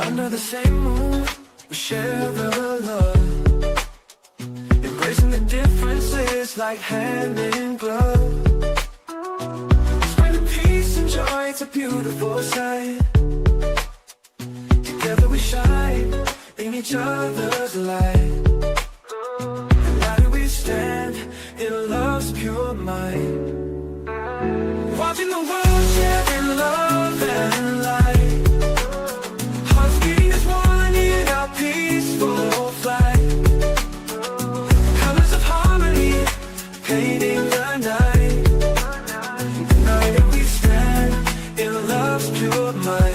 Under the same moon, we share the love, embracing the differences like hand in glove. Spreading peace and joy, it's a beautiful sight. Together we shine in each other's light. And how do we stand in love's pure mind? Watching the world share in love and light. Hearts beating as one in our peaceful flight. Colors of harmony painting the night. And how do we stand in love's pure mind?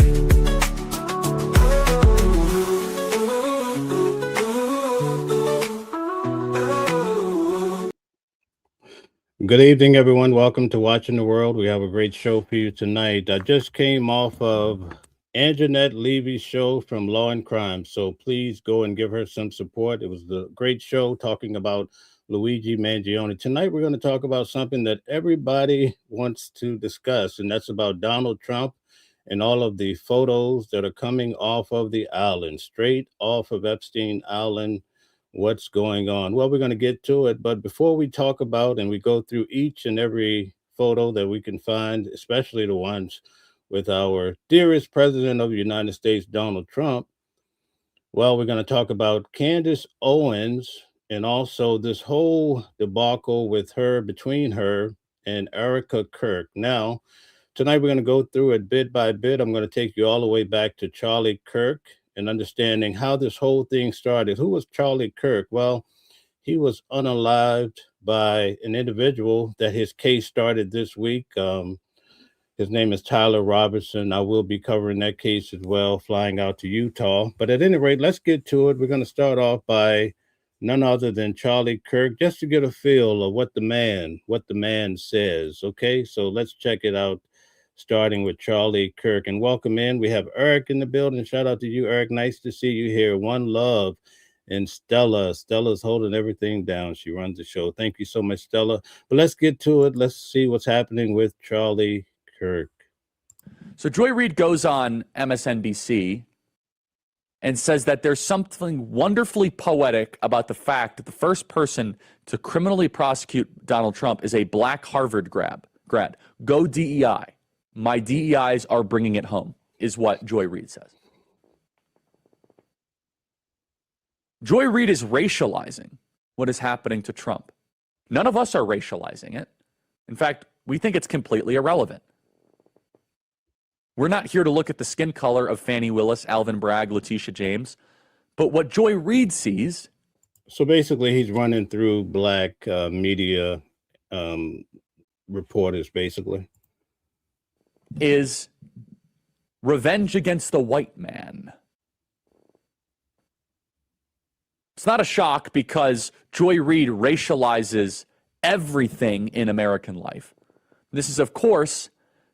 Good evening, everyone. Welcome to Watching the World. We have a great show for you tonight. I just came off of Anjanette Levy's show from Law and Crime, so please go and give her some support. It was a great show talking about Luigi Mangione. Tonight, we're going to talk about something that everybody wants to discuss, and that's about Donald Trump and all of the photos that are coming off of the island, straight off of Epstein Island. What's going on? Well, we're going to get to it, but before we talk about and we go through each and every photo that we can find, especially the ones with our dearest president of the United States, Donald Trump, well, we're going to talk about Candace Owens and also this whole debacle with her, between her and Erica Kirk. Now, tonight we're going to go through it bit by bit. I'm going to take you all the way back to Charlie Kirk and understanding how this whole thing started. Who was Charlie Kirk? Well, he was unalived by an individual that his case started this week. His name is Tyler Robertson. I will be covering that case as well, flying out to Utah. But at any rate, let's get to it. We're going to start off by none other than Charlie Kirk, just to get a feel of what the man says. Okay, so let's check it out, starting with Charlie Kirk. And welcome in. We have Eric in the building. Shout out to you, Eric. Nice to see you here. One love. And Stella. Stella's holding everything down. She runs the show. Thank you so much, Stella. But let's get to it. Let's see what's happening with Charlie Kirk. So Joy Reid goes on MSNBC and says that there's something wonderfully poetic about the fact that the first person to criminally prosecute Donald Trump is a black Harvard grad. Go DEI. My DEIs are bringing it home, is what Joy Reid says. Joy Reid is racializing what is happening to Trump. None of us are racializing it. In fact, we think it's completely irrelevant. We're not here to look at the skin color of Fani Willis, Alvin Bragg, Letitia James, but what Joy Reid sees. So basically, he's running through black media reporters, basically. Is revenge against the white man. It's not a shock because Joy Reid racializes everything in American life. This is, of course,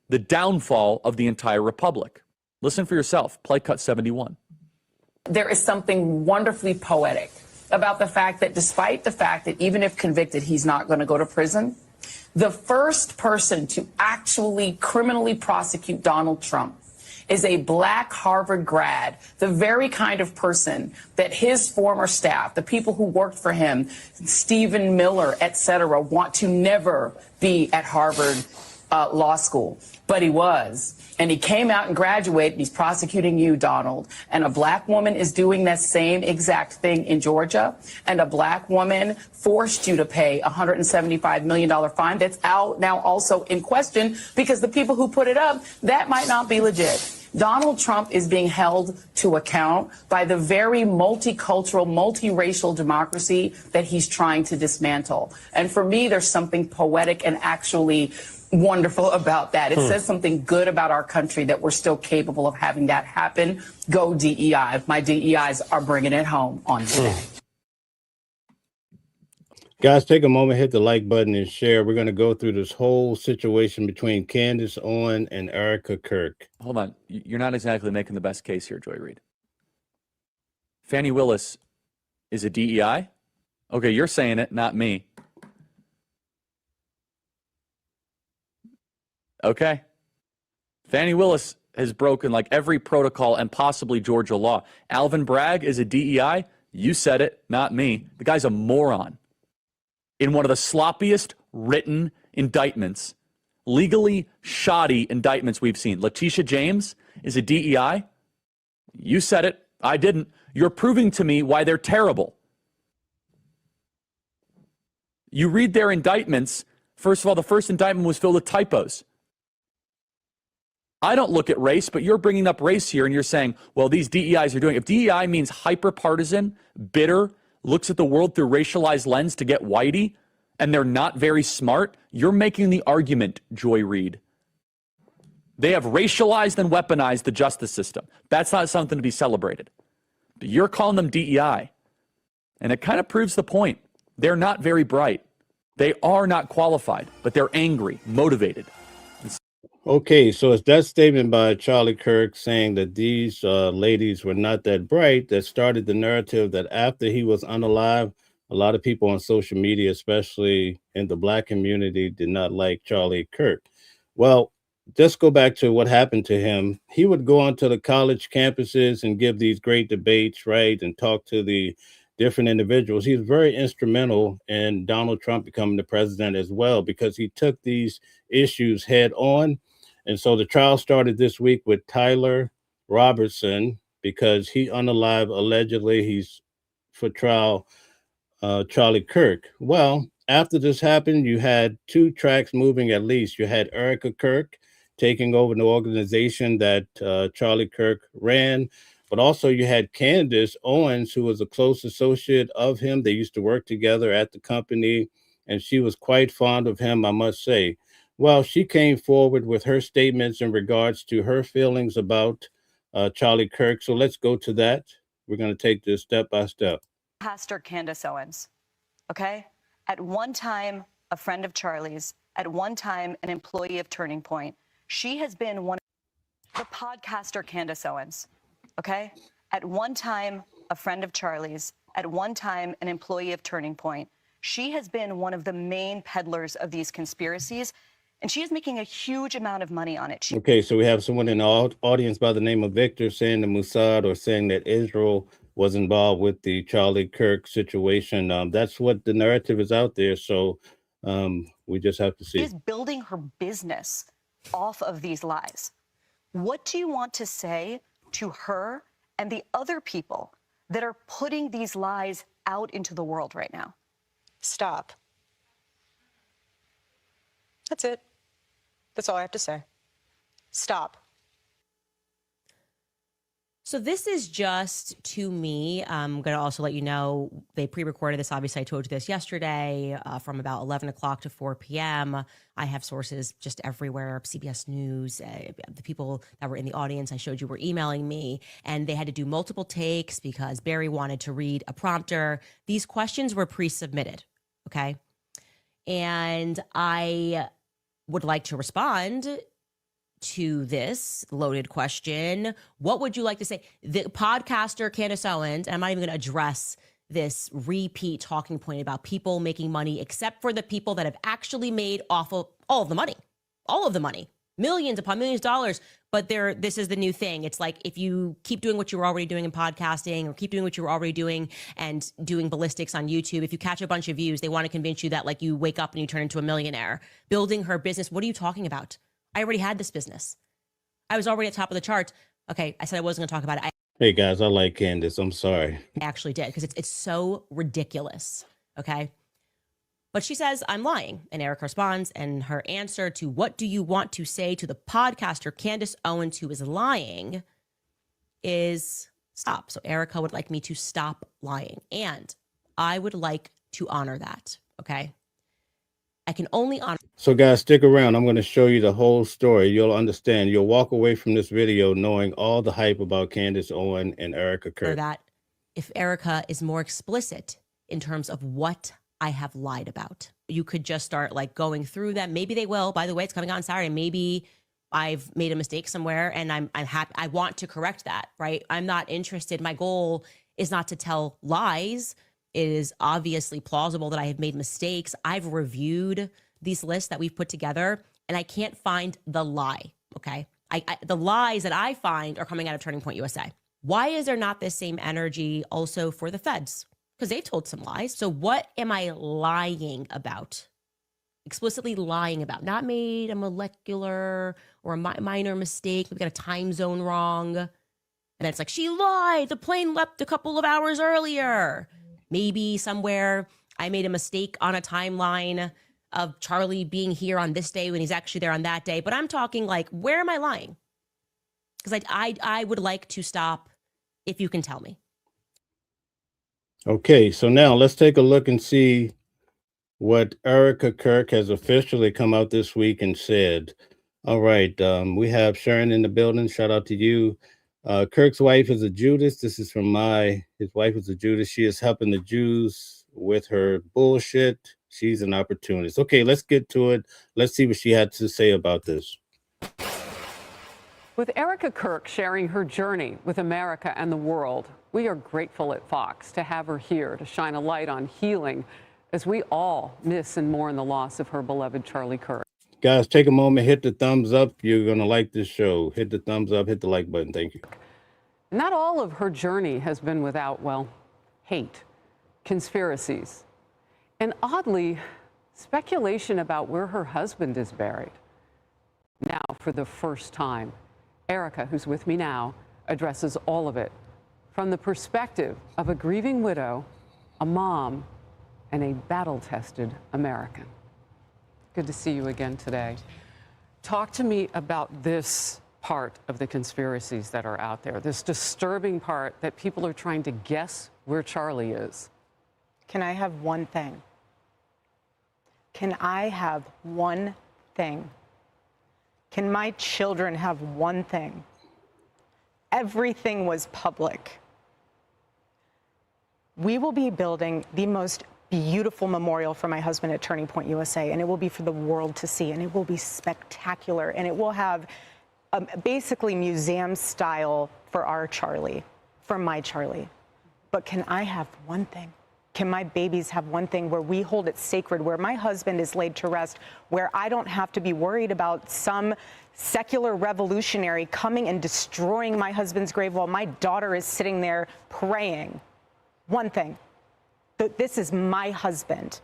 the downfall of the entire republic. Listen for yourself. Play cut 71. There is something wonderfully poetic about the fact that despite the fact that even if convicted, he's not going to go to prison, the first person to actually criminally prosecute Donald Trump is a black Harvard grad, the very kind of person that his former staff, the people who worked for him, Stephen Miller, et cetera, want to never be at Harvard Law School. But he was. And he came out and graduated. He's prosecuting you, Donald. And a black woman is doing that same exact thing in Georgia. And a black woman forced you to pay a $175 million fine that's out now also in question because the people who put it up, that might not be legit. Donald Trump is being held to account by the very multicultural, multiracial democracy that he's trying to dismantle. And for me, there's something poetic and actually wonderful about that. It says something good about our country that we're still capable of having that happen. Go DEI. My DEIs are bringing it home on today. Guys, take a moment, hit the like button and share. We're going to go through this whole situation between Candace Owens and Erica Kirk. Hold on. You're not exactly making the best case here, Joy Reid. Fani Willis is a DEI? Okay, you're saying it, not me. Okay. Fani Willis has broken like every protocol and possibly Georgia law. Alvin Bragg is a DEI. You said it, not me. The guy's a moron. In one of the sloppiest written indictments, legally shoddy indictments we've seen. Letitia James is a DEI. You said it. I didn't. You're proving to me why they're terrible. You read their indictments. First of all, the first indictment was filled with typos. I don't look at race, but you're bringing up race here and you're saying, well, these DEIs are doing it. If DEI means hyper-partisan, bitter, looks at the world through racialized lens to get whitey, and they're not very smart, you're making the argument, Joy Reid. They have racialized and weaponized the justice system. That's not something to be celebrated. But you're calling them DEI. And it kind of proves the point. They're not very bright. They are not qualified, but they're angry, motivated. Okay, so it's that statement by Charlie Kirk saying that these ladies were not that bright that started the narrative that after he was unalive, a lot of people on social media, especially in the Black community, did not like Charlie Kirk. Well, just go back to what happened to him. He would go onto the college campuses and give these great debates, right, and talk to the different individuals. He was very instrumental in Donald Trump becoming the president as well, because he took these issues head on. And so the trial started this week with Tyler Robertson because he unalive allegedly. He's for trial Charlie Kirk. Well, after this happened, you had two tracks moving at least. You had Erica Kirk taking over the organization that Charlie Kirk ran, but also you had Candace Owens, who was a close associate of him. They used to work together at the company, and she was quite fond of him, I must say. Well, she came forward with her statements in regards to her feelings about Charlie Kirk. So let's go to that. We're going to take this step by step. Pastor Candace Owens, okay? At one time, a friend of Charlie's, at one time, an employee of Turning Point. She has been one of the podcaster Candace Owens, okay? At one time, a friend of Charlie's, at one time, an employee of Turning Point. She has been one of the main peddlers of these conspiracies, and she is making a huge amount of money on it. Okay, so we have someone in the audience by the name of Victor saying the Mossad or saying that Israel was involved with the Charlie Kirk situation. That's what the narrative is out there. So we just have to see. She is building her business off of these lies. What do you want to say to her and the other people that are putting these lies out into the world right now? Stop. That's it. That's all I have to say. Stop. So this is just, to me, I'm going to also let you know, they pre-recorded this. Obviously, I told you this yesterday from about 11 o'clock to 4 p.m. I have sources just everywhere, CBS News, the people that were in the audience I showed you were emailing me, and they had to do multiple takes because Barry wanted to read a prompter. These questions were pre-submitted, okay? And I would like to respond to this loaded question. What would you like to say? The podcaster Candace Owens, and I'm not even going to address this repeat talking point about people making money, except for the people that have actually made off of all of the money, millions upon millions of dollars. But this is the new thing. It's like if you keep doing what you were already doing in podcasting or keep doing what you were already doing and doing ballistics on YouTube, if you catch a bunch of views, they want to convince you that like you wake up and you turn into a millionaire. Building her business. What are you talking about? I already had this business. I was already at the top of the charts. Okay, I said I wasn't going to talk about it. Hey guys, I like Candace. I'm sorry. I actually did because it's so ridiculous. Okay. But she says, I'm lying. And Eric responds, and her answer to what do you want to say to the podcaster Candace Owens who is lying is stop. So Erica would like me to stop lying. And I would like to honor that. Okay. I can only honor. So guys, stick around. I'm going to show you the whole story. You'll understand. You'll walk away from this video knowing all the hype about Candace Owens and Erica Kirk. That if Erica is more explicit in terms of what I have lied about, you could just start like going through them. Maybe they will. By the way, it's coming out on Saturday. Maybe I've made a mistake somewhere and I'm happy. I want to correct that, right? I'm not interested. My goal is not to tell lies. It is obviously plausible that I have made mistakes. I've reviewed these lists that we've put together and I can't find the lie, okay? The lies that I find are coming out of Turning Point USA. Why is there not this same energy also for the feds? Because they told some lies. So what am I lying about? Explicitly lying about? Not made a molecular or a minor mistake. We got a time zone wrong. And it's like, she lied. The plane left a couple of hours earlier. Maybe somewhere I made a mistake on a timeline of Charlie being here on this day when he's actually there on that day. But I'm talking like, where am I lying? Because I would like to stop if you can tell me. Okay, so now let's take a look and see what Erica Kirk has officially come out this week and said. All right, we have Sharon in the building. Shout out to you. Kirk's wife is a Judas. This is from his wife is a Judas. She is helping the Jews with her bullshit. She's an opportunist. Okay, let's get to it. Let's see what she had to say about this. With Erica Kirk sharing her journey with America and the world, we are grateful at Fox to have her here to shine a light on healing as we all miss and mourn the loss of her beloved Charlie Kirk. Guys, take a moment, hit the thumbs up. You're going to like this show. Hit the thumbs up, hit the like button. Thank you. Not all of her journey has been without, well, hate, conspiracies, and oddly, speculation about where her husband is buried. Now, for the first time, Erica, who's with me now, addresses all of it from the perspective of a grieving widow, a mom, and a battle-tested American. Good to see you again today. Talk to me about this part of the conspiracies that are out there, this disturbing part that people are trying to guess where Charlie is. Can I have one thing? Can I have one thing? Can my children have one thing? Everything was public. We will be building the most beautiful memorial for my husband at Turning Point USA, and it will be for the world to see, and it will be spectacular, and it will have basically museum style for our Charlie, for my Charlie. But can I have one thing? Can my babies have one thing where we hold it sacred, where my husband is laid to rest, where I don't have to be worried about some secular revolutionary coming and destroying my husband's grave while my daughter is sitting there praying? One thing. This is my husband.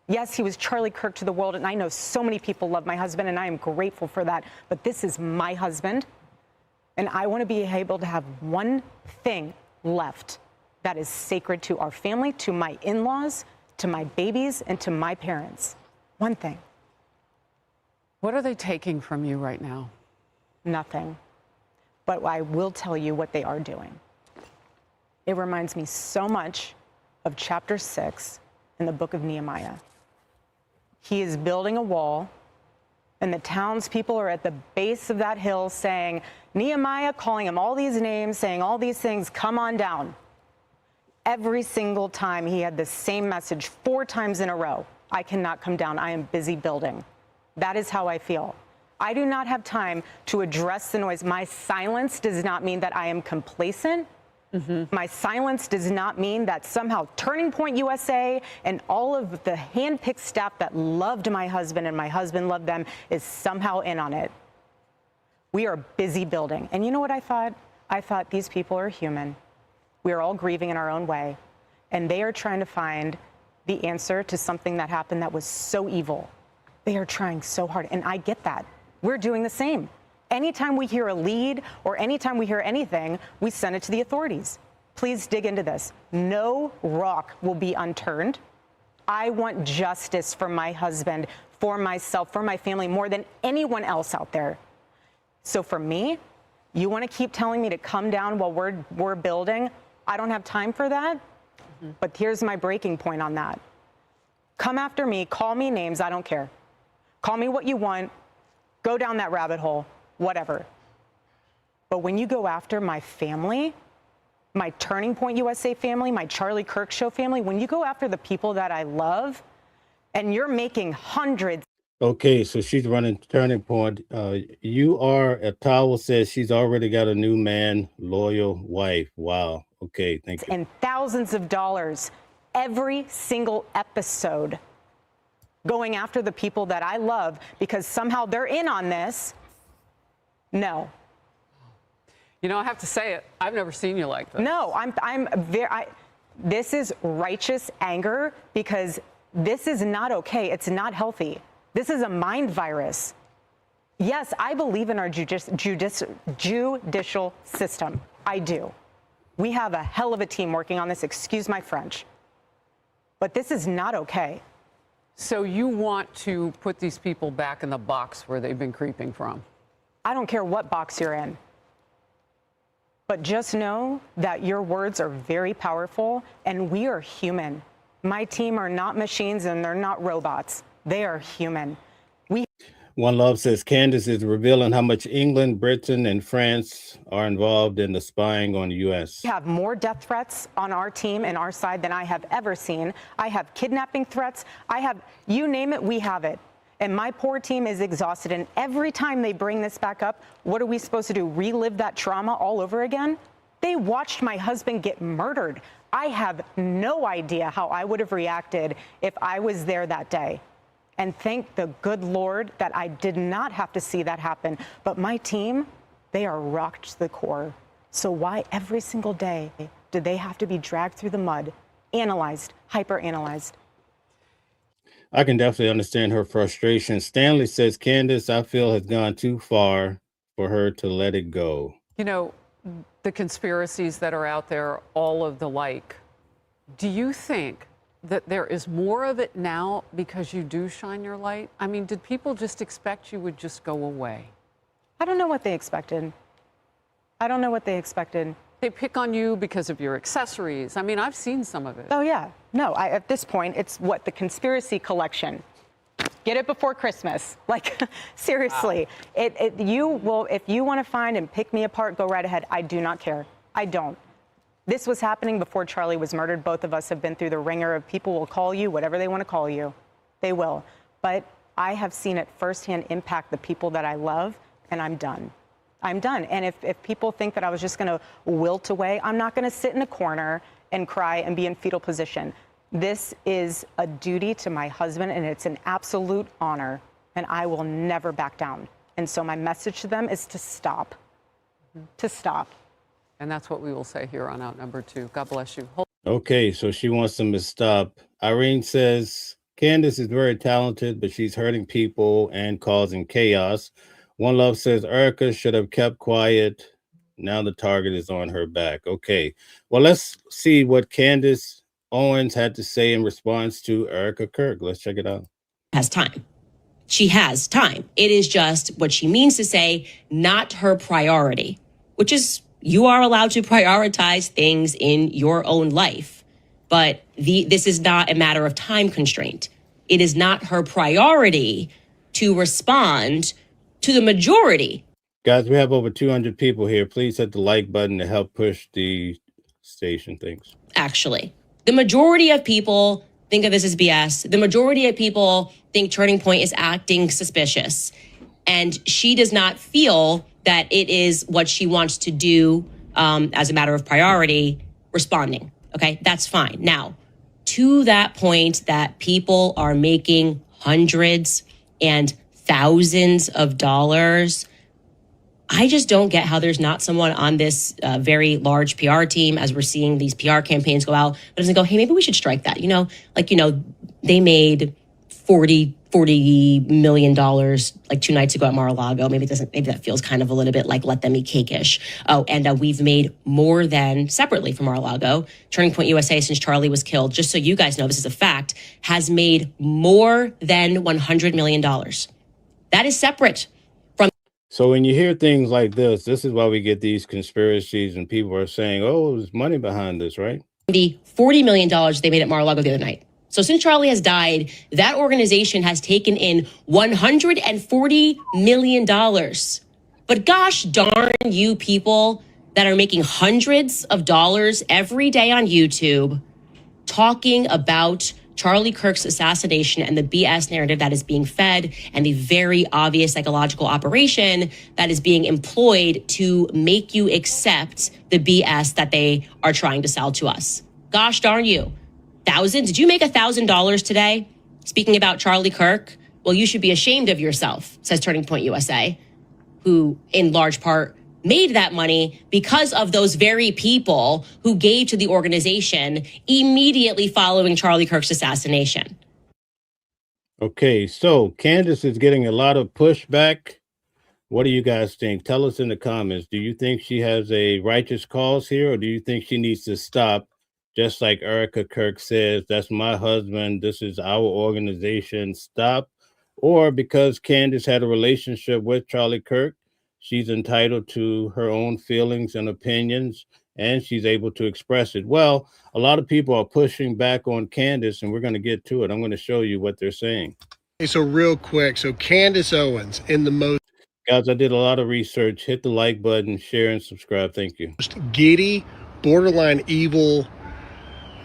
Yes, he was Charlie Kirk to the world, and I know so many people love my husband, and I am grateful for that. But this is my husband, and I want to be able to have one thing left that is sacred to our family, to my in-laws, to my babies, and to my parents. One thing. What are they taking from you right now? Nothing. But I will tell you what they are doing. It reminds me so much of chapter 6 in the book of Nehemiah. He is building a wall, and the townspeople are at the base of that hill saying, Nehemiah, calling him all these names, saying all these things, come on down. Every single time he had the same message 4 times in a row. I cannot come down. I am busy building. That is how I feel. I do not have time to address the noise. My silence does not mean that I am complacent. My silence does not mean that somehow Turning Point USA and all of the hand-picked staff that loved my husband and my husband loved them is somehow in on it. We are busy building. And you know what I thought? I thought these people are human. We are all grieving in our own way. And they are trying to find the answer to something that happened that was so evil. They are trying so hard. And I get that. We're doing the same. Anytime we hear a lead or anytime we hear anything, we send it to the authorities. Please dig into this. No rock will be unturned. I want justice for my husband, for myself, for my family, more than anyone else out there. So for me, you want to keep telling me to come down while we're building? I don't have time for that. But here's my breaking point on that. Come after me, call me names, I don't care. Call me what you want, go down that rabbit hole. Whatever. But when you go after my family, my Turning Point USA family, my Charlie Kirk Show family, when you go after the people that I love, and you're making hundreds. Okay, so she's running Turning Point. Towel says she's already got a new man, loyal wife. Wow. Okay, thank you. And thousands of dollars every single episode going after the people that I love because somehow they're in on this. No. You know, I have to say it. I've never seen you like this. No, this is righteous anger because this is not okay. It's not healthy. This is a mind virus. Yes, I believe in our judicial system. I do. We have a hell of a team working on this. Excuse my French. But this is not okay. So you want to put these people back in the box where they've been creeping from? I don't care what box you're in. But just know that your words are very powerful, and we are human. My team are not machines, and they're not robots. They are human. One Love says Candace is revealing how much England, Britain, and France are involved in the spying on the U.S. We have more death threats on our team and our side than I have ever seen. I have kidnapping threats. I have, you name it, we have it. And my poor team is exhausted. And every time they bring this back up, what are we supposed to do? Relive that trauma all over again? They watched my husband get murdered. I have no idea how I would have reacted if I was there that day. And thank the good Lord that I did not have to see that happen. But my team, they are rocked to the core. So why every single day do they have to be dragged through the mud, analyzed, hyper-analyzed? I can definitely understand her frustration. Stanley says, Candace, I feel, has gone too far for her to let it go. You know, the conspiracies that are out there, all of the like, do you think that there is more of it now because you do shine your light? I mean, did people just expect you would just go away? I don't know what they expected. I don't know what they expected. They pick on you because of your accessories. I mean, I've seen some of it. Oh, yeah. No, at this point, it's what? The conspiracy collection. Get it before Christmas. Like, seriously. Wow. If you want to find and pick me apart, go right ahead. I do not care. I don't. This was happening before Charlie was murdered. Both of us have been through the ringer of people will call you whatever they want to call you. They will. But I have seen it firsthand impact the people that I love, and I'm done. I'm done. And if people think that I was just going to wilt away, I'm not going to sit in a corner and cry and be in fetal position. This is a duty to my husband, and it's an absolute honor, and I will never back down. And so my message to them is to stop. To stop. And that's what we will say here on Outnumbered 2. God bless you. Okay, so she wants them to stop. Irene says, Candace is very talented, but she's hurting people and causing chaos. One Love says, Erica should have kept quiet. Now the target is on her back. Okay, well, let's see what Candace Owens had to say in response to Erica Kirk. Let's check it out. Has time. She has time. It is just what she means to say, not her priority, which is you are allowed to prioritize things in your own life. But this is not a matter of time constraint. It is not her priority to respond to the majority. Guys, we have over 200 people here. Please hit the like button to help push the station. Thanks. Actually, the majority of people think of this as BS. The majority of people think Turning Point is acting suspicious. And she does not feel that it is what she wants to do as a matter of priority, responding. Okay, that's fine. Now, to that point that people are making hundreds and thousands of dollars, I just don't get how there's not someone on this very large PR team, as we're seeing these PR campaigns go out, but doesn't go, hey, maybe we should strike that. They made $40 million like 2 nights ago at Mar-a-Lago. Maybe that feels kind of a little bit like let them eat cake-ish. Oh, and we've made more than, separately from Mar-a-Lago, Turning Point USA, since Charlie was killed, just so you guys know this is a fact, has made more than $100 million. That is separate from. So when you hear things like this is why we get these conspiracies and people are saying, oh, there's money behind this, right? The $40 million they made at Mar-a-Lago the other night. So since Charlie has died, that organization has taken in $140 million. But gosh darn you people that are making hundreds of dollars every day on YouTube talking about Charlie Kirk's assassination and the BS narrative that is being fed and the very obvious psychological operation that is being employed to make you accept the BS that they are trying to sell to us. Gosh darn you. Did you make $1,000 today? Speaking about Charlie Kirk? Well, you should be ashamed of yourself, says Turning Point USA. who in large part made that money because of those very people who gave to the organization immediately following Charlie Kirk's assassination. Okay, so Candace is getting a lot of pushback. What do you guys think? Tell us in the comments. Do you think she has a righteous cause here, or do you think she needs to stop? Just like Erica Kirk says, that's my husband, this is our organization, stop. Or because Candace had a relationship with Charlie Kirk, she's entitled to her own feelings and opinions, and she's able to express it. Well, a lot of people are pushing back on Candace, and we're going to get to it. I'm going to show you what they're saying. Okay, so real quick, so Candace Owens in the most Guys, I did a lot of research. Hit the like button, share, and subscribe. Thank you. giddy, borderline evil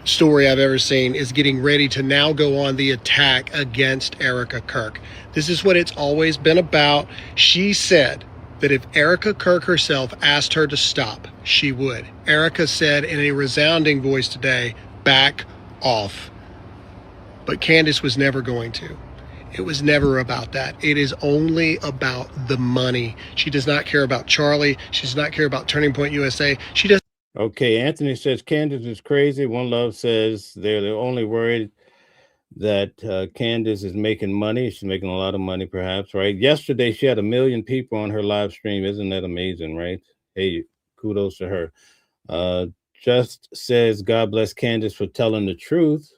story I've ever seen is getting ready to now go on the attack against Erica Kirk. This is what it's always been about. She said that if Erica Kirk herself asked her to stop, she would. Erica said in a resounding voice today, back off. But Candace was never going to. It was never about that. It is only about the money. She does not care about Charlie. She does not care about Turning Point USA. She does. Okay, Anthony says Candace is crazy. One Love says they're only worried that Candace is making money. She's making a lot of money, perhaps, right? Yesterday, she had 1 million people on her live stream. Isn't that amazing, right? Hey, kudos to her. Just says, God bless Candace for telling the truth.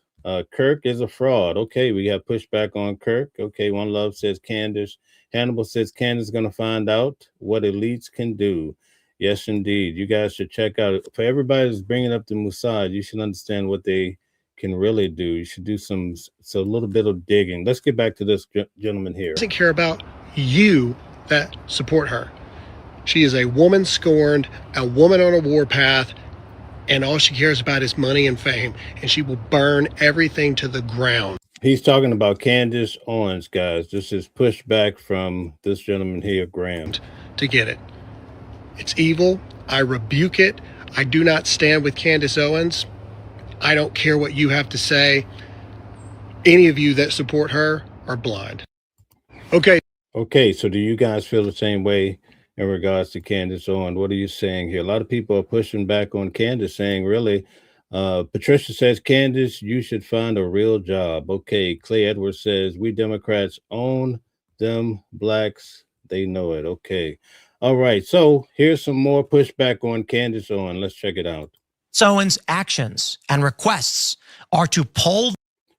Kirk is a fraud. Okay, we have pushback on Kirk. Okay, One Love says Candace. Hannibal says Candace is going to find out what elites can do. Yes, indeed. You guys should check out. For everybody that's bringing up the Mossad, you should understand what they can really do. You should do a little bit of digging. Let's get back to this gentleman here. Doesn't care about you that support her. She is a woman scorned, a woman on a warpath, and all she cares about is money and fame, and she will burn everything to the ground. He's talking about Candace Owens, guys. This is pushback from this gentleman here, Graham. To get it. It's evil. I rebuke it. I do not stand with Candace Owens. I don't care what you have to say. Any of you that support her are blind. Okay, so do you guys feel the same way in regards to Candace Owens? What are you saying here? A lot of people are pushing back on Candace, saying, really, Patricia says, Candace, you should find a real job. Okay, Clay Edwards says, we Democrats own them blacks. They know it. Okay. All right, so here's some more pushback on Candace Owens. Let's check it out. Owens' actions and requests are to pull.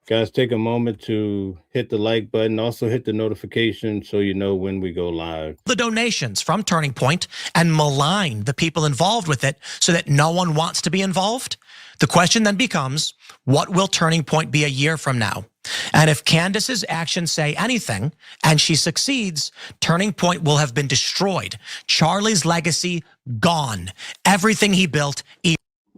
Guys, take a moment to hit the like button. Also hit the notification so you know when we go live. The donations from Turning Point and malign the people involved with it so that no one wants to be involved. The question then becomes, what will Turning Point be a year from now? And if Candace's actions say anything and she succeeds, Turning Point will have been destroyed. Charlie's legacy gone. Everything he built.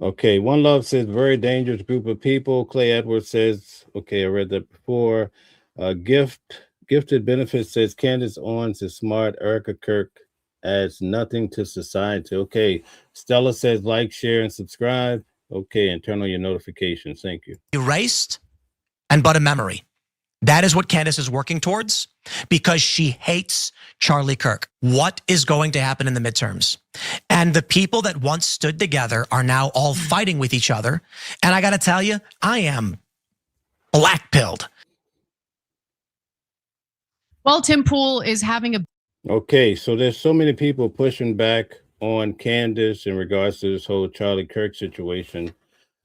Okay, One Love says very dangerous group of people. Clay Edwards says, okay, I read that before. Gifted Benefits says Candace Owens is smart. Erica Kirk adds nothing to society. Okay, Stella says like, share, and subscribe. Okay, and turn on your notifications. Thank you. Erased and but a memory. That is what Candace is working towards because she hates Charlie Kirk. What is going to happen in the midterms? And the people that once stood together are now all fighting with each other. And I got to tell you, I am black-pilled. Well, Tim Pool is having a... Okay, so there's so many people pushing back on Candace in regards to this whole Charlie Kirk situation.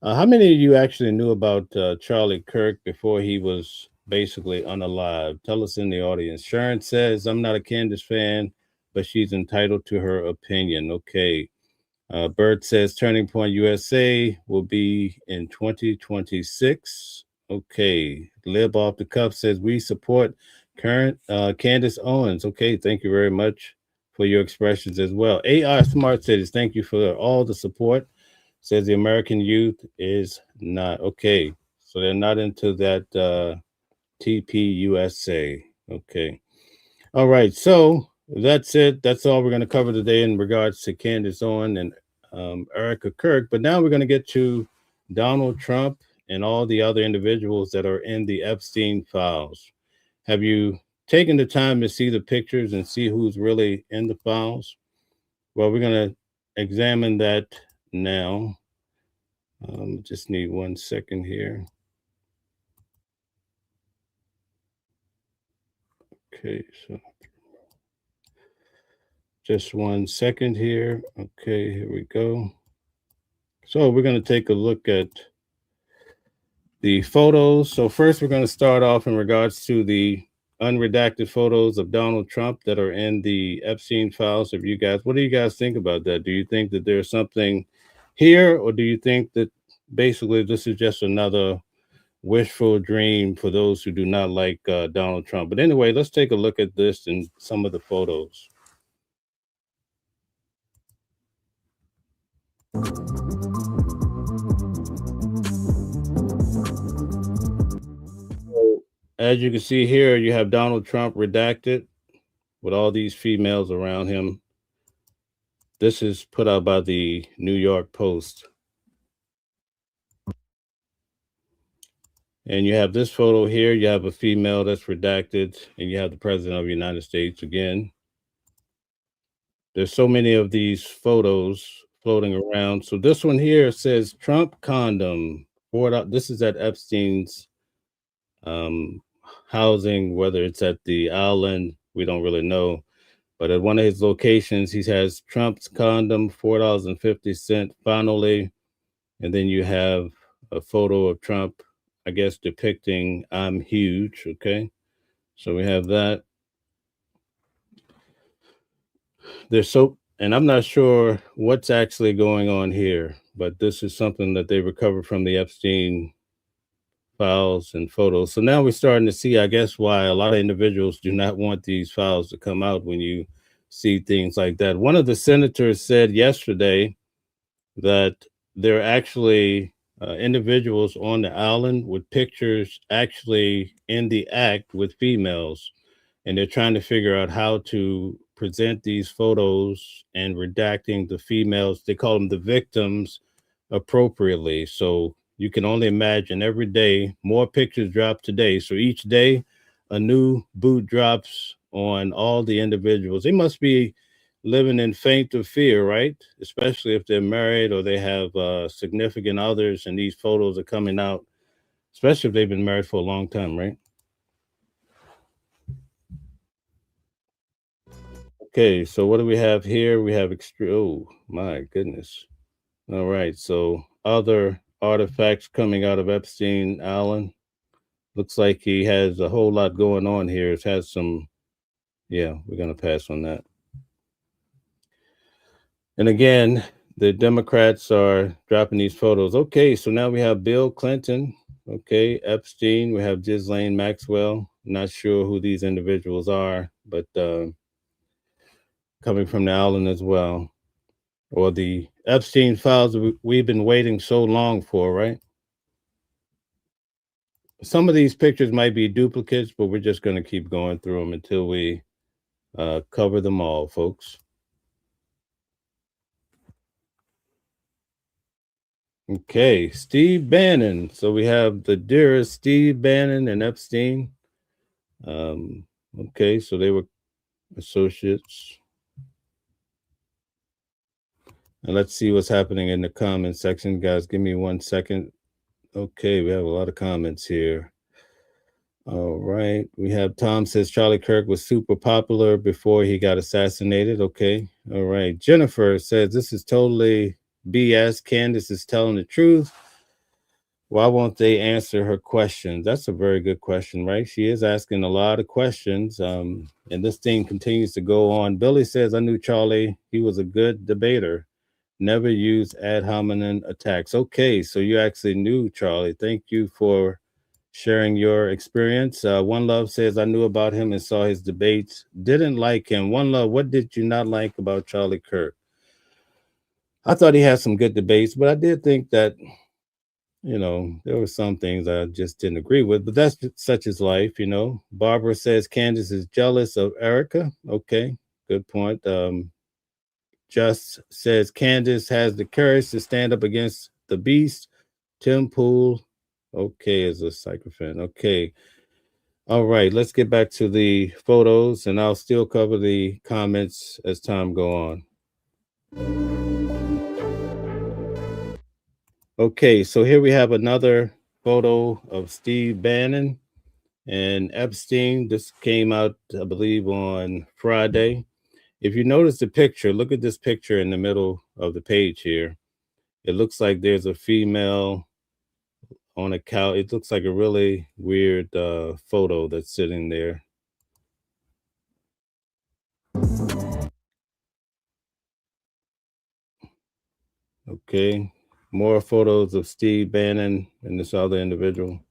How many of you actually knew about Charlie Kirk before he was basically unalive? Tell us in the audience. Sharon says, I'm not a Candace fan, but she's entitled to her opinion. Okay. Bert says Turning Point USA will be in 2026. Okay. Lib Off the Cuff says we support current Candace Owens. Okay. Thank you very much for your expressions as well. AI Smart says thank you for all the support. Says the American youth is not. Okay. So they're not into that TPUSA. Okay. All right. So that's it. That's all we're going to cover today in regards to Candace Owens and Erica Kirk. But now we're going to get to Donald Trump and all the other individuals that are in the Epstein files. Have you taken the time to see the pictures and see who's really in the files? Well, we're going to examine that now. Just need 1 second here. Okay, so just 1 second here. Okay, here we go. So we're going to take a look at the photos. So first, we're going to start off in regards to the unredacted photos of Donald Trump that are in the Epstein files. Of you guys, what do you guys think about that? Do you think that there's something here, or do you think that basically this is just another wishful dream for those who do not like Donald Trump? But anyway, let's take a look at this and some of the photos. So, as you can see here, you have Donald Trump redacted with all these females around him. This is put out by the New York Post. And you have this photo here. You have a female that's redacted, and you have the President of the United States again. There's so many of these photos floating around. So this one here says Trump condom. This is at Epstein's housing, whether it's at the island, we don't really know. But at one of his locations, he has Trump's condom, $4.50 finally. And then you have a photo of Trump, I guess, depicting I'm huge. Okay. So we have that. And I'm not sure what's actually going on here, but this is something that they recovered from the Epstein files and photos. So now we're starting to see, I guess, why a lot of individuals do not want these files to come out when you see things like that. One of the senators said yesterday that there are actually individuals on the island with pictures actually in the act with females, and they're trying to figure out how to present these photos and redacting the females. They call them the victims appropriately. So you can only imagine every day more pictures drop today. So each day a new boot drops on all the individuals. They must be living in faint of fear, right? Especially if they're married or they have significant others, and these photos are coming out, especially if they've been married for a long time, right? Okay, so what do we have here? We have oh my goodness. All right, so other artifacts coming out of Epstein Island. Looks like he has a whole lot going on here. It has some, yeah, we're gonna pass on that. And again, the Democrats are dropping these photos. Okay, so now we have Bill Clinton, okay, Epstein, we have Ghislaine Maxwell. Not sure who these individuals are, but coming from the island as well. Or the Epstein files we've been waiting so long for, right? Some of these pictures might be duplicates, but we're just going to keep going through them until we cover them all, folks. Okay, Steve Bannon. So we have the dearest Steve Bannon and Epstein. Okay, so they were associates. And let's see what's happening in the comment section. Guys, give me 1 second. Okay, we have a lot of comments here. All right, we have Tom says Charlie Kirk was super popular before he got assassinated. Okay, all right. Jennifer says this is totally BS. Candace is telling the truth. Why won't they answer her questions? That's a very good question, right? She is asking a lot of questions, and this thing continues to go on. Billy says, I knew Charlie. He was a good debater. Never used ad hominem attacks. Okay, so you actually knew Charlie. Thank you for sharing your experience. One Love says, I knew about him and saw his debates. Didn't like him. One Love, what did you not like about Charlie Kirk? I thought he had some good debates, but I did think that, you know, there were some things I just didn't agree with, but that's such is life, you know. Barbara says Candace is jealous of Erica. Okay, good point. Just says Candace has the courage to stand up against the beast. Tim Pool, okay, is a sycophant. Okay. All right, let's get back to the photos, and I'll still cover the comments as time go on. Okay, so here we have another photo of Steve Bannon and Epstein. This came out, I believe, on Friday. If you notice the picture, look at this picture in the middle of the page here. It looks like there's a female on a couch. It looks like a really weird photo that's sitting there. Okay, more photos of Steve Bannon and this other individual.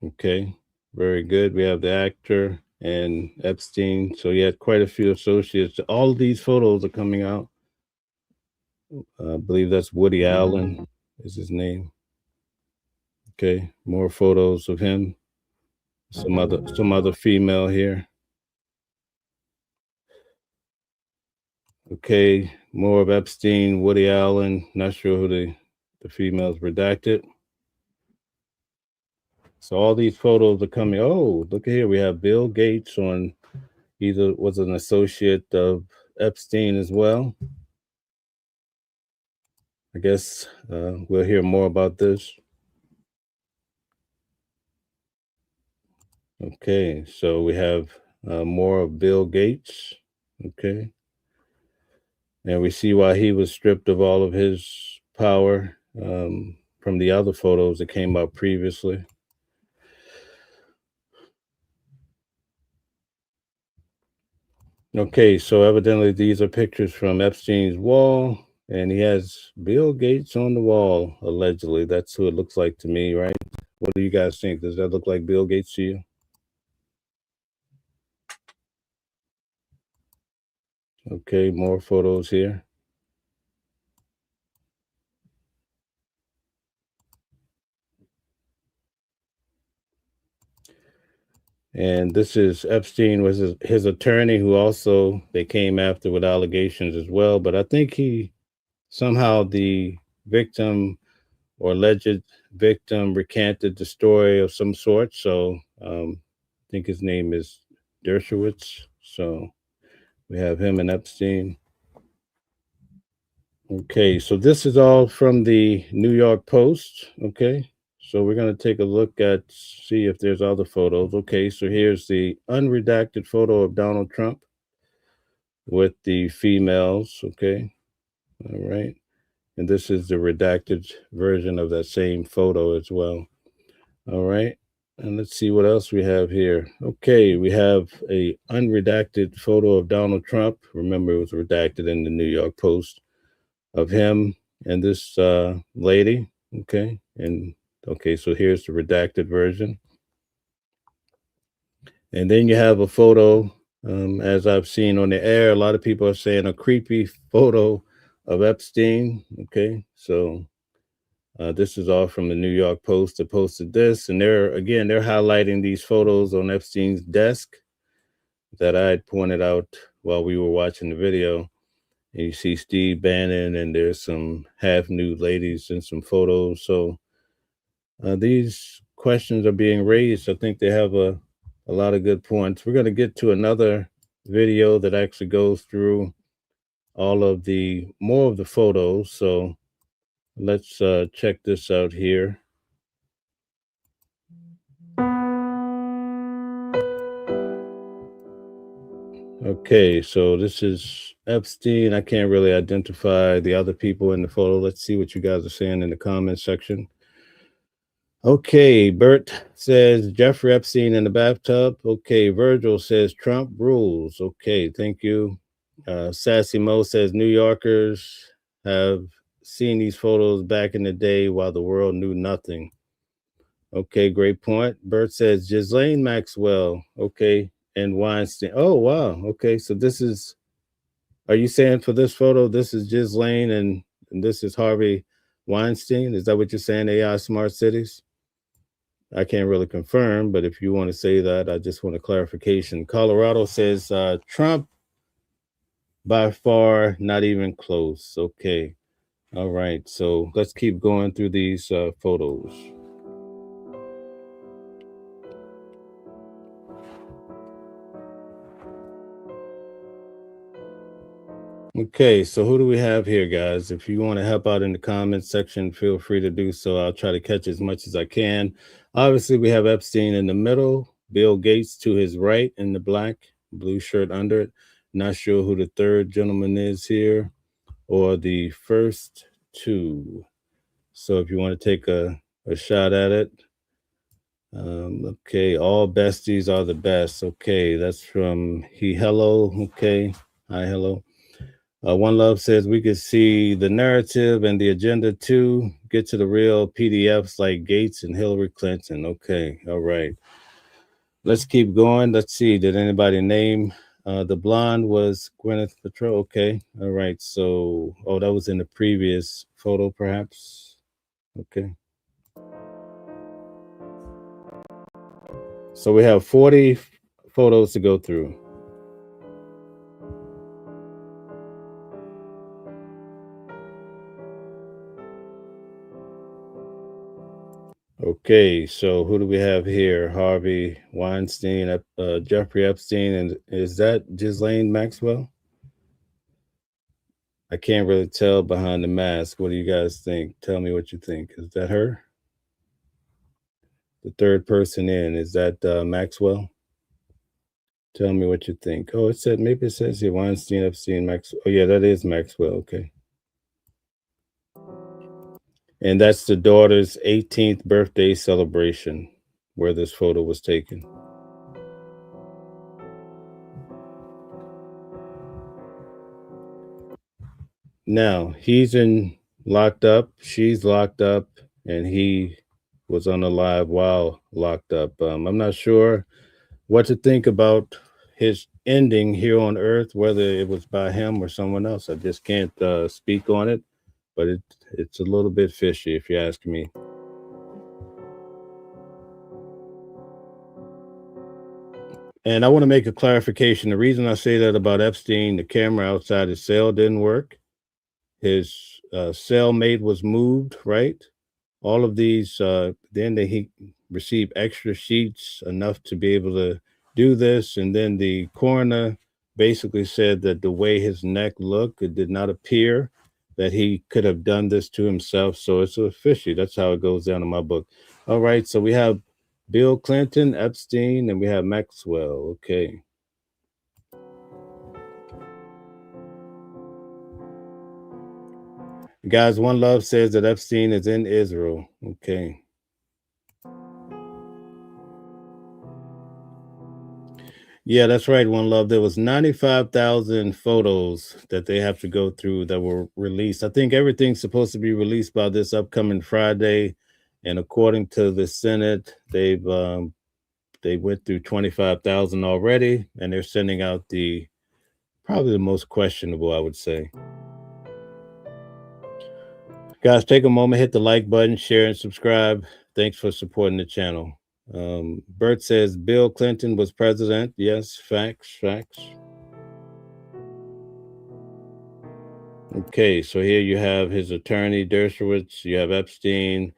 Okay, very good. We have the actor and Epstein. So he had quite a few associates. All of these photos are coming out. I believe that's Woody Allen is his name. Okay, more photos of him. Some other female here. Okay, more of Epstein, Woody Allen. Not sure who the female's redacted. So all these photos are coming. Oh, look at here. We have Bill Gates on, either was an associate of Epstein as well. I guess we'll hear more about this. Okay, so we have more of Bill Gates. Okay. And we see why he was stripped of all of his power from the other photos that came out previously. Okay, so evidently these are pictures from Epstein's wall, and he has Bill Gates on the wall, allegedly. That's who it looks like to me, right? What do you guys think? Does that look like Bill Gates to you? Okay, more photos here. And this is Epstein was his attorney, who also they came after with allegations as well. But I think he somehow, the victim or alleged victim, recanted the story of some sort. So I think his name is Dershowitz. So we have him and Epstein. Okay, so this is all from the New York Post. Okay. So we're going to take a look at, see if there's other photos. Okay, so here's the unredacted photo of Donald Trump with the females. Okay, all right. And this is the redacted version of that same photo as well. All right, and let's see what else we have here. Okay, we have a unredacted photo of Donald Trump. Remember, it was redacted in the New York Post, of him and this lady. Okay, and okay, so here's the redacted version. And then you have a photo, as I've seen on the air, a lot of people are saying a creepy photo of Epstein. Okay, so this is all from the New York Post that posted this. And they're highlighting these photos on Epstein's desk that I had pointed out while we were watching the video. And you see Steve Bannon, and there's some half nude ladies in some photos. So these questions are being raised. I think they have a lot of good points. We're going to get to another video that actually goes through all of more of the photos. So let's check this out here. Okay, so this is Epstein. I can't really identify the other people in the photo. Let's see what you guys are saying in the comments section. Okay, Bert says Jeffrey Epstein in the bathtub. Okay, Virgil says Trump rules. Okay, thank you. Sassy Mo says New Yorkers have seen these photos back in the day while the world knew nothing. Okay, great point. Bert says Ghislaine Maxwell. Okay, and Weinstein. Oh, wow. Okay, so are you saying for this photo, this is Ghislaine and this is Harvey Weinstein? Is that what you're saying, AI Smart Cities? I can't really confirm, but if you want to say that, I just want a clarification. Colorado says Trump by far, not even close. Okay. All right, so let's keep going through these photos. Okay, so who do we have here, guys? If you want to help out in the comments section, feel free to do so. I'll try to catch as much as I can. Obviously, we have Epstein in the middle, Bill Gates to his right in the black, blue shirt under it. Not sure who the third gentleman is here or the first two. So if you want to take a shot at it. Okay, all besties are the best. Okay, that's from Hello. Okay, hi, hello. One Love says we could see the narrative and the agenda too. Get to the real PDFs like Gates and Hillary Clinton. Okay, all right. Let's keep going. Let's see. Did anybody name the blonde was Gwyneth Paltrow? Okay, all right. So, oh, that was in the previous photo, perhaps. Okay. So we have 40 photos to go through. Okay, so who do we have here? Harvey Weinstein, Jeffrey Epstein, and is that Ghislaine Maxwell? I can't really tell behind the mask. What do you guys think? Tell me what you think. Is that her? The third person in, is that Maxwell? Tell me what you think. Oh, it said, maybe it says here Weinstein, Epstein, Maxwell. Oh, yeah, that is Maxwell. Okay. And that's the daughter's 18th birthday celebration where this photo was taken. Now, he's locked up, she's locked up, and he was on the live while locked up. I'm not sure what to think about his ending here on Earth, whether it was by him or someone else. I just can't speak on it, but it's a little bit fishy, if you ask me. And I want to make a clarification. The reason I say that about Epstein, the camera outside his cell didn't work. His cellmate was moved, right? All of these, then he received extra sheets, enough to be able to do this. And then the coroner basically said that the way his neck looked, it did not appear that he could have done this to himself. So it's fishy. That's how it goes down in my book. All right, so we have Bill Clinton, Epstein, and we have Maxwell. Okay. Guys, One Love says that Epstein is in Israel. Okay. Yeah, that's right, One Love. There was 95,000 photos that they have to go through that were released. I think everything's supposed to be released by this upcoming Friday. And according to the Senate, they went through 25,000 already, and they're sending out probably the most questionable, I would say. Guys, take a moment, hit the like button, share, and subscribe. Thanks for supporting the channel. Bert says Bill Clinton was president. Yes, facts. Okay, so here you have his attorney, Dershowitz. You have Epstein.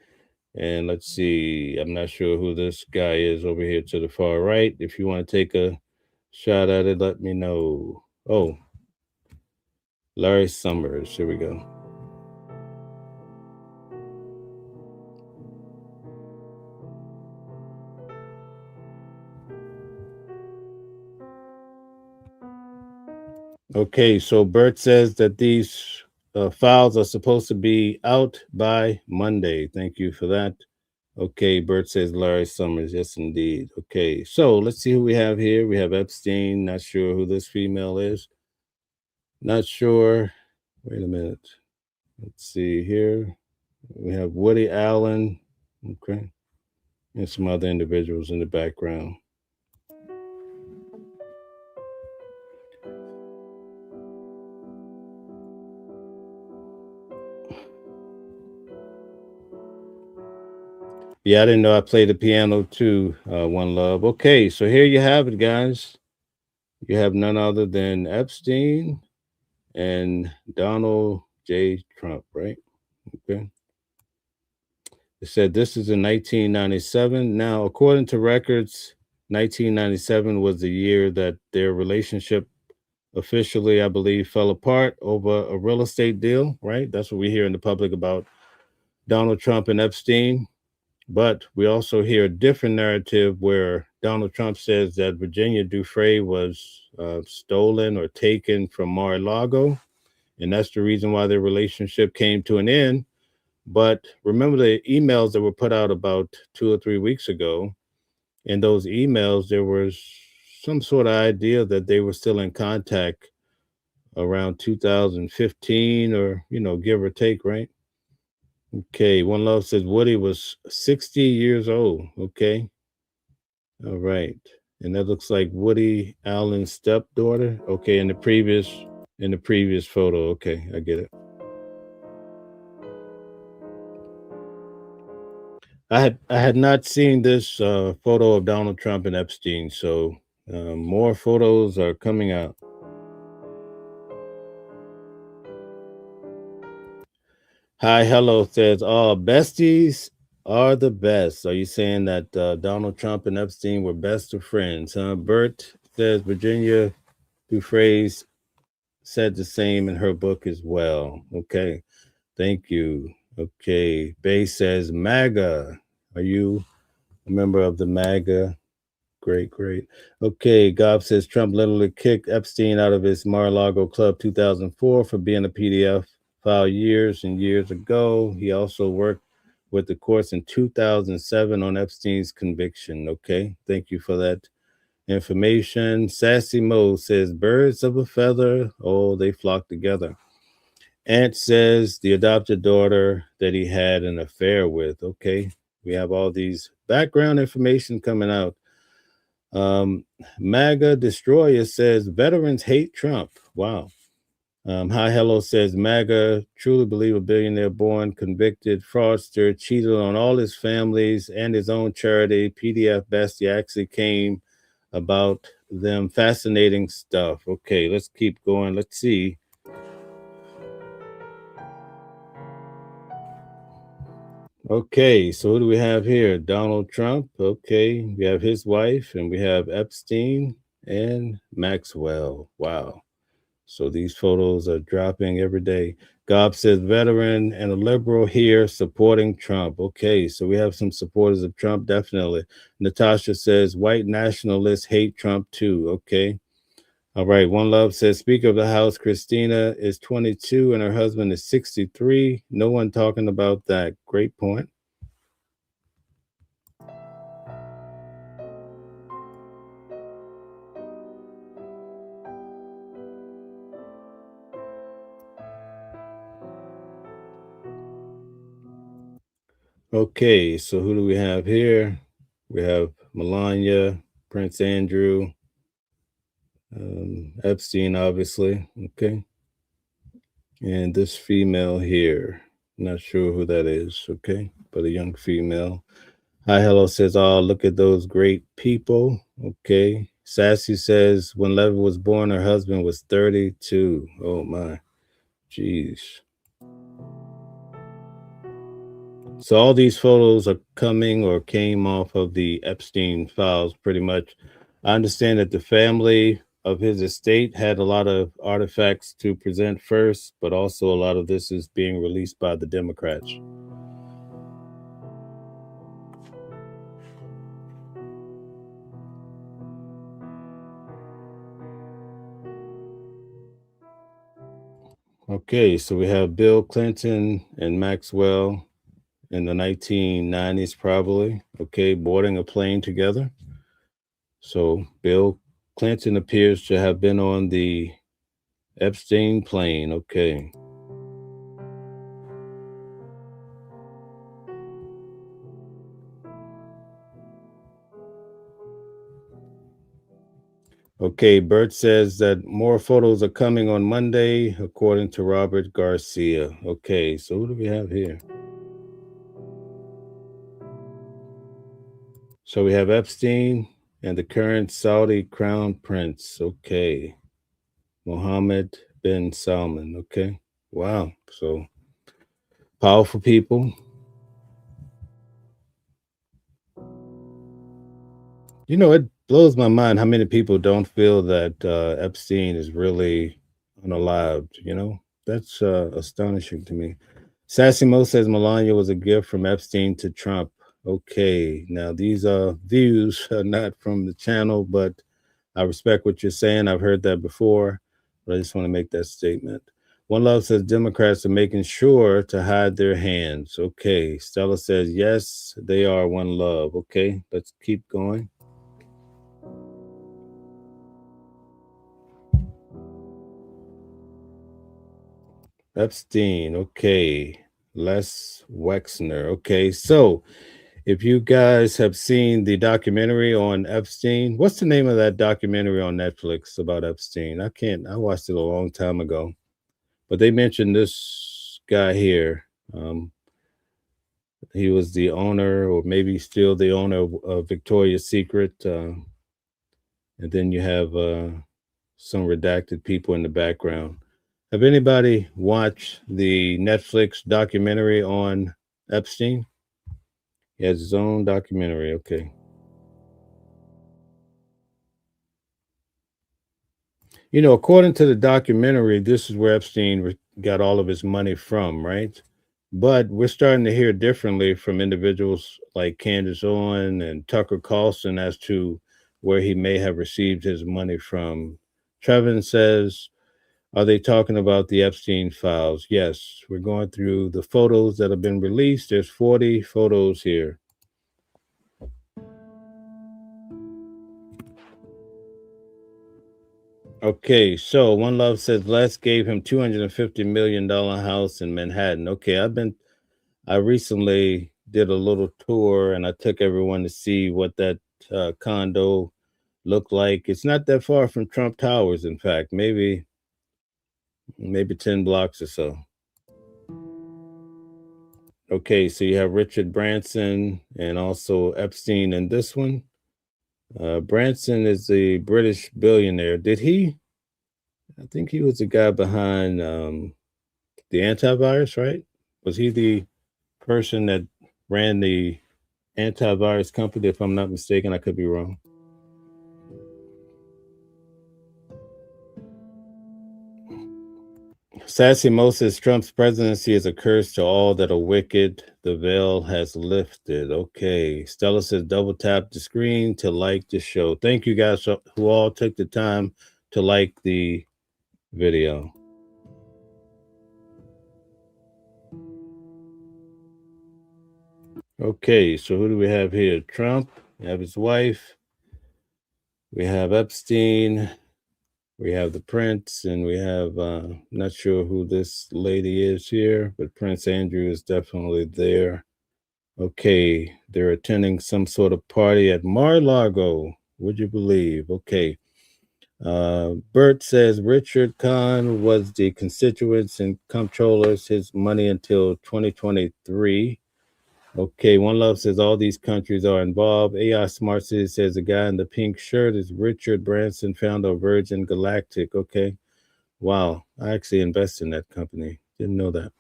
And let's see, I'm not sure who this guy is over here to the far right. If you want to take a shot at it, let me know. Oh, Larry Summers. Here we go. Okay, so Bert says that these files are supposed to be out by Monday. Thank you for that. Okay, Bert says Larry Summers. Yes, indeed. Okay, so let's see who we have here. We have Epstein. Not sure who this female is. Not sure. Wait a minute. Let's see here. We have Woody Allen. Okay. And some other individuals in the background. Yeah, I didn't know I played the piano too, One Love. Okay, so here you have it, guys. You have none other than Epstein and Donald J. Trump, right? Okay. It said this is in 1997. Now, according to records, 1997 was the year that their relationship officially, I believe, fell apart over a real estate deal, right? That's what we hear in the public about Donald Trump and Epstein. But we also hear a different narrative where Donald Trump says that Virginia Dufresne was stolen or taken from Mar-a-Lago. And that's the reason why their relationship came to an end. But remember the emails that were put out about 2 or 3 weeks ago. In those emails, there was some sort of idea that they were still in contact around 2015 or, give or take, right? Okay, One Love says Woody was 60 years old. Okay. All right. And that looks like Woody Allen's stepdaughter. Okay, in the previous photo. Okay, I get it. I had not seen this photo of Donald Trump and Epstein, so more photos are coming out. Hi, hello says, "Oh, besties are the best." Are you saying that Donald Trump and Epstein were best of friends? Bert says Virginia Dufresne said the same in her book as well. Okay, thank you. Okay, Bay says MAGA. Are you a member of the MAGA? Great. Okay, Gob says Trump literally kicked Epstein out of his Mar-a-Lago Club 2004 for being a PDF file years and years ago. He also worked with the courts in 2007 on Epstein's conviction. Okay, thank you for that information. Sassy Mo says birds of a feather, oh, they flock together. Ant says the adopted daughter that he had an affair with. Okay, we have all these background information coming out. MAGA Destroyer says veterans hate Trump. Wow. Hi Hello says MAGA truly believe a billionaire born convicted fraudster cheated on all his families and his own charity. PDF Bestie actually came about them. Fascinating stuff. Okay, let's keep going. Let's see. Okay, so who do we have here? Donald Trump. Okay, we have his wife, and we have Epstein and Maxwell. Wow. So these photos are dropping every day. Gob says veteran and a liberal here supporting Trump. Okay, so we have some supporters of Trump, definitely. Natasha says white nationalists hate Trump too. Okay. All right. One Love says Speaker of the House, Christina, is 22 and her husband is 63. No one talking about that. Great point. Okay, so who do we have here? We have Melania, Prince Andrew, Epstein, obviously. Okay. And this female here, not sure who that is. Okay, but a young female. Hi, hello says, oh, look at those great people. Okay. Sassy says when Levy was born, her husband was 32. Oh my, jeez. So all these photos are coming or came off of the Epstein files pretty much. I understand that the family of his estate had a lot of artifacts to present first, but also a lot of this is being released by the Democrats. Okay, so we have Bill Clinton and Maxwell in the 1990s, probably. Okay, boarding a plane together. So Bill Clinton appears to have been on the Epstein plane. Okay. Okay, Bert says that more photos are coming on Monday, according to Robert Garcia. Okay, so who do we have here? So we have Epstein and the current Saudi crown prince. Okay. Mohammed bin Salman. Okay. Wow. So Powerful people. You know, it blows my mind how many people don't feel that Epstein is really unalived. You know, that's astonishing to me. Sassy Mo says Melania was a gift from Epstein to Trump. Okay, now these views are not from the channel, but I respect what you're saying. I've heard that before, but I just want to make that statement. One Love says Democrats are making sure to hide their hands. Okay, Stella says yes, they are One Love. Okay, let's keep going. Epstein, okay. Les Wexner, okay. So, if you guys have seen the documentary on Epstein, what's the name of that documentary on Netflix about Epstein? I watched it a long time ago, but they mentioned this guy here. He was the owner, or maybe still the owner of Victoria's Secret. And then you have some redacted people in the background. Have anybody watched the Netflix documentary on Epstein? He has his own documentary. Okay. You know, according to the documentary, this is where Epstein got all of his money from, right? But we're starting to hear differently from individuals like Candace Owens and Tucker Carlson as to where he may have received his money from. Trevin says, are they talking about the Epstein files? Yes, we're going through the photos that have been released. There's 40 photos here. Okay, so One Love says Les gave him $250 million house in Manhattan. Okay, I recently did a little tour and I took everyone to see what that condo looked like. It's not that far from Trump Towers, in fact, maybe 10 blocks or so. Okay, so you have Richard Branson and also Epstein in this one. Branson is the British billionaire. I think he was the guy behind the antivirus, right? Was he the person that ran the antivirus company, if I'm not mistaken? I could be wrong. Sassy Moses, Trump's presidency is a curse to all that are wicked. The veil has lifted. Okay. Stella says double tap the screen to like the show. Thank you guys who all took the time to like the video. Okay, so who do we have here? Trump, we have his wife, we have Epstein, we have the prince, and we have, not sure who this lady is here, but Prince Andrew is definitely there. Okay, they're attending some sort of party at Mar-a-Lago. Would you believe? Okay. Bert says Richard Kahn was the constituents and comptrollers his money until 2023. Okay, One Love says all these countries are involved. AI Smart City says the guy in the pink shirt is Richard Branson, founder of Virgin Galactic. Okay. Wow. I actually invest in that company. Didn't know that.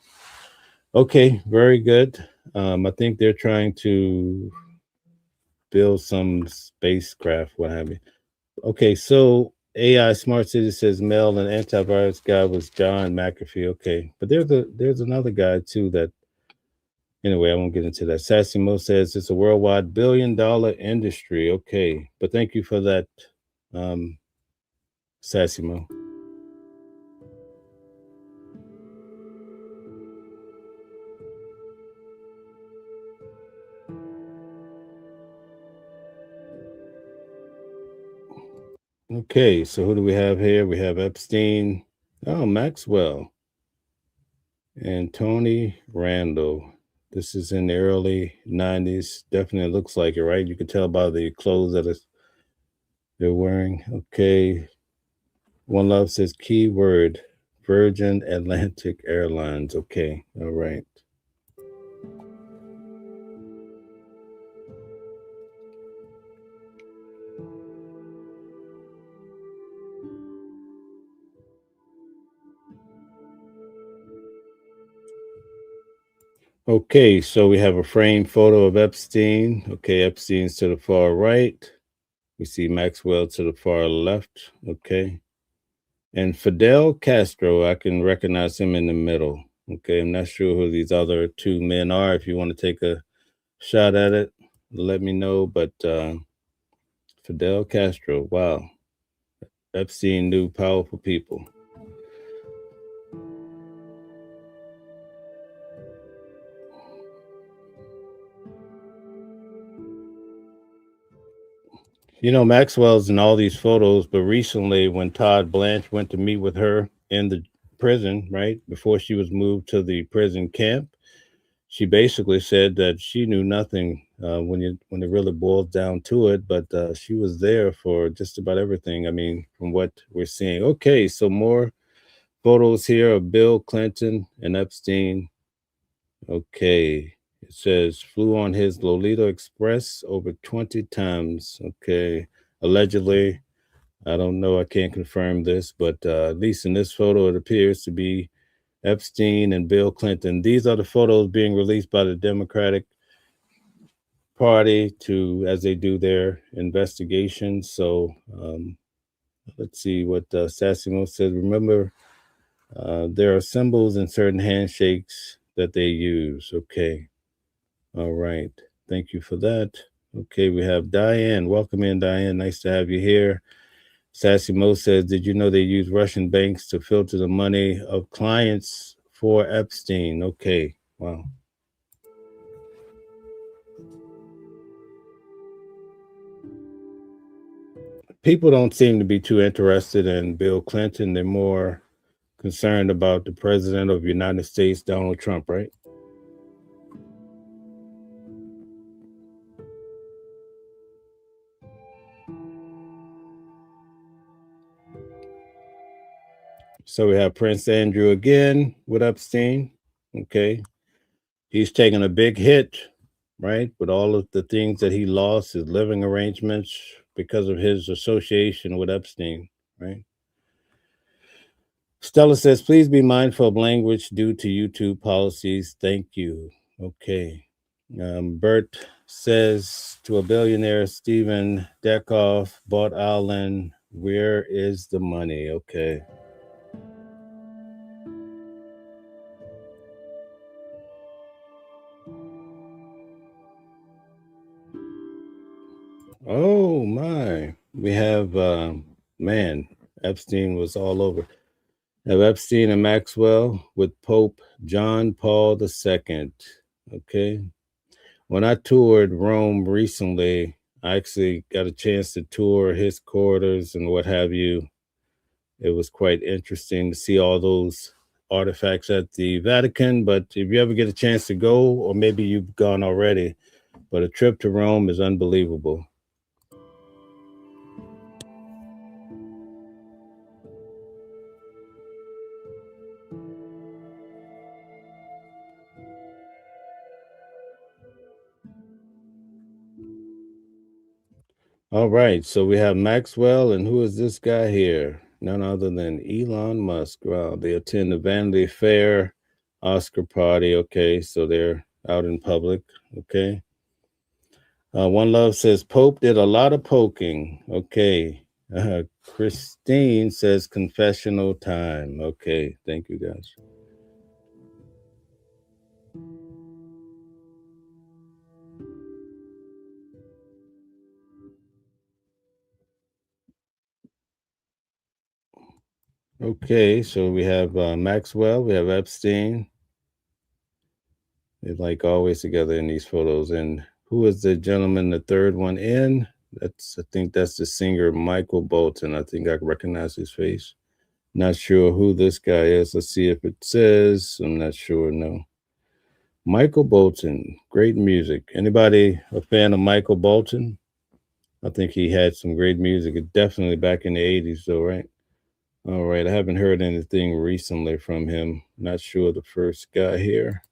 Okay, very good. I think they're trying to build some spacecraft, what have you. Okay, so AI Smart City says Mel and antivirus guy was John McAfee. Okay, but there's another guy too that. Anyway, I won't get into that. Sassy Mo says it's a worldwide billion-dollar industry. Okay, but thank you for that, Sassy Mo. Okay, so who do we have here? We have Epstein. Oh, Maxwell. And Tony Randall. This is in the early 90s. Definitely looks like it, right? You can tell by the clothes that they're wearing. Okay. One Love says keyword Virgin Atlantic Airlines. Okay. All right. Okay, so we have a framed photo of Epstein. Okay, Epstein's to the far right. We see Maxwell to the far left. Okay. And Fidel Castro, I can recognize him in the middle. Okay, I'm not sure who these other two men are. If you want to take a shot at it, let me know. But Fidel Castro, wow. Epstein knew powerful people. You know, Maxwell's in all these photos, but recently when Todd Blanche went to meet with her in the prison, right, before she was moved to the prison camp, she basically said that she knew nothing when it really boils down to it, but she was there for just about everything. I mean, from what we're seeing. Okay, so more photos here of Bill Clinton and Epstein. Okay, it says flew on his Lolita Express over 20 times. Okay, allegedly. I don't know. I can't confirm this, but at least in this photo, it appears to be Epstein and Bill Clinton. These are the photos being released by the Democratic Party to as they do their investigations. So let's see what Sassimo says. Remember, there are symbols in certain handshakes that they use. Okay. All right. Thank you for that. Okay, we have Diane. Welcome in, Diane. Nice to have you here. Sassy Mo says, did you know they use Russian banks to filter the money of clients for Epstein? Okay, wow. People don't seem to be too interested in Bill Clinton. They're more concerned about the president of the United States, Donald Trump, right? So we have Prince Andrew again with Epstein. Okay. He's taken a big hit, right? With all of the things that he lost, his living arrangements because of his association with Epstein, right? Stella says, please be mindful of language due to YouTube policies. Thank you. Okay. Bert says to a billionaire, Stephen Deckoff bought Allen. Where is the money? Okay. Oh my. We have man, Epstein was all over. Have Epstein and Maxwell with Pope John Paul II. Okay. When I toured Rome recently, I actually got a chance to tour his quarters and what have you. It was quite interesting to see all those artifacts at the Vatican. But if you ever get a chance to go, or maybe you've gone already, but a trip to Rome is unbelievable. All right, so we have Maxwell, and who is this guy here? None other than Elon Musk. Wow, they attend the Vanity Fair Oscar party. Okay, so they're out in public. Okay. One Love says Pope did a lot of poking. Okay. Christine says confessional time. Okay, thank you guys. Okay, so we have Maxwell, we have Epstein. They're like always together in these photos. And who is the gentleman, the third one in? I think that's the singer Michael Bolton. I think I recognize his face. Not sure who this guy is. Let's see if it says. I'm not sure. No. Michael Bolton, great music. Anybody a fan of Michael Bolton? I think he had some great music. Definitely back in the 80s, though, right? All right. I haven't heard anything recently from him. Not sure the first guy here.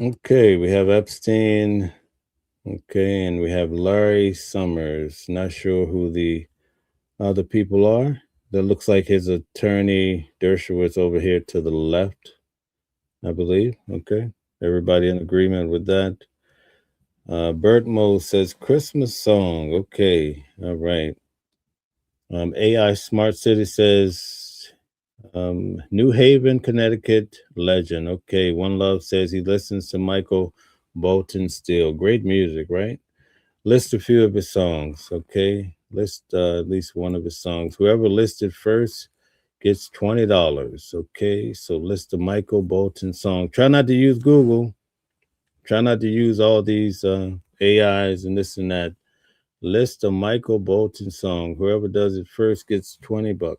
Okay, we have Epstein. Okay, and we have Larry Summers. Not sure who the other people are. That looks like his attorney Dershowitz over here to the left, I believe. Okay, everybody in agreement with that. Bert Mo says Christmas song. Okay, all right. AI Smart City says New Haven, Connecticut legend. Okay, One Love says he listens to Michael Bolton still. Great music, right? List a few of his songs. Okay, list at least one of his songs. Whoever listed first gets $20. Okay, so list the Michael Bolton song. Try not to use Google. Try not to use all these AIs and this and that. List a Michael Bolton song. Whoever does it first gets $20.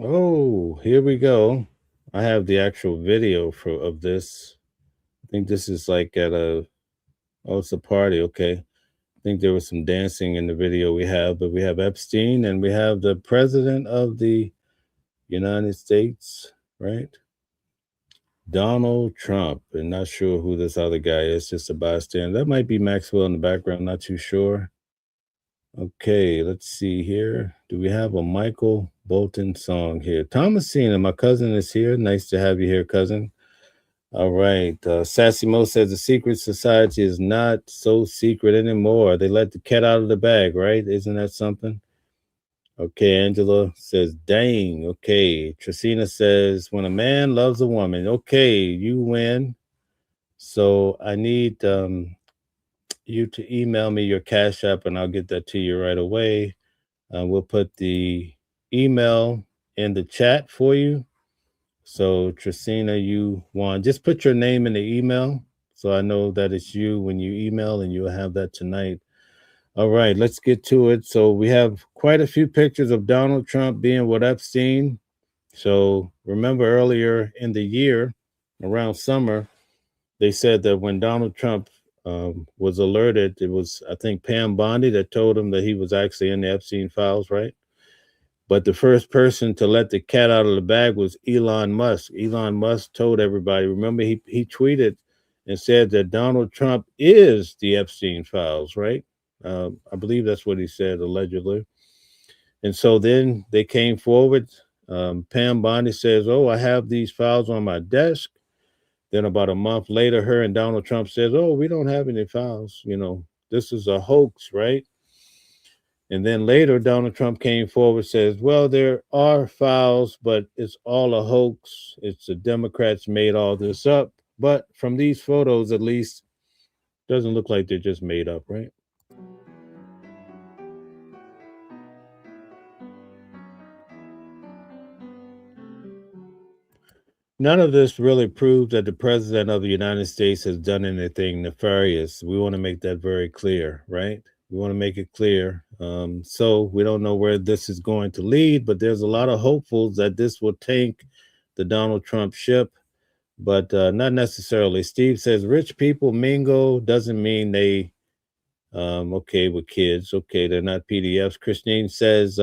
Oh, here we go. I have the actual video of this. I think this is like at it's a party. Okay. I think there was some dancing in the video we have, but we have Epstein and we have the president of the United States, right? Donald Trump, and not sure who this other guy is, just a bystander. That might be Maxwell in the background, not too sure. Okay, let's see here. Do we have a Michael Bolton song here? Thomasina, my cousin is here. Nice to have you here, cousin. All right. Sassy Mo says the secret society is not so secret anymore. They let the cat out of the bag, right? Isn't that something? Okay, Angela says, dang. Okay. Tracina says, when a man loves a woman. Okay, you win. So I need you to email me your Cash App and I'll get that to you right away. We'll put the email in the chat for you. So Tracina, you won. Just put your name in the email so I know that it's you when you email, and you'll have that tonight. All right, let's get to it. So we have quite a few pictures of Donald Trump being with Epstein. So remember earlier in the year, around summer, they said that when Donald Trump was alerted, it was, I think, Pam Bondi that told him that he was actually in the Epstein files, right? But the first person to let the cat out of the bag was Elon Musk. Elon Musk told everybody, remember, he tweeted and said that Donald Trump is the Epstein files, right? I believe that's what he said, allegedly. And so then they came forward. Pam Bondi says, oh, I have these files on my desk. Then about a month later, her and Donald Trump says, oh, we don't have any files. You know, this is a hoax, right? And then later, Donald Trump came forward, says, well, there are files, but it's all a hoax. It's the Democrats made all this up. But from these photos, at least, doesn't look like they're just made up, right? None of this really proves that the president of the United States has done anything nefarious. We want to make that very clear, right? We want to make it clear. So we don't know where this is going to lead, but there's a lot of hopefuls that this will tank the Donald Trump ship, but not necessarily. Steve says rich people mingle doesn't mean they okay with kids. Okay, they're not PDFs. Christine says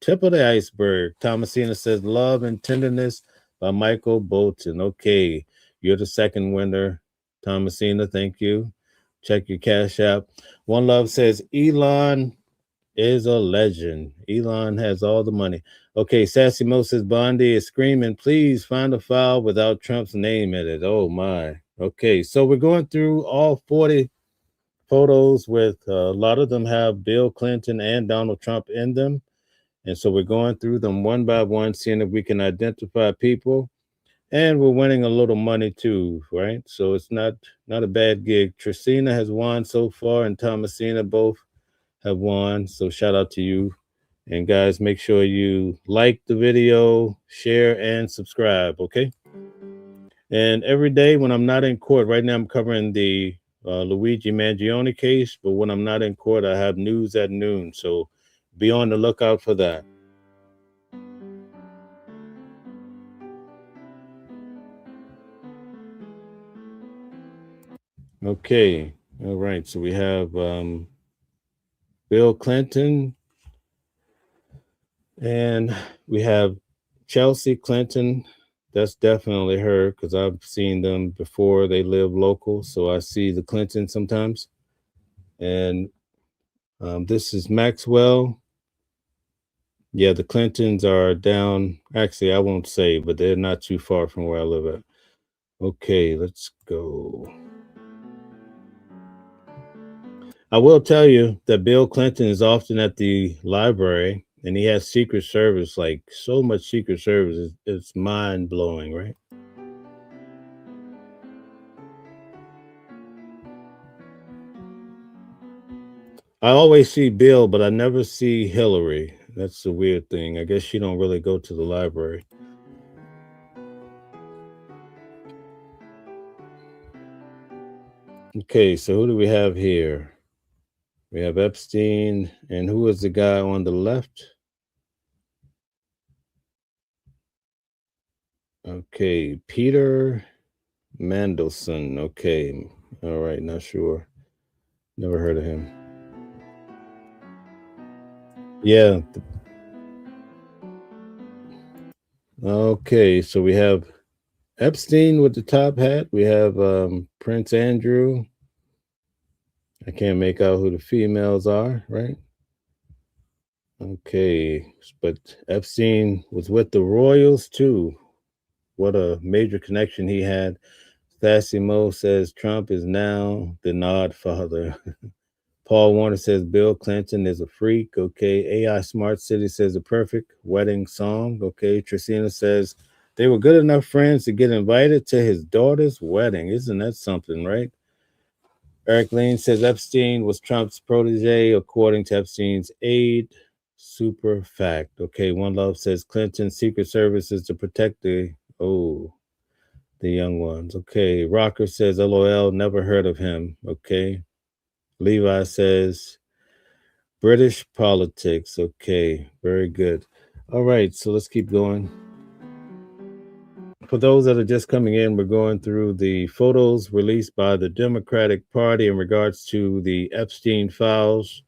tip of the iceberg. Thomasina says love and tenderness by Michael Bolton. Okay, you're the second winner, Thomasina. Thank you. Check your Cash App. One Love says Elon is a legend. Elon has all the money. Okay, Sassy Mo says Bondi is screaming, please find a file without Trump's name in it. Oh my. Okay, so we're going through all 40 photos with a lot of them have Bill Clinton and Donald Trump in them. And so we're going through them one by one, seeing if we can identify people. And we're winning a little money too, right? So it's not a bad gig. Tracina has won so far, and Thomasina both have won. So shout out to you. And guys, make sure you like the video, share, and subscribe, okay? And every day when I'm not in court, right now I'm covering the Luigi Mangione case, but when I'm not in court, I have news at noon. So be on the lookout for that. Okay. All right. So we have Bill Clinton And we have Chelsea Clinton. That's definitely her because I've seen them before. They live local, so I see the Clinton sometimes. And this is Maxwell. Yeah, the Clintons are down. Actually, I won't say, but they're not too far from where I live at. Okay, let's go. I will tell you that Bill Clinton is often at the library and he has Secret Service, like so much Secret Service. It's mind blowing, right? I always see Bill, but I never see Hillary. That's the weird thing. I guess she don't really go to the library. Okay, so who do we have here? We have Epstein, and who is the guy on the left? Okay, Peter Mandelson. Okay, all right, not sure. Never heard of him. Yeah. Okay, so we have Epstein with the top hat. We have Prince Andrew. I can't make out who the females are, right? Okay, but Epstein was with the royals too. What a major connection he had. Mo says Trump is now the nod father. Paul Warner says Bill Clinton is a freak. Okay. AI Smart City says a perfect wedding song. Okay. Trisina says they were good enough friends to get invited to his daughter's wedding. Isn't that something, right? Eric Lane says Epstein was Trump's protege, according to Epstein's aide. Super fact. Okay. One Love says Clinton's Secret Service is to protect the young ones. Okay. Rocker says LOL, never heard of him. Okay. Levi says British politics. Okay, very good. All right, so let's keep going. For those that are just coming in, we're going through the photos released by the Democratic Party in regards to the Epstein files.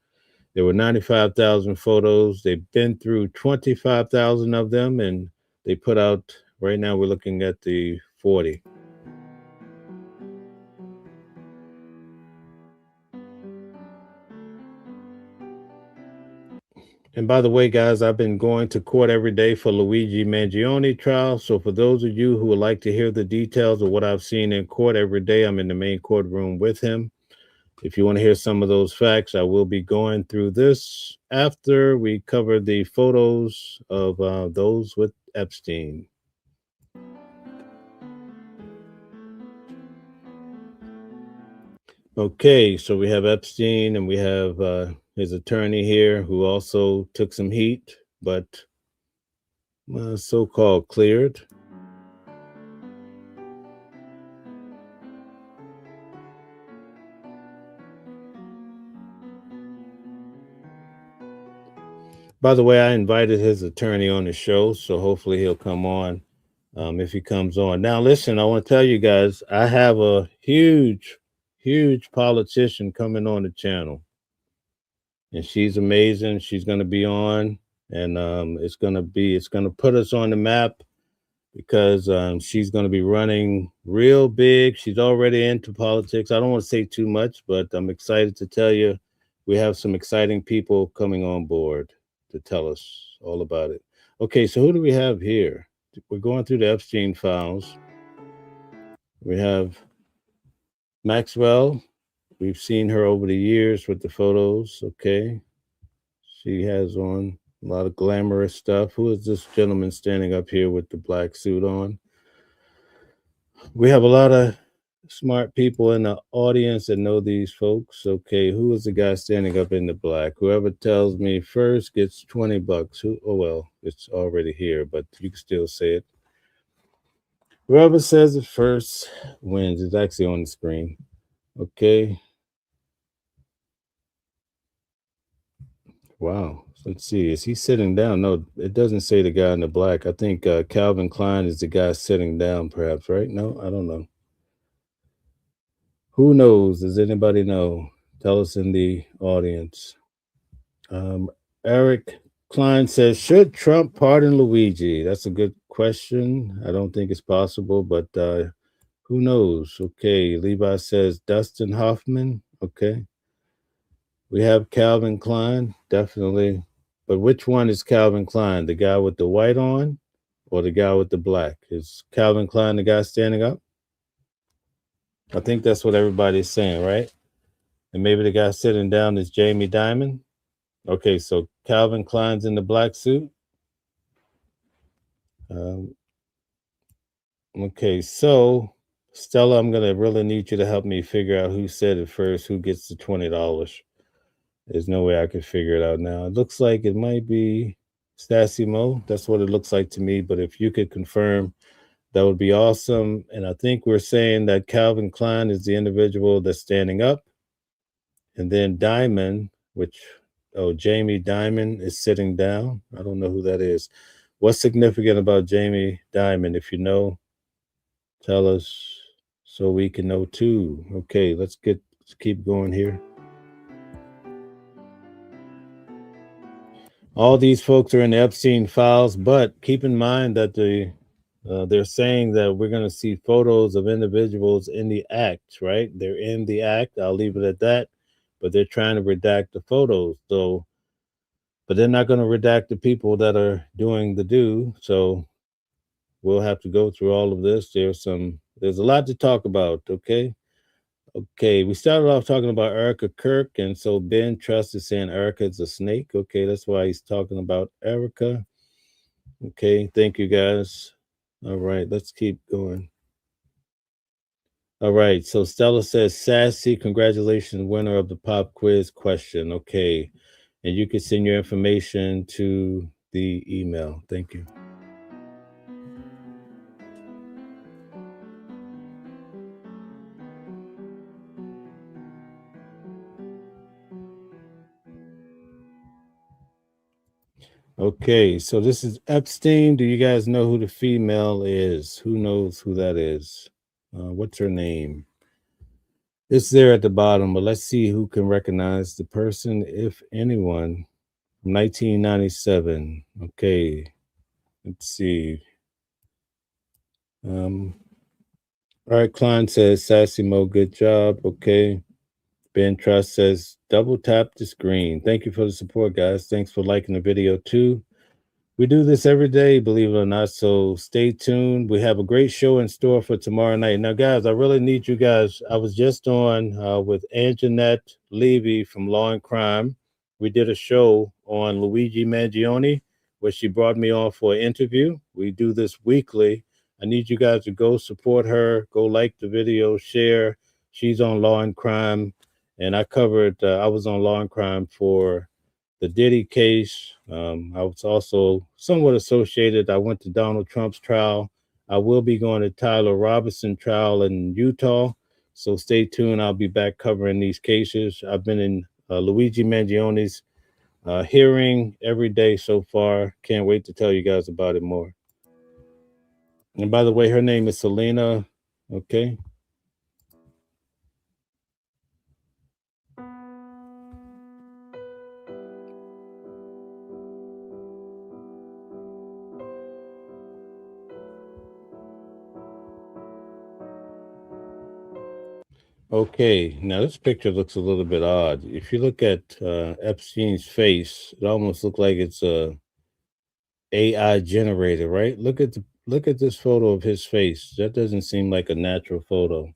There were 95,000 photos. They've been through 25,000 of them, and they put out, right now we're looking at the 40. And by the way, guys, I've been going to court every day for Luigi Mangione trial. So for those of you who would like to hear the details of what I've seen in court every day, I'm in the main courtroom with him. If you want to hear some of those facts, I will be going through this after we cover the photos of those with Epstein. Okay, so we have Epstein and we have his attorney here who also took some heat, but so-called cleared. By the way, I invited his attorney on the show, so hopefully he'll come on if he comes on. Now, listen, I want to tell you guys, I have a huge politician coming on the channel. And she's amazing. She's going to be on, and it's going to put us on the map because she's going to be running real big. She's already into politics. I don't want to say too much, but I'm excited to tell you we have some exciting people coming on board to tell us all about it. Okay, so who do we have here? We're going through the Epstein files. We have Maxwell. We've seen her over the years with the photos. Okay. She has on a lot of glamorous stuff. Who is this gentleman standing up here with the black suit on? We have a lot of smart people in the audience that know these folks. Okay, who is the guy standing up in the black? Whoever tells me first gets $20. Oh, well, it's already here, but you can still say it. Whoever says it first wins. It's actually on the screen. Okay. Wow. Let's see. Is he sitting down? No, it doesn't say the guy in the black. I think Calvin Klein is the guy sitting down, perhaps, right? No, I don't know. Who knows? Does anybody know? Tell us in the audience. Eric Klein says, should Trump pardon Luigi? That's a good question. I don't think it's possible, but who knows? Okay. Levi says, Dustin Hoffman. Okay. We have Calvin Klein, definitely. But which one is Calvin Klein? The guy with the white on or the guy with the black? Is Calvin Klein the guy standing up? I think that's what everybody's saying, right? And maybe the guy sitting down is Jamie Dimon. Okay, so Calvin Klein's in the black suit. Okay, so Stella, I'm going to really need you to help me figure out who said it first, who gets the $20. There's no way I can figure it out now. It looks like it might be Stassi Mo. That's what it looks like to me. But if you could confirm, that would be awesome. And I think we're saying that Calvin Klein is the individual that's standing up. And then Diamond, Jamie Dimon is sitting down. I don't know who that is. What's significant about Jamie Dimon? If you know, tell us so we can know too. Okay, let's keep going here. All these folks are in the Epstein files, but keep in mind that they're saying that we're going to see photos of individuals in the act, right? They're in the act. I'll leave it at that. But they're trying to redact the photos. So, but they're not going to redact the people that are doing the do. So we'll have to go through all of this. There's a lot to talk about. Okay. Okay, we started off talking about Erica Kirk, and so Ben Trust is saying Erica is a snake. Okay, that's why he's talking about Erica. Okay, thank you guys. All right, let's keep going. All right, so Stella says, Sassy, congratulations, winner of the pop quiz question. Okay, and you can send your information to the email. Thank you. Okay, so this is Epstein. Do you guys know who the female is? Who knows who that is? What's her name? It's there at the bottom, but let's see who can recognize the person, if anyone. 1997. Okay, let's see. All right, Klein says, Sassy Mo, good job. Okay. Ben Trust says, double tap the screen. Thank you for the support, guys. Thanks for liking the video, too. We do this every day, believe it or not, so stay tuned. We have a great show in store for tomorrow night. Now, guys, I really need you guys. I was just on with Anjanette Levy from Law and Crime. We did a show on Luigi Mangione, where she brought me on for an interview. We do this weekly. I need you guys to go support her, go like the video, share. She's on Law and Crime, and I was on Law and Crime for the Diddy case. I was also somewhat associated. I went to Donald Trump's trial. I will be going to Tyler Robinson trial in Utah. So stay tuned. I'll be back covering these cases. I've been in Luigi Mangione's hearing every day so far. Can't wait to tell you guys about it more. And by the way, her name is Selena. Okay. Okay, now this picture looks a little bit odd. If you look at Epstein's face, it almost looks like it's a AI generated, right? Look at this photo of his face. That doesn't seem like a natural photo.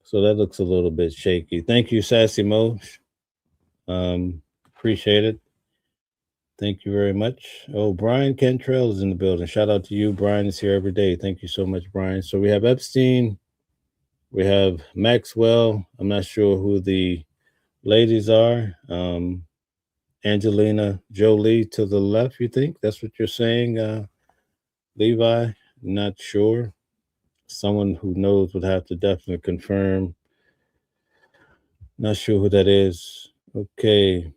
So that looks a little bit shaky. Thank you, Sassy Mo. Appreciate it. Thank you very much. Oh, Brian Cantrell is in the building. Shout out to you. Brian is here every day. Thank you so much, Brian. So we have Epstein. We have Maxwell. I'm not sure who the ladies are. Angelina Jolie to the left, you think? That's what you're saying, Levi? Not sure. Someone who knows would have to definitely confirm. Not sure who that is. Okay.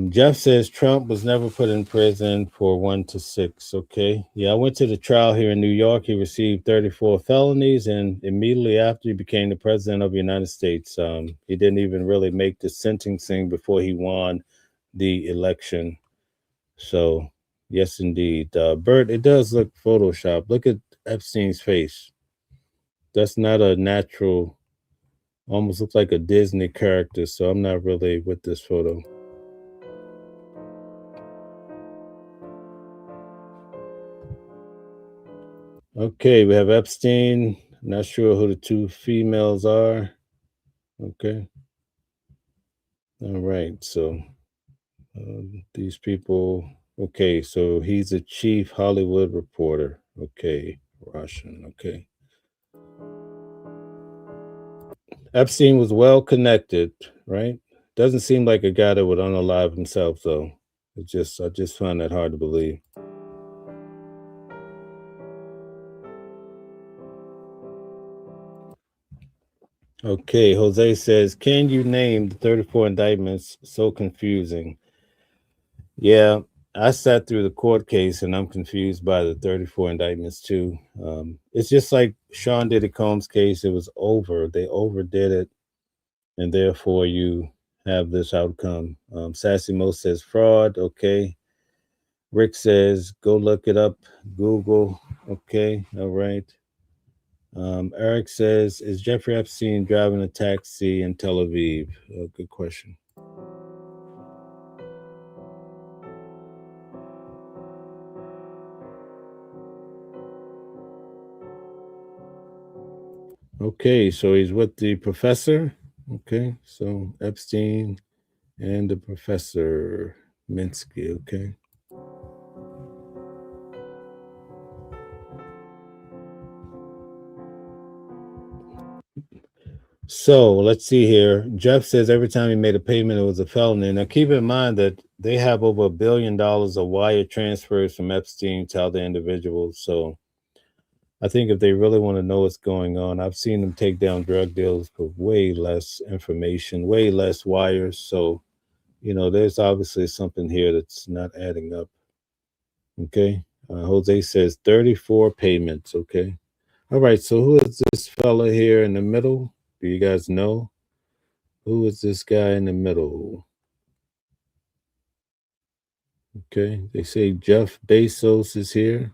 Jeff says Trump was never put in prison for 1 to 6. Okay. Yeah, I went to the trial here in New York. He received 34 felonies, and immediately after he became the president of the United States, he didn't even really make the sentencing before he won the election. So, yes, indeed. Bert, it does look Photoshop. Look at Epstein's face. That's not a natural, almost looks like a Disney character. So I'm not really with this photo. Okay, we have Epstein. Not sure who the two females are. Okay. All right. So these people. Okay. So he's a chief Hollywood reporter. Okay. Russian. Okay. Epstein was well connected, right? Doesn't seem like a guy that would unalive himself, though. I just find that hard to believe. Okay, Jose says, can you name the 34 indictments? So confusing. Yeah, I sat through the court case and I'm confused by the 34 indictments too. It's just like Sean Diddy Combs' case. It was over. They overdid it, and therefore you have this outcome. Sassy Mo says fraud. Okay. Rick says, go look it up. Google. Okay. All right. Eric says, is Jeffrey Epstein driving a taxi in Tel Aviv? Good question. Okay, so he's with the professor. Okay, so Epstein and the professor Minsky. Okay. So let's see here. Jeff says every time he made a payment, it was a felony. Now keep in mind that they have over $1 billion of wire transfers from Epstein to other individuals. So I think if they really want to know what's going on, I've seen them take down drug deals for way less information, way less wires. So, there's obviously something here that's not adding up. Okay. Jose says 34 payments. Okay. All right. So who is this fella here in the middle? Do you guys know? Who is this guy in the middle? Okay. They say Jeff Bezos is here.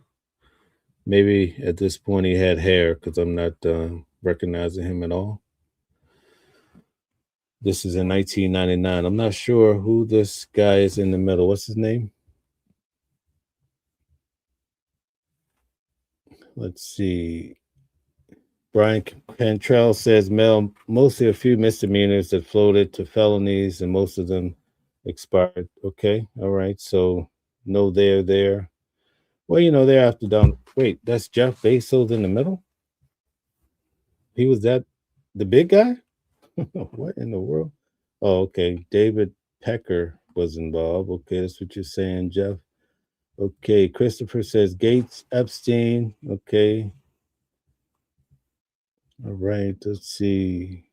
Maybe at this point he had hair because I'm not recognizing him at all. This is in 1999. I'm not sure who this guy is in the middle. What's his name? Let's see. Brian Cantrell says, Mel, mostly a few misdemeanors that floated to felonies and most of them expired. Okay. All right. So no there. Well, they're after down. Wait, that's Jeff Bezos in the middle? He was the big guy? What in the world? Oh, okay. David Pecker was involved. Okay, that's what you're saying, Jeff. Okay, Christopher says Gates, Epstein. Okay. All right, let's see.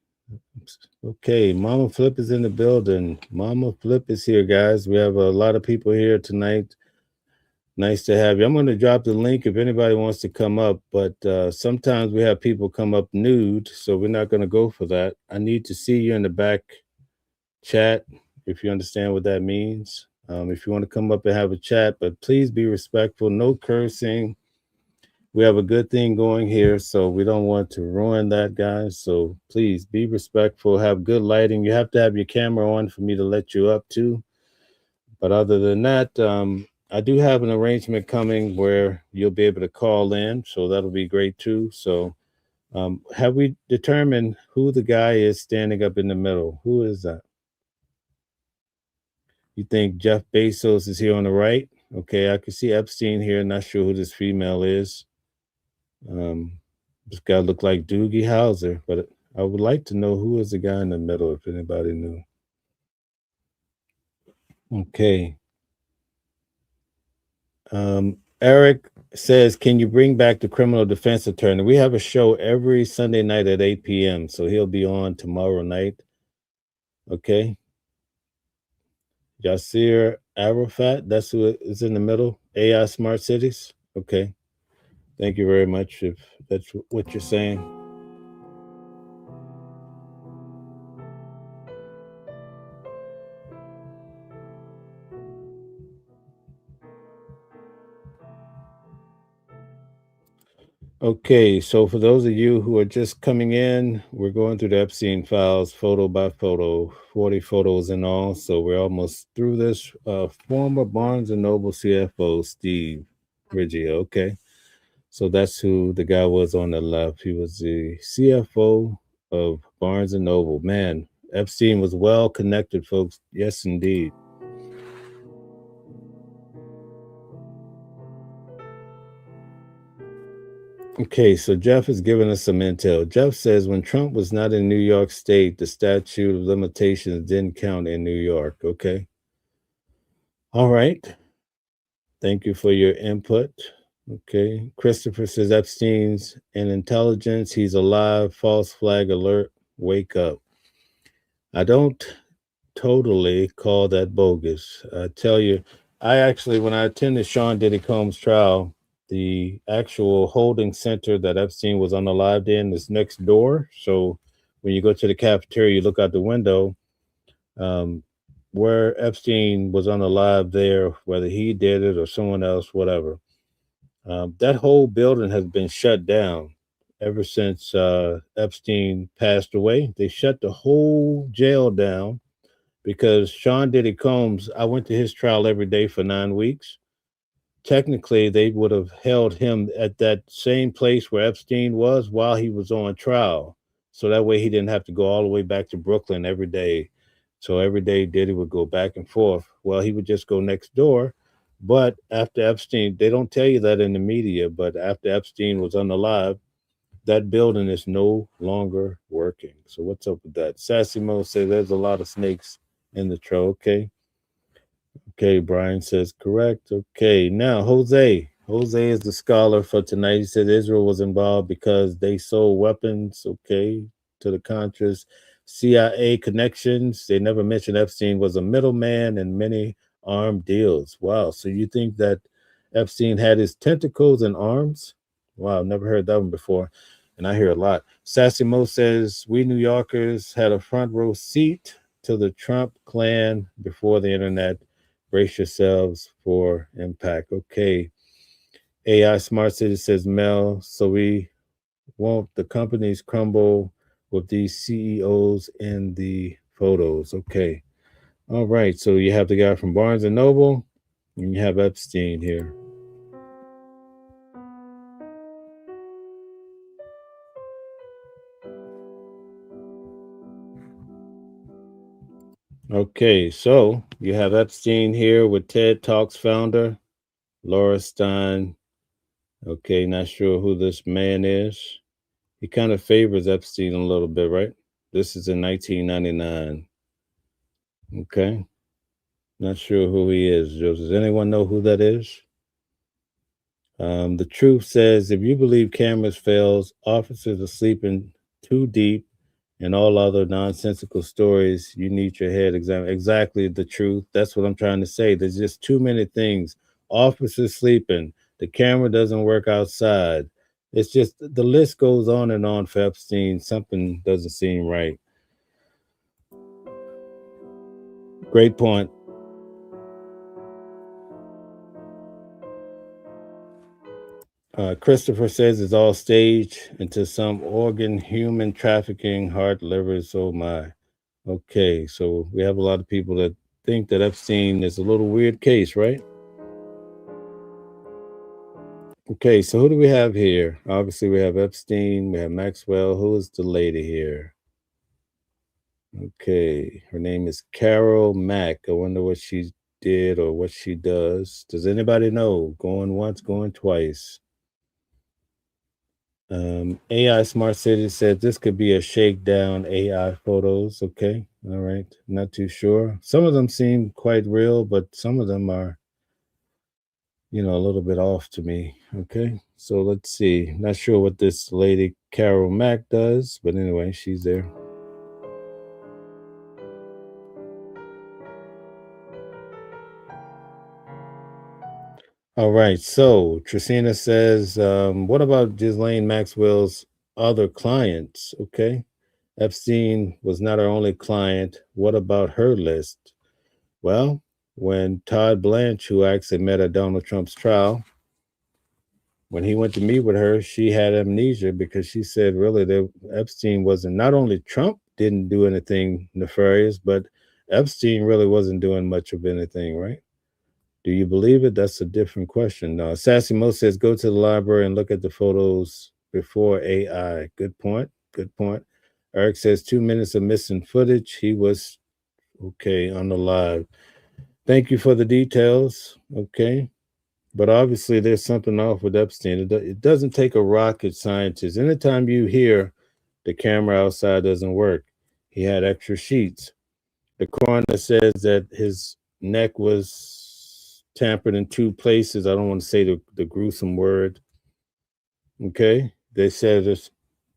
Okay, Mama Flip is in the building. Mama Flip is here, guys. We have a lot of people here tonight. Nice to have you. I'm going to drop the link if anybody wants to come up, but sometimes we have people come up nude, so we're not going to go for that. I need to see you in the back chat, if you understand what that means. If you want to come up and have a chat, but please be respectful, no cursing. We have a good thing going here, so we don't want to ruin that, guys. So please be respectful, have good lighting. You have to have your camera on for me to let you up too. But other than that, I do have an arrangement coming where you'll be able to call in, so that'll be great too. So have we determined who the guy is standing up in the middle? Who is that? You think Jeff Bezos is here on the right? Okay, I can see Epstein here. Not sure who this female is. This guy looked like Doogie Howser, but I would like to know who is the guy in the middle, if anybody knew. Okay. Eric says, can you bring back the criminal defense attorney? We have a show every Sunday night at 8 p.m., so he'll be on tomorrow night. Okay. Yasir Arafat, that's who is in the middle. AI Smart Cities. Okay. Thank you very much if that's what you're saying. Okay, so for those of you who are just coming in, we're going through the Epstein files photo by photo, 40 photos in all. So we're almost through this. Former Barnes & Noble CFO, Steve Riggio. Okay, so that's who the guy was on the left. He was the CFO of Barnes & Noble. Man, Epstein was well connected, folks. Yes, indeed. Okay, so Jeff is giving us some intel. Jeff says when Trump was not in New York State, the statute of limitations didn't count in New York. Okay. All right. Thank you for your input. Okay. Christopher says Epstein's in intelligence. He's alive. False flag alert. Wake up. I don't totally call that bogus. I tell you, I actually, when I attended Sean Diddy Combs' trial, the actual holding center that Epstein was unalived in is next door. So when you go to the cafeteria, you look out the window. Where Epstein was unalived there, whether he did it or someone else, whatever. That whole building has been shut down ever since Epstein passed away. They shut the whole jail down because Sean Diddy Combs, I went to his trial every day for 9 weeks. Technically, they would have held him at that same place where Epstein was while he was on trial. So that way he didn't have to go all the way back to Brooklyn every day. So every day Diddy would go back and forth. Well, he would just go next door. But after Epstein, they don't tell you that in the media, but after Epstein was unalive, that building is no longer working. So what's up with that? Sassy Mo says there's a lot of snakes in the trail. Okay. Okay, Brian says correct. Okay, now Jose. Jose is the scholar for tonight. He said Israel was involved because they sold weapons, okay, to the Contras. CIA connections. They never mentioned Epstein was a middleman in many armed deals. Wow. So you think that Epstein had his tentacles and arms? Wow, never heard that one before. And I hear a lot. Sassy Mo says we New Yorkers had a front row seat to the Trump clan before the internet. Brace yourselves for impact. Okay. AI Smart City says Mel, so we won't the companies crumble with these CEOs in the photos. Okay. All right. So you have the guy from Barnes and Noble, and you have Epstein here. Okay, so you have Epstein here with TED Talks founder, Laura Stein. Okay, not sure who this man is. He kind of favors Epstein a little bit, right? This is in 1999. Okay. Not sure who he is. Does anyone know who that is? The truth says if you believe cameras fails, officers are sleeping too deep, and all other nonsensical stories, you need your head examined. Exactly the truth. That's what I'm trying to say. There's just too many things. Officers sleeping. The camera doesn't work outside. It's just the list goes on and on for Epstein. Something doesn't seem right. Great point. Christopher says it's all staged into some organ, human trafficking, heart, livers. Oh my. Okay, so we have a lot of people that think that Epstein is a little weird case, right? Okay, so who do we have here? Obviously, we have Epstein, we have Maxwell. Who is the lady here? Okay, her name is Carol Mack. I wonder what she did or what she does. Does anybody know? Going once, going twice. AI Smart City said this could be a shakedown AI photos. Okay, all right, not too sure. Some of them seem quite real, but some of them are, a little bit off to me. Okay, so let's see. Not sure what this lady Carol Mack does, but anyway, she's there. All right, so Trisina says, what about Ghislaine Maxwell's other clients? Okay, Epstein was not our only client. What about her list? Well, when Todd Blanche, who actually met at Donald Trump's trial, when he went to meet with her, she had amnesia because she said really that Epstein wasn't, not only Trump didn't do anything nefarious, but Epstein really wasn't doing much of anything, right? Do you believe it? That's a different question. Sassy Mo says, go to the library and look at the photos before AI. Good point. Good point. Eric says 2 minutes of missing footage. He was okay on the live. Thank you for the details. Okay. But obviously there's something off with Epstein. It doesn't take a rocket scientist. Anytime you hear the camera outside doesn't work, he had extra sheets. The coroner says that his neck was tampered in 2 places. I don't want to say the gruesome word. Okay. They said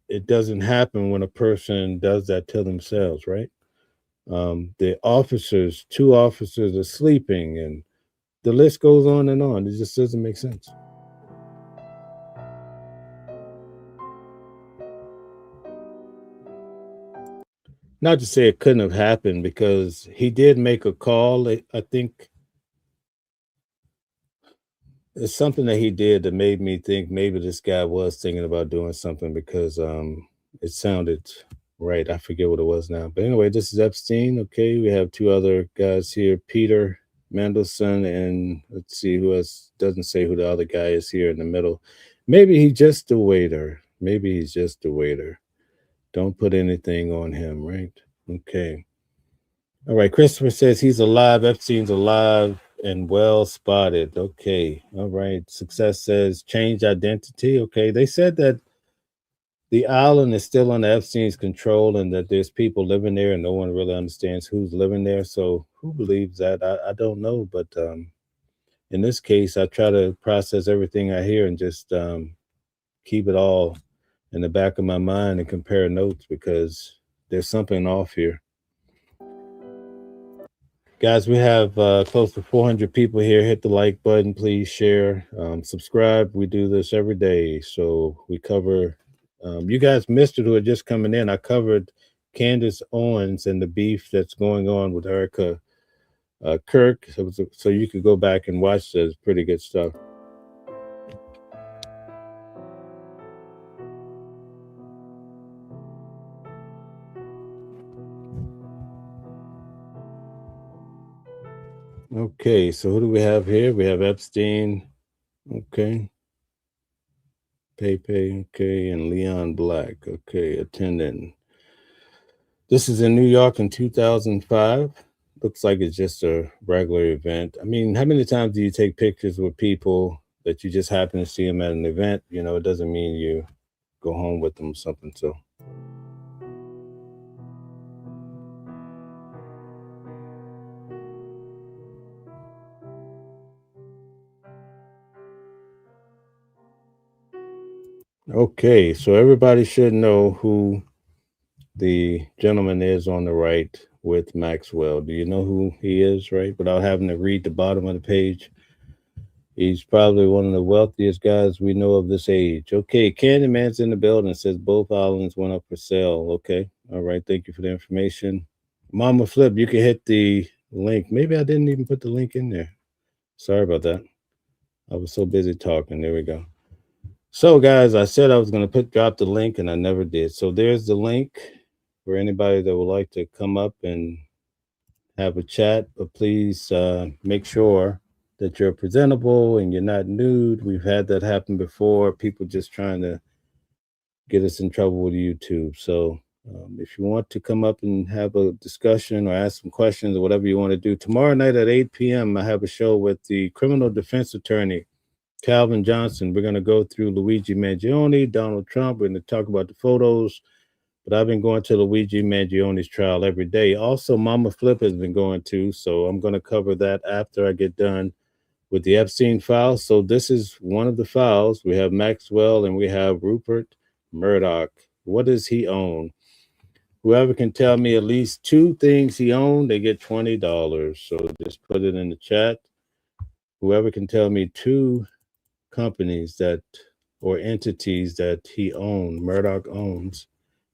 it doesn't happen when a person does that to themselves, right? The officers, 2 officers are sleeping, and the list goes on and on. It just doesn't make sense. Not to say it couldn't have happened, because he did make a call. I think it's something that he did that made me think maybe this guy was thinking about doing something, because it sounded right. I forget what it was now. But anyway, this is Epstein. Okay, we have 2 other guys here, Peter Mandelson, and let's see who else. Doesn't say who the other guy is here in the middle. Maybe he's just a waiter. Maybe he's just a waiter. Don't put anything on him, right? Okay. All right. Christopher says he's alive. Epstein's alive and well spotted. Okay. All right. Success says change identity. Okay. They said that the island is still under Epstein's control and that there's people living there and no one really understands who's living there. So who believes that? I don't know. But in this case, I try to process everything I hear and just keep it all in the back of my mind and compare notes, because there's something off here. Guys, we have close to 400 people here. Hit the like button, please share, subscribe. We do this every day. So we cover, you guys missed it who are just coming in. I covered Candace Owens and the beef that's going on with Erica Kirk. So you could go back and watch this. Pretty good stuff. Okay, so who do we have here? We have Epstein, okay. Pepe, okay, and Leon Black, okay, attending. This is in New York in 2005. Looks like it's just a regular event. I mean, how many times do you take pictures with people that you just happen to see them at an event? You know, it doesn't mean you go home with them or something, so. Okay, so everybody should know who the gentleman is on the right with Maxwell. Do you know who he is, right? Without having to read the bottom of the page. He's probably one of the wealthiest guys we know of this age. Okay, Candyman's in the building. Says both islands went up for sale. Okay, all right, thank you for the information. Mama Flip, you can hit the link. Maybe I didn't even put the link in there. Sorry about that. I was so busy talking. There we go. So guys, I said I was going to drop the link and I never did. So there's the link for anybody that would like to come up and have a chat, but please make sure that you're presentable and you're not nude. We've had that happen before. People just trying to get us in trouble with YouTube. So if you want to come up and have a discussion or ask some questions or whatever you want to do, tomorrow night at 8 p.m., I have a show with the criminal defense attorney, Calvin Johnson. We're going to go through Luigi Mangione, Donald Trump. We're going to talk about the photos, but I've been going to Luigi Mangione's trial every day. Also, Mama Flip has been going to, so I'm going to cover that after I get done with the Epstein files. So this is one of the files. We have Maxwell and we have Rupert Murdoch. What does he own? Whoever can tell me at least 2 things he owned, they get $20. So just put it in the chat. Whoever can tell me 2 companies that or entities that he owned, Murdoch owns,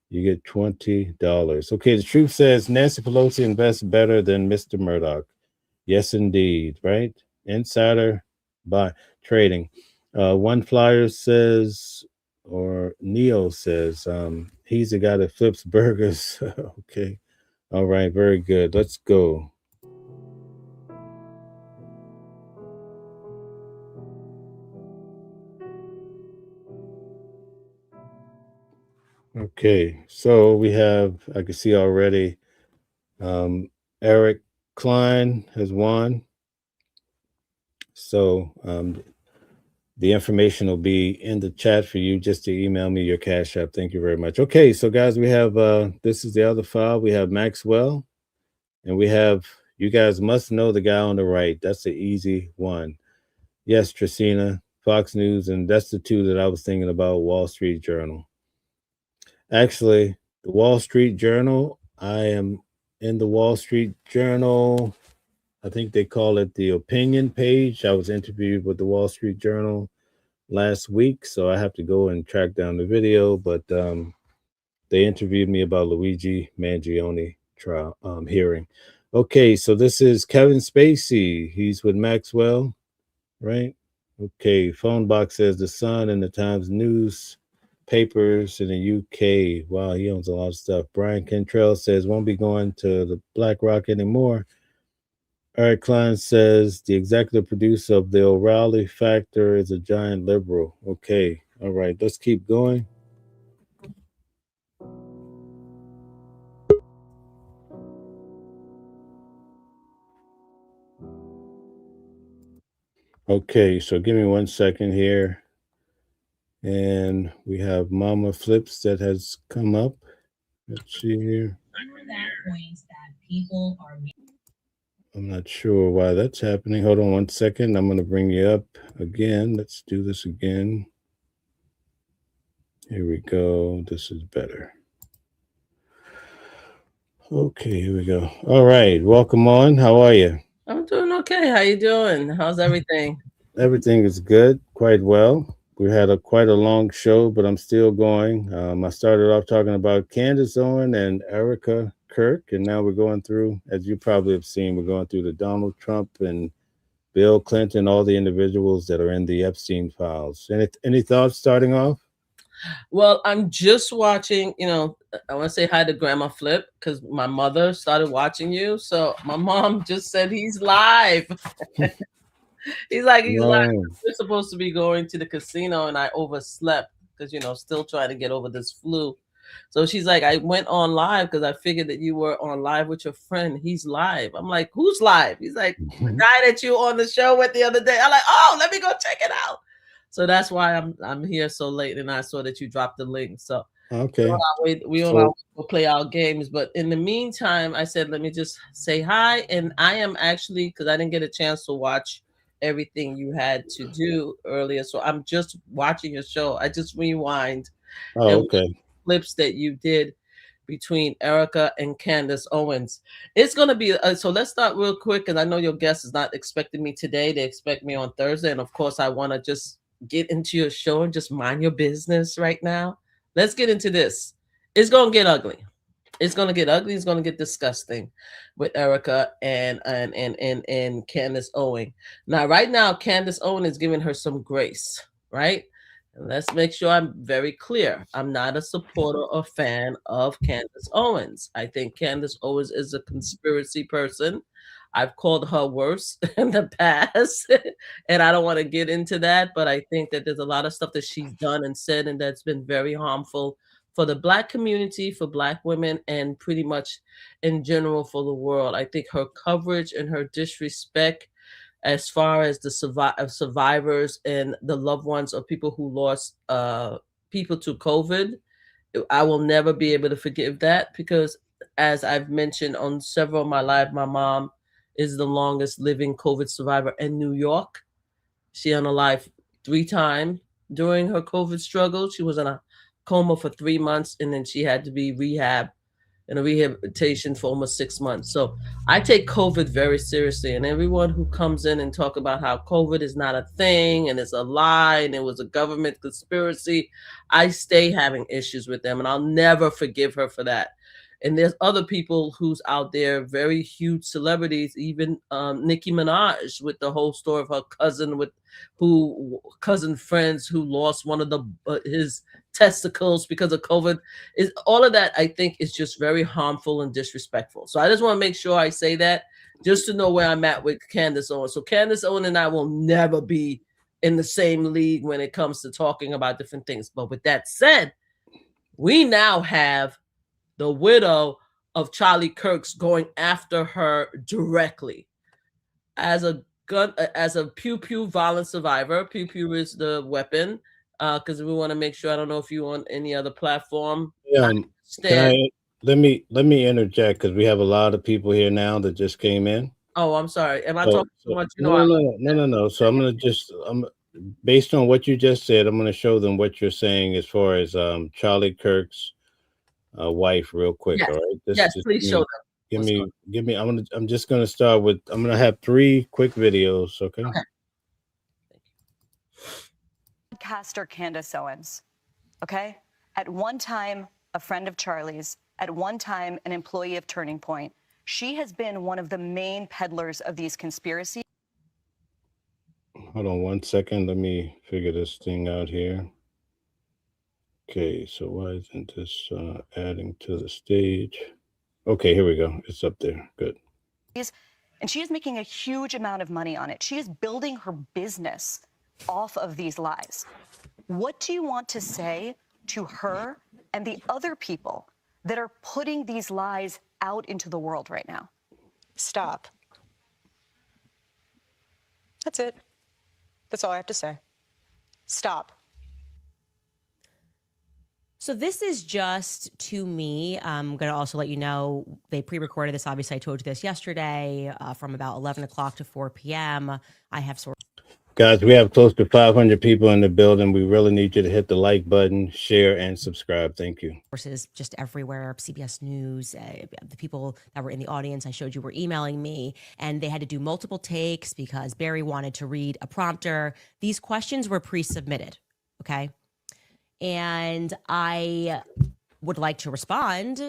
you get $20. Okay, the truth says Nancy Pelosi invests better than Mr. Murdoch. Yes, indeed, right? Insider buy trading. One flyer says, or Neo says, he's the guy that flips burgers. Okay. All right. Very good. Let's go. Okay. So we have, I can see already, Eric Klein has won. So the information will be in the chat for you just to email me your Cash App. Thank you very much. Okay, so guys, we have this is the other file. We have Maxwell, and we have, you guys must know the guy on the right. That's the easy one. Yes, Tracina, Fox News, and that's the two that I was thinking about, Wall Street Journal. Actually, the Wall Street Journal, I am in the Wall Street Journal. I think they call it the opinion page. I was interviewed with the Wall Street Journal last week, so I have to go and track down the video, but they interviewed me about Luigi Mangione trial hearing. Okay, so this is Kevin Spacey. He's with Maxwell, right? Okay, phone box says the Sun and the Times News papers in the UK. Wow, he owns a lot of stuff. Brian Cantrell says won't be going to the Black Rock anymore. Eric Klein says the executive producer of the O'Reilly Factor is a giant liberal. Okay, all right, let's keep going. Okay, so give me 1 second here. And we have Mama Flips that has come up. Let's see here. I'm not sure why that's happening. Hold on 1 second. I'm going to bring you up again. Let's do this again. Here we go. This is better. Okay, here we go. All right. Welcome on. How are you? I'm doing okay. How you doing? How's everything? Everything is good. Quite well. We had quite a long show, but I'm still going. I started off talking about Candace Owens and Erica Kirk, and now we're going through, as you probably have seen, we're going through the Donald Trump and Bill Clinton, all the individuals that are in the Epstein files. Any thoughts starting off? Well, I'm just watching, I want to say hi to Grandma Flip because my mother started watching you. So my mom just said he's live. He's live. We're supposed to be going to the casino and I overslept because, still trying to get over this flu. So she's like, I went on live because I figured that you were on live with your friend. He's live. I'm like, who's live? He's like, the guy that you on the show with the other day. I'm like, oh, let me go check it out. So that's why I'm here so late, and I saw that you dropped the link. So okay, we will play our games. But in the meantime, I said, let me just say hi. And I am actually, because I didn't get a chance to watch everything you had to do earlier. So I'm just watching your show. I just rewind. Oh, okay. Clips that you did between Erica and Candace Owens. It's going to be, so let's start real quick, because I know your guest is not expecting me today. They expect me on Thursday. And of course, I want to just get into your show and just mind your business right now. Let's get into this. It's going to get ugly. It's going to get ugly. It's going to get disgusting with Erica and Candace Owens. Now, right now, Candace Owens is giving her some grace, right? And let's make sure I'm very clear. I'm not a supporter or fan of Candace Owens. I think Candace Owens is a conspiracy person. I've called her worse in the past, and I don't want to get into that, but I think that there's a lot of stuff that she's done and said, and that's been very harmful for the Black community, for Black women, and pretty much in general for the world. I think her coverage and her disrespect as far as the survivors and the loved ones of people who lost people to COVID, I will never be able to forgive that, because as I've mentioned on several of my live, my mom is the longest living COVID survivor in New York. She unalived 3 times during her COVID struggle. She was in a coma for 3 months, and then she had to be in a rehabilitation for almost 6 months. So I take COVID very seriously, and everyone who comes in and talk about how COVID is not a thing and it's a lie and it was a government conspiracy, I stay having issues with them, and I'll never forgive her for that. And there's other people who's out there, very huge celebrities, even Nicki Minaj with the whole story of her cousin cousin friends who lost one of his testicles because of COVID. Is all of that, I think, is just very harmful and disrespectful. So I just want to make sure I say that just to know where I'm at with Candace Owens. So Candace Owens and I will never be in the same league when it comes to talking about different things. But with that said, we now have the widow of Charlie Kirk's going after her directly as a pew pew violence survivor. Pew pew is the weapon, because we want to make sure. I don't know if you on any other platform. Yeah, let me interject because we have a lot of people here now that just came in. Oh, I'm sorry. Am I talking too much? No. So I'm based on what you just said, I'm going to show them what you're saying as far as Charlie Kirk's wife real quick. Yes. All right. Yes, please show them. Give me. I'm just going to start with. I'm going to have 3 quick videos. Okay. Podcaster Candace Owens. Okay. At one time, a friend of Charlie's. At one time, an employee of Turning Point. She has been one of the main peddlers of these conspiracies. Hold on 1 second. Let me figure this thing out here. Okay, so why isn't this adding to the stage? Okay, here we go. It's up there. Good. And she is making a huge amount of money on it. She is building her business off of these lies. What do you want to say to her and the other people that are putting these lies out into the world right now? Stop. That's it. That's all I have to say. Stop. So this is just to me. I'm going to also let you know they pre-recorded this. Obviously, I told you this yesterday from about 11 o'clock to 4 p.m. I have Guys, we have close to 500 people in the building. We really need you to hit the like button, share, and subscribe. Thank you. Sources just everywhere. CBS News, the people that were in the audience I showed you were emailing me, and they had to do multiple takes because Barry wanted to read a prompter. These questions were pre-submitted, okay? And I would like to respond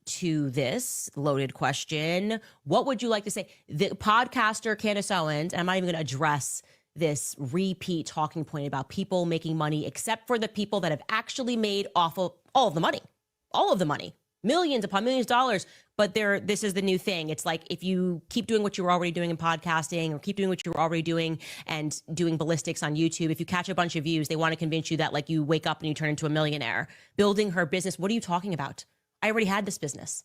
to this loaded question. What would you like to say? The podcaster Candace Owens, and I'm not even going to address this repeat talking point about people making money, except for the people that have actually made off of all of the money, millions upon millions of dollars. But this is the new thing. It's like if you keep doing what you were already doing in podcasting, or keep doing what you were already doing and doing ballistics on YouTube, if you catch a bunch of views, they want to convince you that like you wake up and you turn into a millionaire. Building her business. What are you talking about? I already had this business.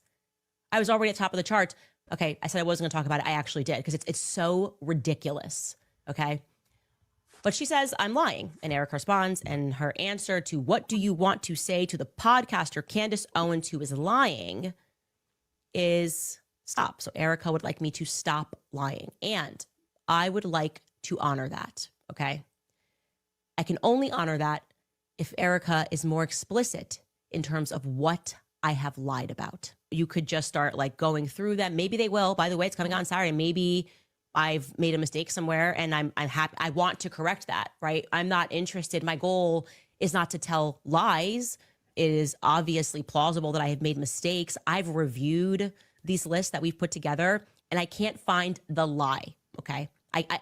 I was already at top of the charts. Okay, I said I wasn't going to talk about it. I actually did because it's so ridiculous. Okay. But she says, I'm lying. And Eric responds, and her answer to what do you want to say to the podcaster Candace Owens who is lying is stop. So Erica would like me to stop lying. And I would like to honor that. Okay. I can only honor that if Erica is more explicit in terms of what I have lied about. You could just start like going through them. Maybe they will. By the way, it's coming on Saturday. Maybe I've made a mistake somewhere and I'm happy. I want to correct that, right? I'm not interested. My goal is not to tell lies. It is obviously plausible that I have made mistakes. I've reviewed these lists that we've put together and I can't find the lie, okay?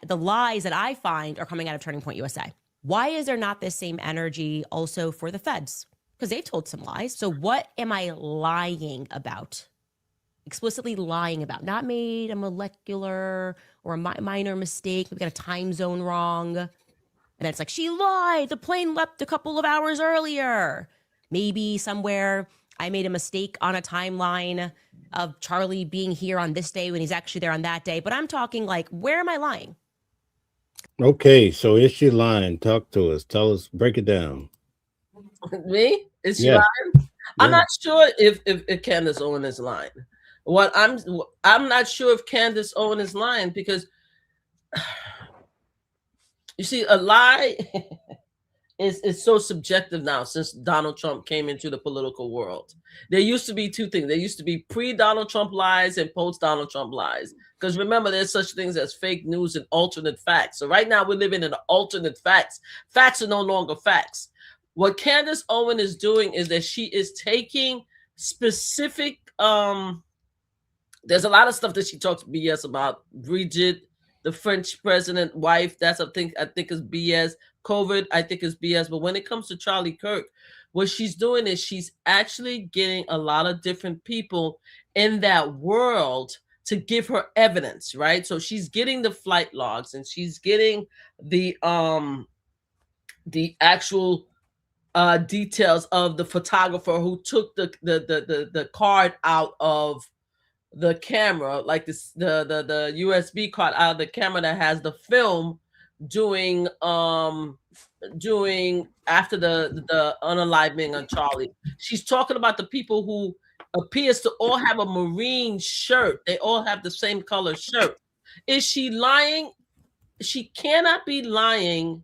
The lies that I find are coming out of Turning Point USA. Why is there not this same energy also for the feds? Because they've told some lies. So what am I lying about? Explicitly lying about? Not made a molecular or a minor mistake. We got a time zone wrong. And then it's like, she lied. The plane left a couple of hours earlier. Maybe somewhere I made a mistake on a timeline of Charlie being here on this day when he's actually there on that day. But I'm talking like, where am I lying? Okay, so is she lying? Talk to us. Tell us. Break it down. Me? Is she lying? I'm not sure if Candace Owens is lying. I'm not sure if Candace Owens is lying because you see, a lie is so subjective now since Donald Trump came into the political world. There used to be two things. There used to be pre-Donald Trump lies and post-Donald Trump lies. Because remember, there's such things as fake news and alternate facts. So right now we're living in alternate facts. Facts are no longer facts. What Candace Owens is doing is that she is taking specific. There's a lot of stuff that she talks BS about. Brigitte, the French president wife, that's I think is BS. COVID, I think is BS. But when it comes to Charlie Kirk, what she's doing is she's actually getting a lot of different people in that world to give her evidence, right? So she's getting the flight logs and she's getting the actual details of the photographer who took the card out of the camera, like this the USB card out of the camera that has the film doing after the unaliving on Charlie. She's talking about the people who appears to all have a Marine shirt. They all have the same color shirt. Is she lying? She cannot be lying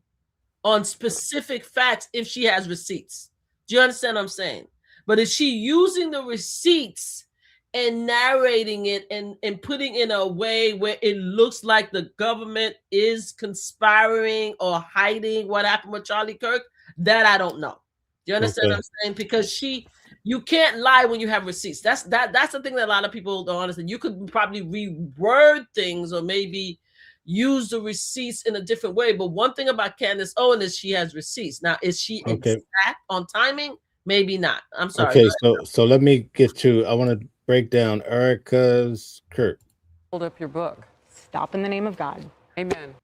on specific facts if she has receipts. Do you understand what I'm saying? But is she using the receipts and narrating it and putting in a way where it looks like the government is conspiring or hiding what happened with Charlie Kirk? That I don't know. Do you understand what I'm saying? Because you can't lie when you have receipts. That's the thing that a lot of people don't understand. You could probably reword things or maybe use the receipts in a different way. But one thing about Candace Owens is she has receipts. Now, is she exact on timing? Maybe not. I'm sorry. Okay, so let me get to, I want to break down Erica's Kirk. Hold up your book. Stop in the name of God. Amen.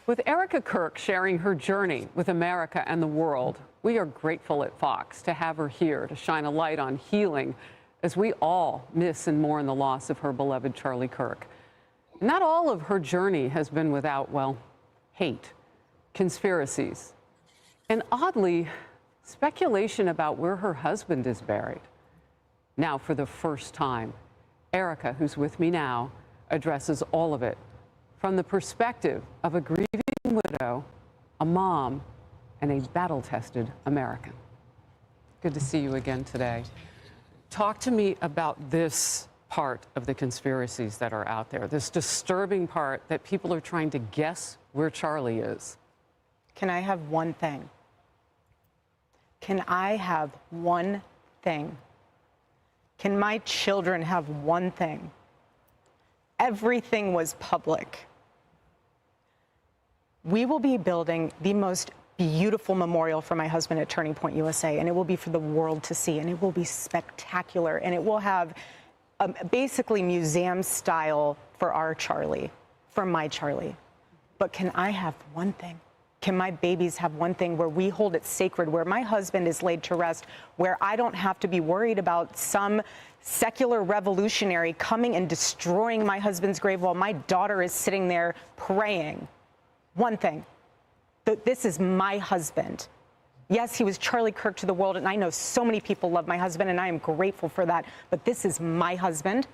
With Erica Kirk sharing her journey with America and the world, we are grateful at Fox to have her here to shine a light on healing as we all miss and mourn the loss of her beloved Charlie Kirk. Not all of her journey has been without, well, hate, conspiracies, and oddly, speculation about where her husband is buried. Now, for the first time, Erica, who's with me now, addresses all of it from the perspective of a grieving widow, a mom, and a battle-tested American. Good to see you again today. Talk to me about this part of the conspiracies that are out there, this disturbing part that people are trying to guess where Charlie is. Can I have one thing? Can I have one thing? Can my children have one thing? Everything was public. We will be building the most beautiful memorial for my husband at Turning Point USA, and it will be for the world to see, and it will be spectacular, and it will have basically museum style for our Charlie, for my Charlie. But can I have one thing? Can my babies have one thing where we hold it sacred, where my husband is laid to rest, where I don't have to be worried about some secular revolutionary coming and destroying my husband's grave while my daughter is sitting there praying? One thing, that this is my husband. Yes, he was Charlie Kirk to the world, and I know so many people love my husband, and I am grateful for that, but this is my husband.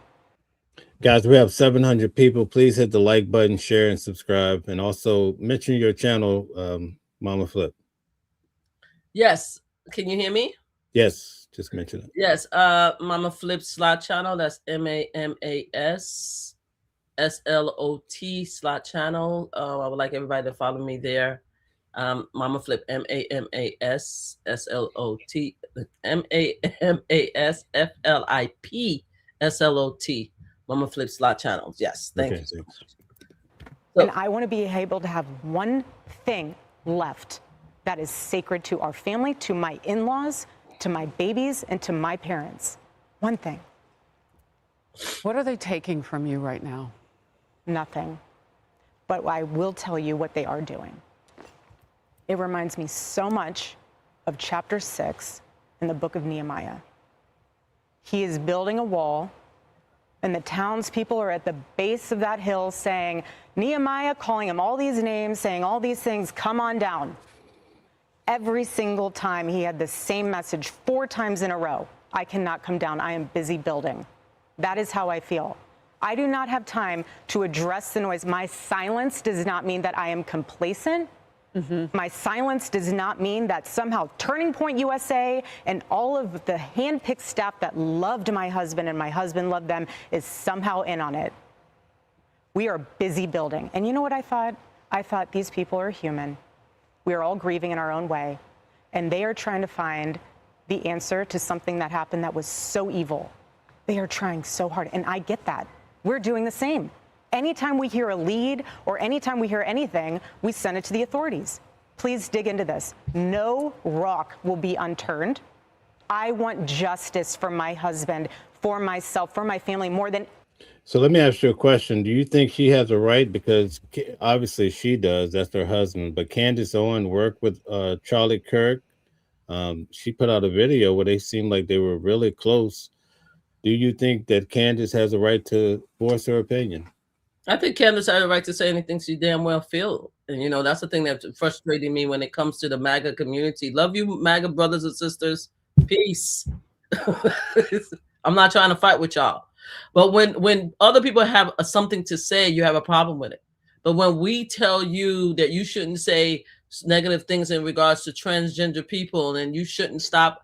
Guys, we have 700 people. Please hit the like button, share, and subscribe, and also mention your channel, Mama Flip. Yes. Can you hear me? Yes, just mention it. Yes. Mama Flip slot channel. That's MAMASSLOT slot channel. I would like everybody to follow me there. Mama Flip, MAMASSLOT, MAMASFLIP Mama Flip slot channels. Yes, thank you. Thanks. And I want to be able to have one thing left that is sacred to our family, to my in-laws, to my babies, and to my parents. One thing. What are they taking from you right now? Nothing. But I will tell you what they are doing. It reminds me so much of chapter 6 in the book of Nehemiah. He is building a wall, and the townspeople are at the base of that hill saying, Nehemiah, calling him all these names, saying all these things, come on down. Every single time he had the same message 4 times in a row. I cannot come down. I am busy building. That is how I feel. I do not have time to address the noise. My silence does not mean that I am complacent. My silence does not mean that somehow Turning Point USA and all of the handpicked staff that loved my husband and my husband loved them is somehow in on it. We are busy building. And you know what I thought? I thought these people are human. We are all grieving in our own way, and they are trying to find the answer to something that happened that was so evil. They are trying so hard, and I get that. We're doing the same. Anytime we hear a lead or anytime we hear anything, we send it to the authorities. Please dig into this. No rock will be unturned. I want justice for my husband, for myself, for my family, more than. So let me ask you a question. Do you think she has a right? Because obviously she does. That's her husband. But Candace Owens worked with Charlie Kirk. She put out a video where they seemed like they were really close. Do you think that Candace has a right to voice her opinion? I think Candace has a right to say anything she damn well feels. And, you know, that's the thing that's frustrating me when it comes to the MAGA community. Love you, MAGA brothers and sisters. Peace. I'm not trying to fight with y'all. But when other people have something to say, you have a problem with it. But when we tell you that you shouldn't say negative things in regards to transgender people, and you shouldn't stop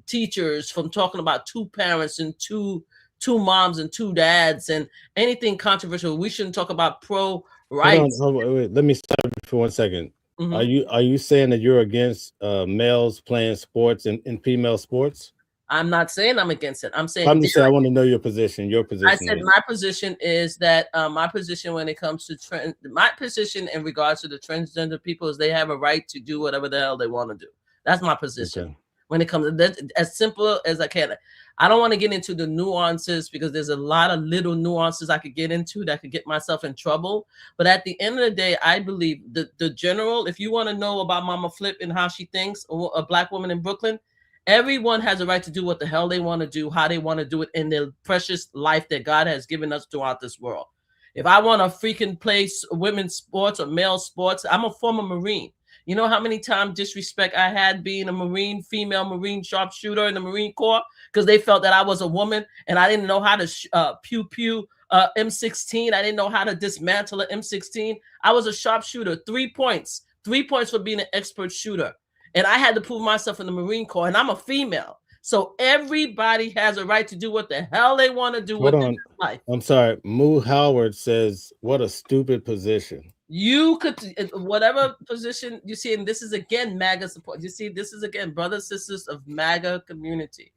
teachers from talking about two parents and two moms and two dads and anything controversial, we shouldn't talk about pro rights. Hold on, wait, let me stop you for 1 second. Mm-hmm. Are you saying that you're against males playing sports and female sports? I'm not saying I'm against it. I'm saying I want to know your position. I said my position is that my position when it comes to my position in regards to the transgender people is they have a right to do whatever the hell they want to do. That's my position. Okay. When it comes to that, as simple as I can. I don't want to get into the nuances because there's a lot of little nuances I could get into that could get myself in trouble. But at the end of the day, I believe the general, if you want to know about Mama Flip and how she thinks, a black woman in Brooklyn, everyone has a right to do what the hell they want to do, how they want to do it in their precious life that God has given us throughout this world. If I want to freaking play women's sports or male sports, I'm a former Marine. You know how many times disrespect I had being a Marine, female Marine sharpshooter in the Marine Corps because they felt that I was a woman and I didn't know how to pew M16. I didn't know how to dismantle an M16. I was a sharpshooter, 3 points for being an expert shooter. And I had to prove myself in the Marine Corps, and I'm a female. So everybody has a right to do what the hell they want to do with their life. I'm sorry. Moo Howard says, what a stupid position. You could, whatever position you see, and this is again MAGA support. You see, this is again brothers, sisters of MAGA community.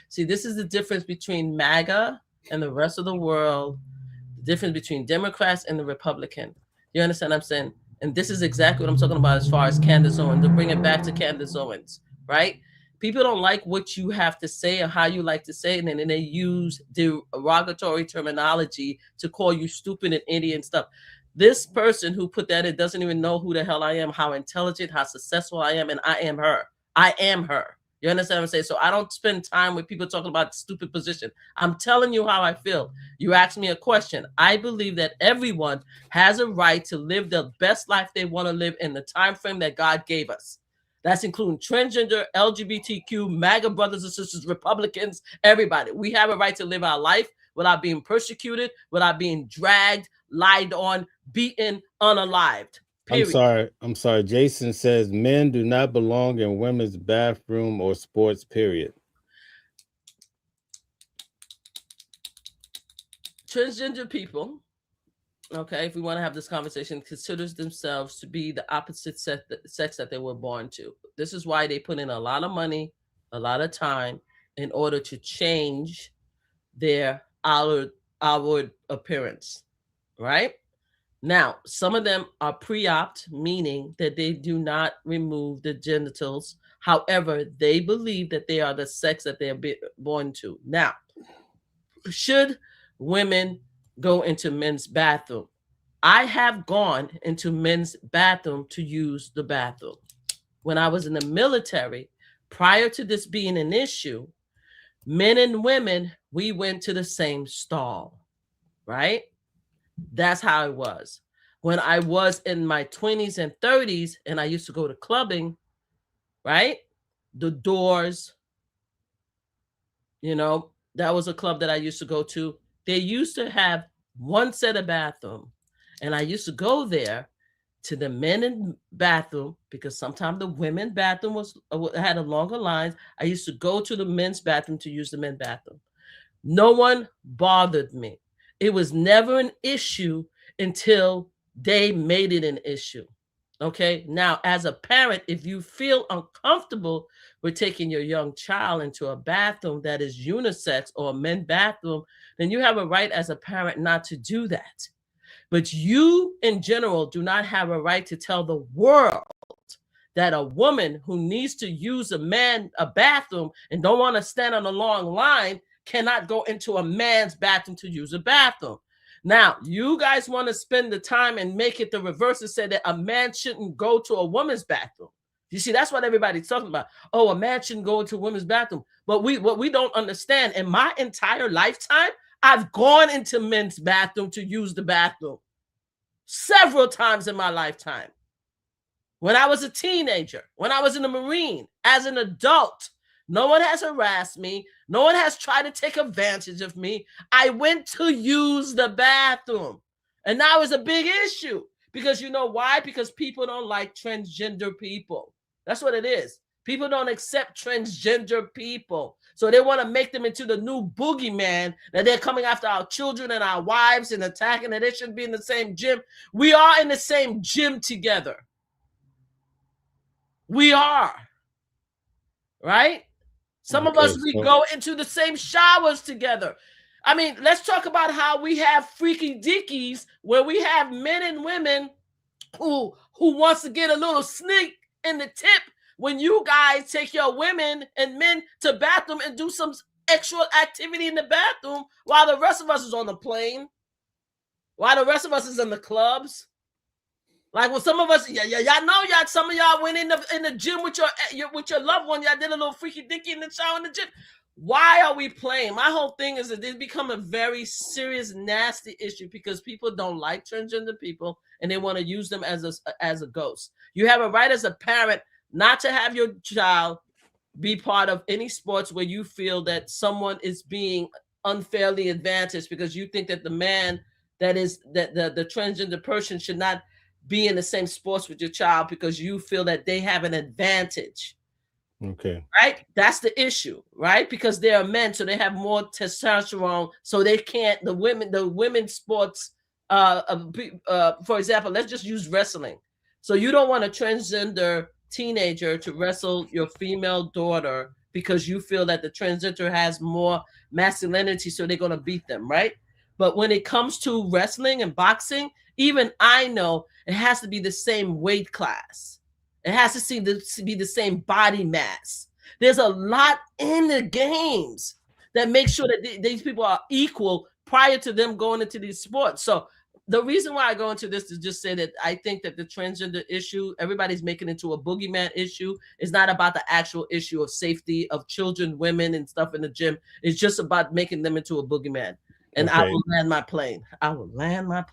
See, this is the difference between MAGA and the rest of the world, the difference between Democrats and the Republican. You understand what I'm saying? And this is exactly what I'm talking about as far as Candace Owens, to bring it back to Candace Owens, right? People don't like what you have to say or how you like to say it, and then they use derogatory terminology to call you stupid and idiot and stuff. This person who put that in doesn't even know who the hell I am, how intelligent, how successful I am, and I am her. I am her. You understand what I'm saying? So I don't spend time with people talking about stupid position. I'm telling you how I feel. You asked me a question. I believe that everyone has a right to live the best life they want to live in the time frame that God gave us. That's including transgender, LGBTQ, MAGA brothers and sisters, Republicans, everybody. We have a right to live our life without being persecuted, without being dragged, lied on, beaten, unalived. Period. I'm sorry. Jason says men do not belong in women's bathroom or sports, period. Transgender people, okay, if we want to have this conversation, considers themselves to be the opposite sex that they were born to. This is why they put in a lot of money, a lot of time in order to change their outward appearance, right? Now, some of them are pre-opt, meaning that they do not remove the genitals. However, they believe that they are the sex that they are born to. Now, should women go into men's bathroom? I have gone into men's bathroom to use the bathroom. When I was in the military, prior to this being an issue, men and women, we went to the same stall, right? That's how it was. When I was in my 20s and 30s and I used to go to clubbing, right? The Doors, you know, that was a club that I used to go to. They used to have one set of bathroom. And I used to go there to the men bathroom because sometimes the women bathroom had a longer lines. I used to go to the men's bathroom to use the men's bathroom. No one bothered me. It was never an issue until they made it an issue. Okay. Now, as a parent, if you feel uncomfortable with taking your young child into a bathroom that is unisex or a men's bathroom, then you have a right as a parent not to do that. But you, in general, do not have a right to tell the world that a woman who needs to use a bathroom and don't want to stand on a long line cannot go into a man's bathroom to use a bathroom. Now, you guys want to spend the time and make it the reverse and say that a man shouldn't go to a woman's bathroom. You see, that's what everybody's talking about. Oh, a man shouldn't go into a women's bathroom. But what we don't understand, in my entire lifetime, I've gone into men's bathroom to use the bathroom several times in my lifetime. When I was a teenager, when I was in the Marine, as an adult, no one has harassed me. No one has tried to take advantage of me. I went to use the bathroom. And now it's a big issue. Because you know why? Because people don't like transgender people. That's what it is. People don't accept transgender people. So they want to make them into the new boogeyman, that they're coming after our children and our wives and attacking, that they shouldn't be in the same gym. We are in the same gym together. We are. Right? Some of us, we go into the same showers together. I mean, let's talk about how we have freaky dickies where we have men and women who wants to get a little sneak in the tip when you guys take your women and men to bathroom and do some sexual activity in the bathroom while the rest of us is on the plane, while the rest of us is in the clubs. Like when some of us, y'all know, some of y'all went in the gym with your loved one. Y'all did a little freaky dicky in the shower in the gym. Why are we playing? My whole thing is that it's become a very serious, nasty issue because people don't like transgender people and they want to use them as a ghost. You have a right as a parent not to have your child be part of any sports where you feel that someone is being unfairly advantaged because you think that the man that the transgender person should not be in the same sports with your child because you feel that they have an advantage. Okay. Right? That's the issue, right? Because they are men, so they have more testosterone, so they can't, the women's sports, for example, let's just use wrestling. So you don't want a transgender teenager to wrestle your female daughter because you feel that the transgender has more masculinity, so they're going to beat them, right? But when it comes to wrestling and boxing, even I know it has to be the same weight class. It has to be the same body mass. There's a lot in the games that make sure that these people are equal prior to them going into these sports. So the reason why I go into this is just say that I think that the transgender issue, everybody's making it into a boogeyman issue. It's not about the actual issue of safety of children, women, and stuff in the gym. It's just about making them into a boogeyman. And okay. I will land my plane.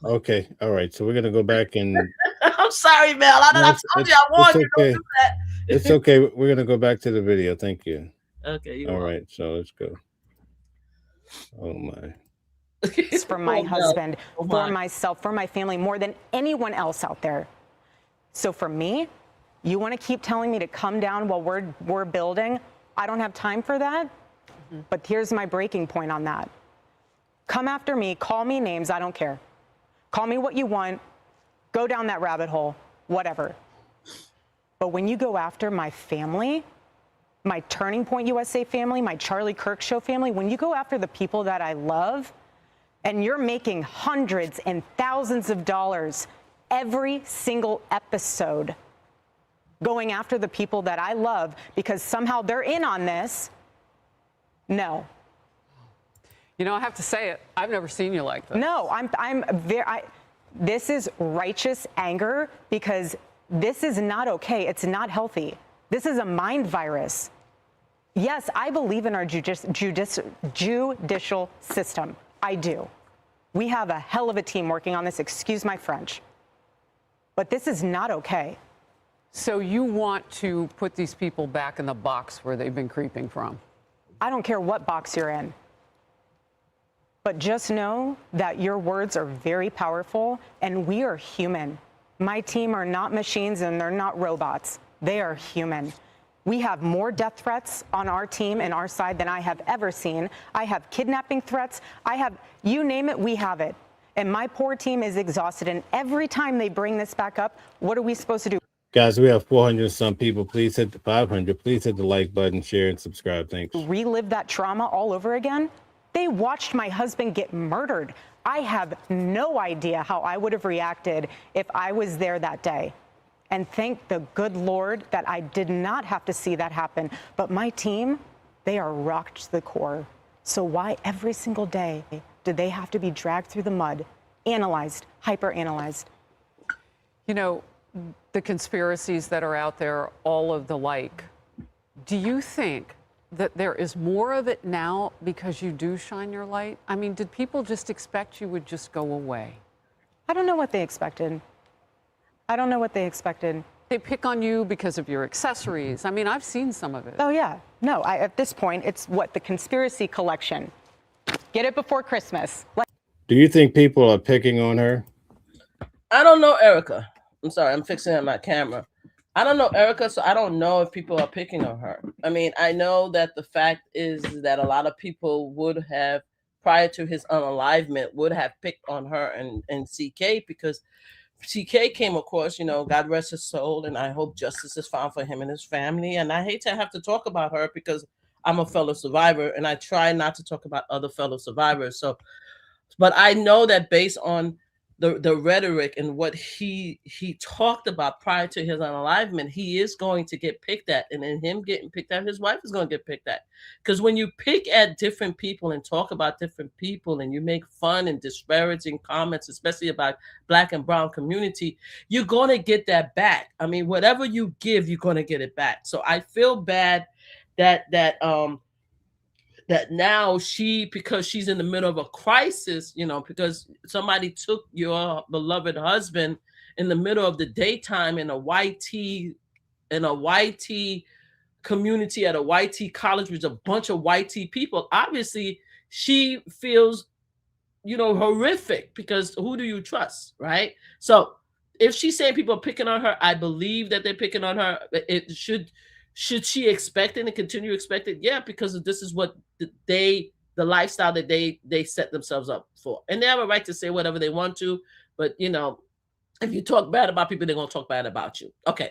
Okay. All right. So we're going to go back and... I'm sorry, Mel. I told you I warned you don't do that. It's okay. We're going to go back to the video. Thank you. Okay. All right. So let's go. Oh, my. It's for my husband, for myself, for my family, more than anyone else out there. So for me, you want to keep telling me to come down while we're building? I don't have time for that. Mm-hmm. But here's my breaking point on that. Come after me, call me names, I don't care. Call me what you want, go down that rabbit hole, whatever. But when you go after my family, my Turning Point USA family, my Charlie Kirk show family, when you go after the people that I love, and you're making hundreds and thousands of dollars every single episode going after the people that I love because somehow they're in on this, no. You know, I have to say it. I've never seen you like this. No, this is righteous anger because this is not okay. It's not healthy. This is a mind virus. Yes, I believe in our judicial system. I do. We have a hell of a team working on this. Excuse my French. But this is not okay. So you want to put these people back in the box where they've been creeping from? I don't care what box you're in. But just know that your words are very powerful, and we are human. My team are not machines, and they're not robots. They are human. We have more death threats on our team and our side than I have ever seen. I have kidnapping threats. I have, you name it, we have it. And my poor team is exhausted. And every time they bring this back up, what are we supposed to do? Guys, we have 400 and some people. Please hit the 500. Please hit the like button, share, and subscribe. Thanks. Relive that trauma all over again? They watched my husband get murdered. I have no idea how I would have reacted if I was there that day. And thank the good Lord that I did not have to see that happen. But my team, they are rocked to the core. So why every single day do they have to be dragged through the mud, analyzed, hyper-analyzed? You know, the conspiracies that are out there, all of the like, do you think that there is more of it now because you do shine your light? I mean, did people just expect you would just go away? I don't know what they expected. I don't know what they expected. They pick on you because of your accessories. I mean, I've seen some of it. Oh, yeah. No, at this point, it's what? The conspiracy collection. Get it before Christmas. Do you think people are picking on her? I don't know, Erica. I'm sorry, I'm fixing on my camera. I don't know, Erica, so I don't know if people are picking on her. I mean, I know that the fact is that a lot of people would have, prior to his unalivement, would have picked on her and CK, because CK came across, you know, God rest his soul, and I hope justice is found for him and his family. And I hate to have to talk about her because I'm a fellow survivor, and I try not to talk about other fellow survivors. So, but I know that based on the rhetoric and what he talked about prior to his unalivement, he is going to get picked at, and in him getting picked at, his wife is going to get picked at. Because when you pick at different people and talk about different people, and you make fun and disparaging comments, especially about Black and brown community, you're going to get that back. I mean, whatever you give, you're going to get it back. So I feel bad that now because she's in the middle of a crisis, you know, because somebody took your beloved husband in the middle of the daytime in a YT community at a YT college with a bunch of YT people. Obviously, she feels, you know, horrific, because who do you trust, right? So if she's saying people are picking on her, I believe that they're picking on her. It should she expect it and continue to expect it? Yeah, because this is what the lifestyle that they set themselves up for. And they have a right to say whatever they want to, but you know, if you talk bad about people, they're gonna talk bad about you. Okay.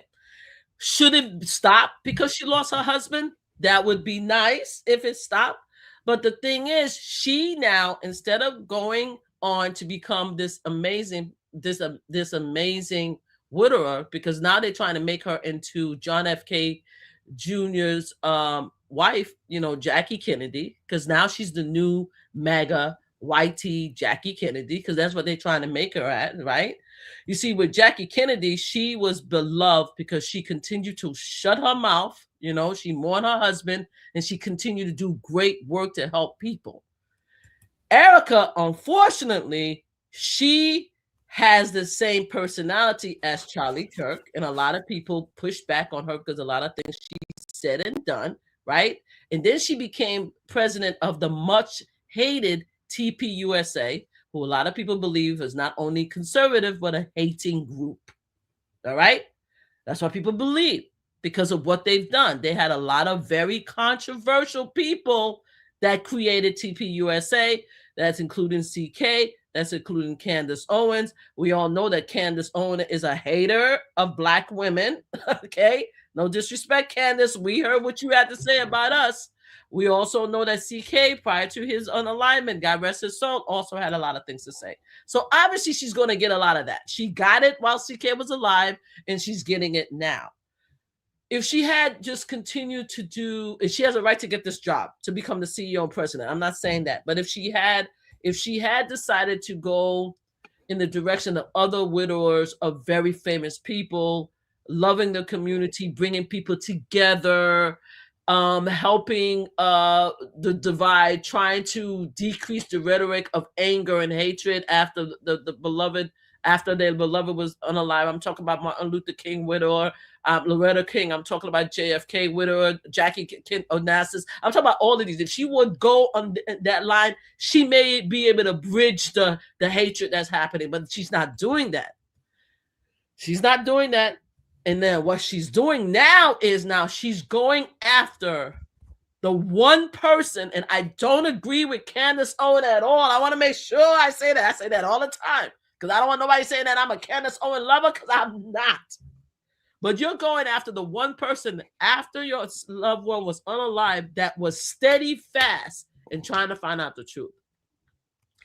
Should it stop because she lost her husband? That would be nice if it stopped. But the thing is, she now, instead of going on to become this amazing widower, because now they're trying to make her into John F. K. Jr.'s wife, you know, Jackie Kennedy, because now she's the new MAGA YT Jackie Kennedy, because that's what they're trying to make her at, right? You see, with Jackie Kennedy, she was beloved because she continued to shut her mouth, you know, she mourned her husband, and she continued to do great work to help people. Erica, unfortunately, she has the same personality as Charlie Kirk, and a lot of people pushed back on her because a lot of things she said and done, right? And then she became president of the much hated TPUSA, who a lot of people believe is not only conservative, but a hating group. All right? That's what people believe because of what they've done. They had a lot of very controversial people that created TPUSA. That's including CK. That's including Candace Owens. We all know that Candace Owens is a hater of Black women. Okay? No disrespect, Candace. We heard what you had to say about us. We also know that CK, prior to his unalignment, God rest his soul, also had a lot of things to say. So obviously she's going to get a lot of that. She got it while CK was alive, and she's getting it now. If she had just continued to do, if she has a right to get this job, to become the CEO and president, I'm not saying that, but if she had decided to go in the direction of other widowers of very famous people, loving the community, bringing people together, helping the divide, trying to decrease the rhetoric of anger and hatred after the beloved, after their beloved was unalive. I'm talking about Martin Luther King widower, Loretta King. I'm talking about JFK widower, Jackie Onassis. I'm talking about all of these. If she would go on that line, she may be able to bridge the hatred that's happening, but she's not doing that. She's not doing that. And then what she's doing now is she's going after the one person, and I don't agree with Candace Owens at all. I want to make sure I say that. I say that all the time because I don't want nobody saying that I'm a Candace Owens lover because I'm not. But you're going after the one person after your loved one was unalive that was steady fast and trying to find out the truth.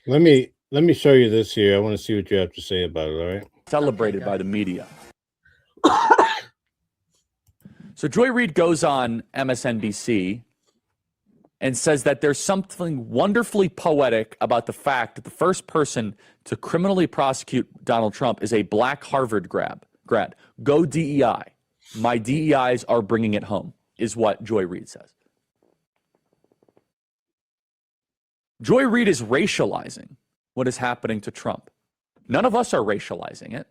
Let me show you this here. I want to see what you have to say about it, all right? Celebrated by the media. So Joy Reid goes on MSNBC and says that there's something wonderfully poetic about the fact that the first person to criminally prosecute Donald Trump is a black Harvard grad. Go DEI. My DEIs are bringing it home, is what Joy Reid says. Joy Reid is racializing what is happening to Trump. None of us are racializing it.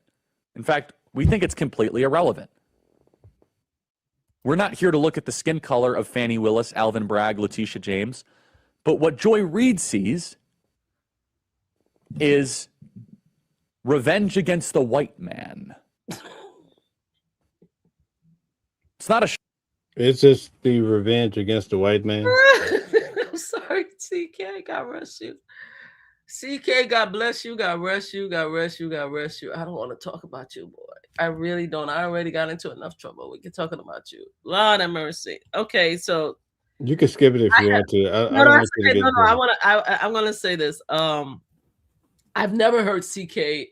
In fact, we think it's completely irrelevant. We're not here to look at the skin color of Fani Willis, Alvin Bragg, Letitia James. But what Joy Reid sees is revenge against the white man. It's not a... It's just the revenge against the white man. I'm sorry, CK. God rest you. CK, God bless you. God rest you. God rest you. God rest you. I don't want to talk about you, boy. I really don't. I already got into enough trouble. We get talking about you. Lord have mercy. Okay, so you can skip it if you want to. I'm gonna say this. I've never heard CK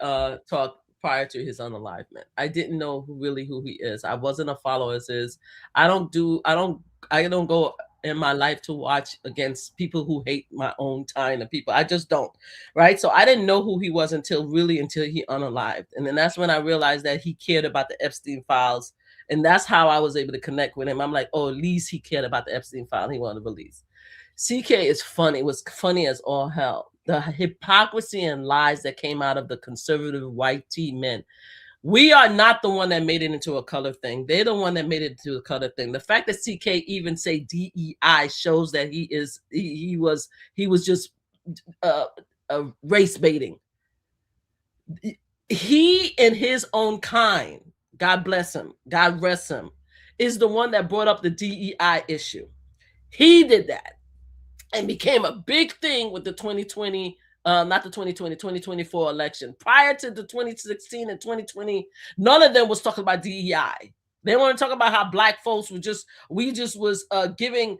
talk prior to his unalivement. I didn't know who he is. I wasn't a follower of his. I don't go in my life to watch against people who hate my own kind of people. I just don't, right? So I didn't know who he was until he unalived. And then that's when I realized that he cared about the Epstein files. And that's how I was able to connect with him. I'm like, oh, at least he cared about the Epstein file. He wanted to release. CK is funny. It was funny as all hell. The hypocrisy and lies that came out of the conservative white tea men. We are not the one that made it into a color thing. They're the one that made it into a color thing. The fact that CK even say DEI shows that he was just race baiting. He and his own kind, God bless him, God rest him, is the one that brought up the DEI issue. He did that and became a big thing with the 2024 election. Prior to the 2016 and 2020, none of them was talking about DEI. They weren't talking about how black folks we just was giving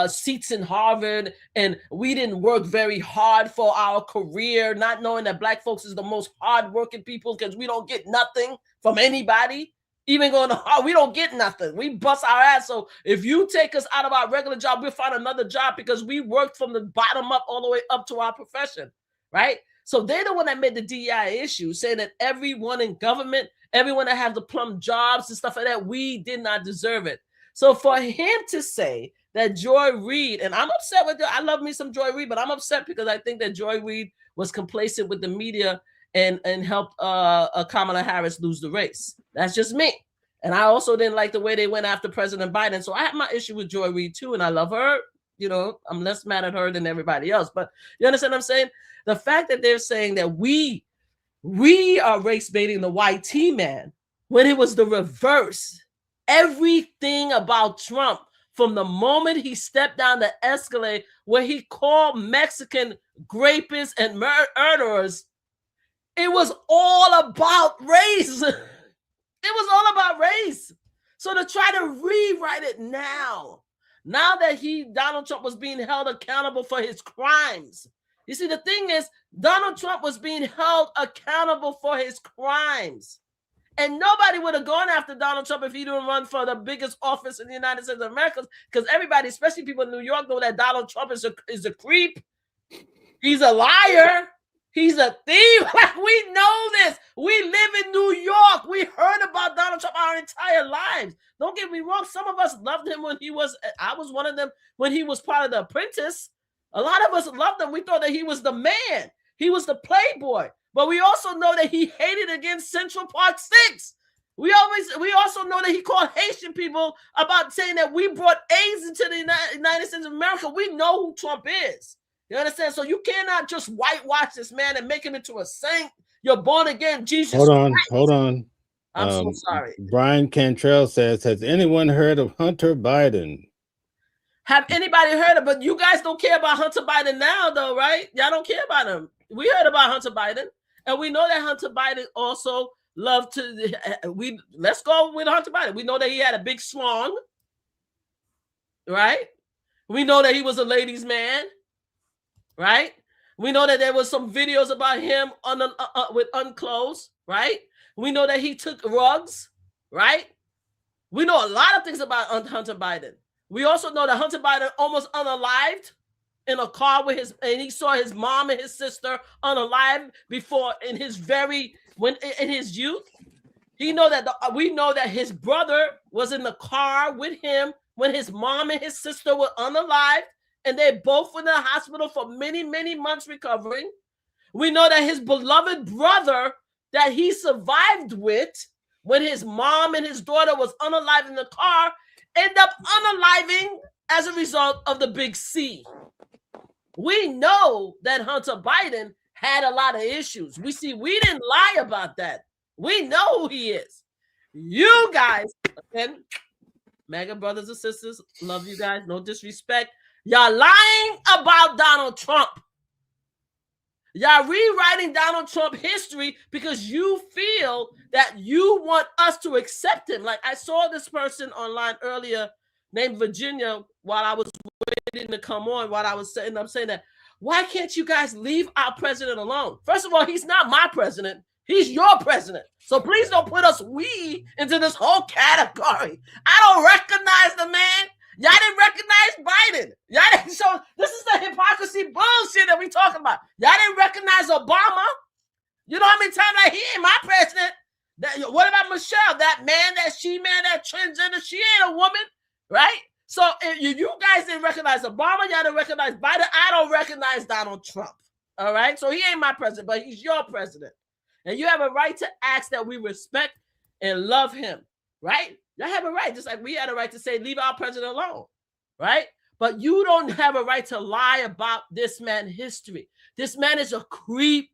seats in Harvard, and we didn't work very hard for our career, not knowing that black folks is the most hardworking people because we don't get nothing from anybody. Even going to hard, we don't get nothing. We bust our ass. So if you take us out of our regular job, we'll find another job because we worked from the bottom up all the way up to our profession. Right? So they're the one that made the DEI issue, saying that everyone in government, everyone that has the plum jobs and stuff like that, we did not deserve it. So for him to say that Joy Reid, and I'm upset with it. I love me some Joy Reid, but I'm upset because I think that Joy Reid was complacent with the media and helped Kamala Harris lose the race. That's just me. And I also didn't like the way they went after President Biden. So I have my issue with Joy Reid too, and I love her. You know, I'm less mad at her than everybody else. But you understand what I'm saying? The fact that they're saying that we are race baiting the white tea man when it was the reverse. Everything about Trump from the moment he stepped down the escalator where he called Mexican rapists and murderers, it was all about race. It was all about race. So to try to rewrite it now that Donald Trump was being held accountable for his crimes. You see, the thing is, Donald Trump was being held accountable for his crimes. And nobody would have gone after Donald Trump if he didn't run for the biggest office in the United States of America. Because everybody, especially people in New York, know that Donald Trump is a creep. He's a liar. He's a thief. We know this. We live in New York. We heard about Donald Trump our entire lives. Don't get me wrong. Some of us loved him I was one of them when he was part of The Apprentice. A lot of us loved him. We thought that he was the man. He was the playboy. But we also know that he hated against Central Park 6. We also know that he called Haitian people about saying that we brought AIDS into the United States of America. We know who Trump is. You understand? So you cannot just whitewash this man and make him into a saint. You're born again, Jesus. Hold on. I'm so sorry. Brian Cantrell says, has anyone heard of Hunter Biden? Have anybody heard of? But you guys don't care about Hunter Biden now, though, right? Y'all don't care about him. We heard about Hunter Biden, and we know that Hunter Biden also loved to. Let's go with Hunter Biden. We know that he had a big schlong, right? We know that he was a ladies' man, right? We know that there was some videos about him on with unclothes, right? We know that he took rugs, right? We know a lot of things about Hunter Biden. We also know that Hunter Biden almost unalived in a car with and he saw his mom and his sister unalive before in his youth. We know that his brother was in the car with him when his mom and his sister were unalived, and they both were in the hospital for many, many months recovering. We know that his beloved brother that he survived with when his mom and his daughter was unalive in the car ended up unaliving as a result of the big C. We know that Hunter Biden had a lot of issues. We didn't lie about that. We know who he is. You guys, and MAGA brothers and sisters, love you guys, no disrespect. Y'all lying about Donald Trump. Y'all rewriting Donald Trump history because you feel that you want us to accept him. Like I saw this person online earlier named Virginia while I was waiting to come on, while I was saying that, why can't you guys leave our president alone? First of all, he's not my president. He's your president. So please don't put we into this whole category. I don't recognize the man. Y'all didn't recognize Biden. Y'all didn't. So this is the hypocrisy bullshit that we talking about. Y'all didn't recognize Obama. You know how many times he ain't my president? What about Michelle? That man, that she-man, that transgender, she ain't a woman, right? So if you guys didn't recognize Obama, y'all didn't recognize Biden. I don't recognize Donald Trump, all right? So he ain't my president, but he's your president. And you have a right to ask that we respect and love him, right? Y'all have a right, just like we had a right to say, leave our president alone, right? But you don't have a right to lie about this man's history. This man is a creep.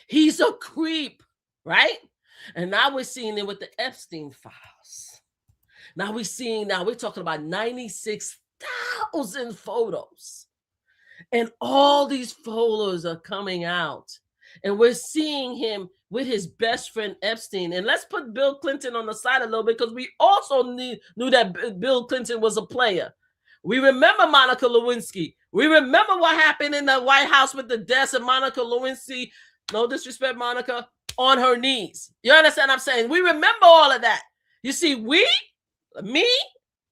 He's a creep, right? And now we're seeing it with the Epstein files. Now we're talking about 96,000 photos. And all these photos are coming out. And we're seeing him with his best friend Epstein. And let's put Bill Clinton on the side a little bit because we also knew that Bill Clinton was a player. We remember Monica Lewinsky. We remember what happened in the White House with the deaths of Monica Lewinsky. No disrespect, Monica, on her knees. You understand what I'm saying? We remember all of that. You see,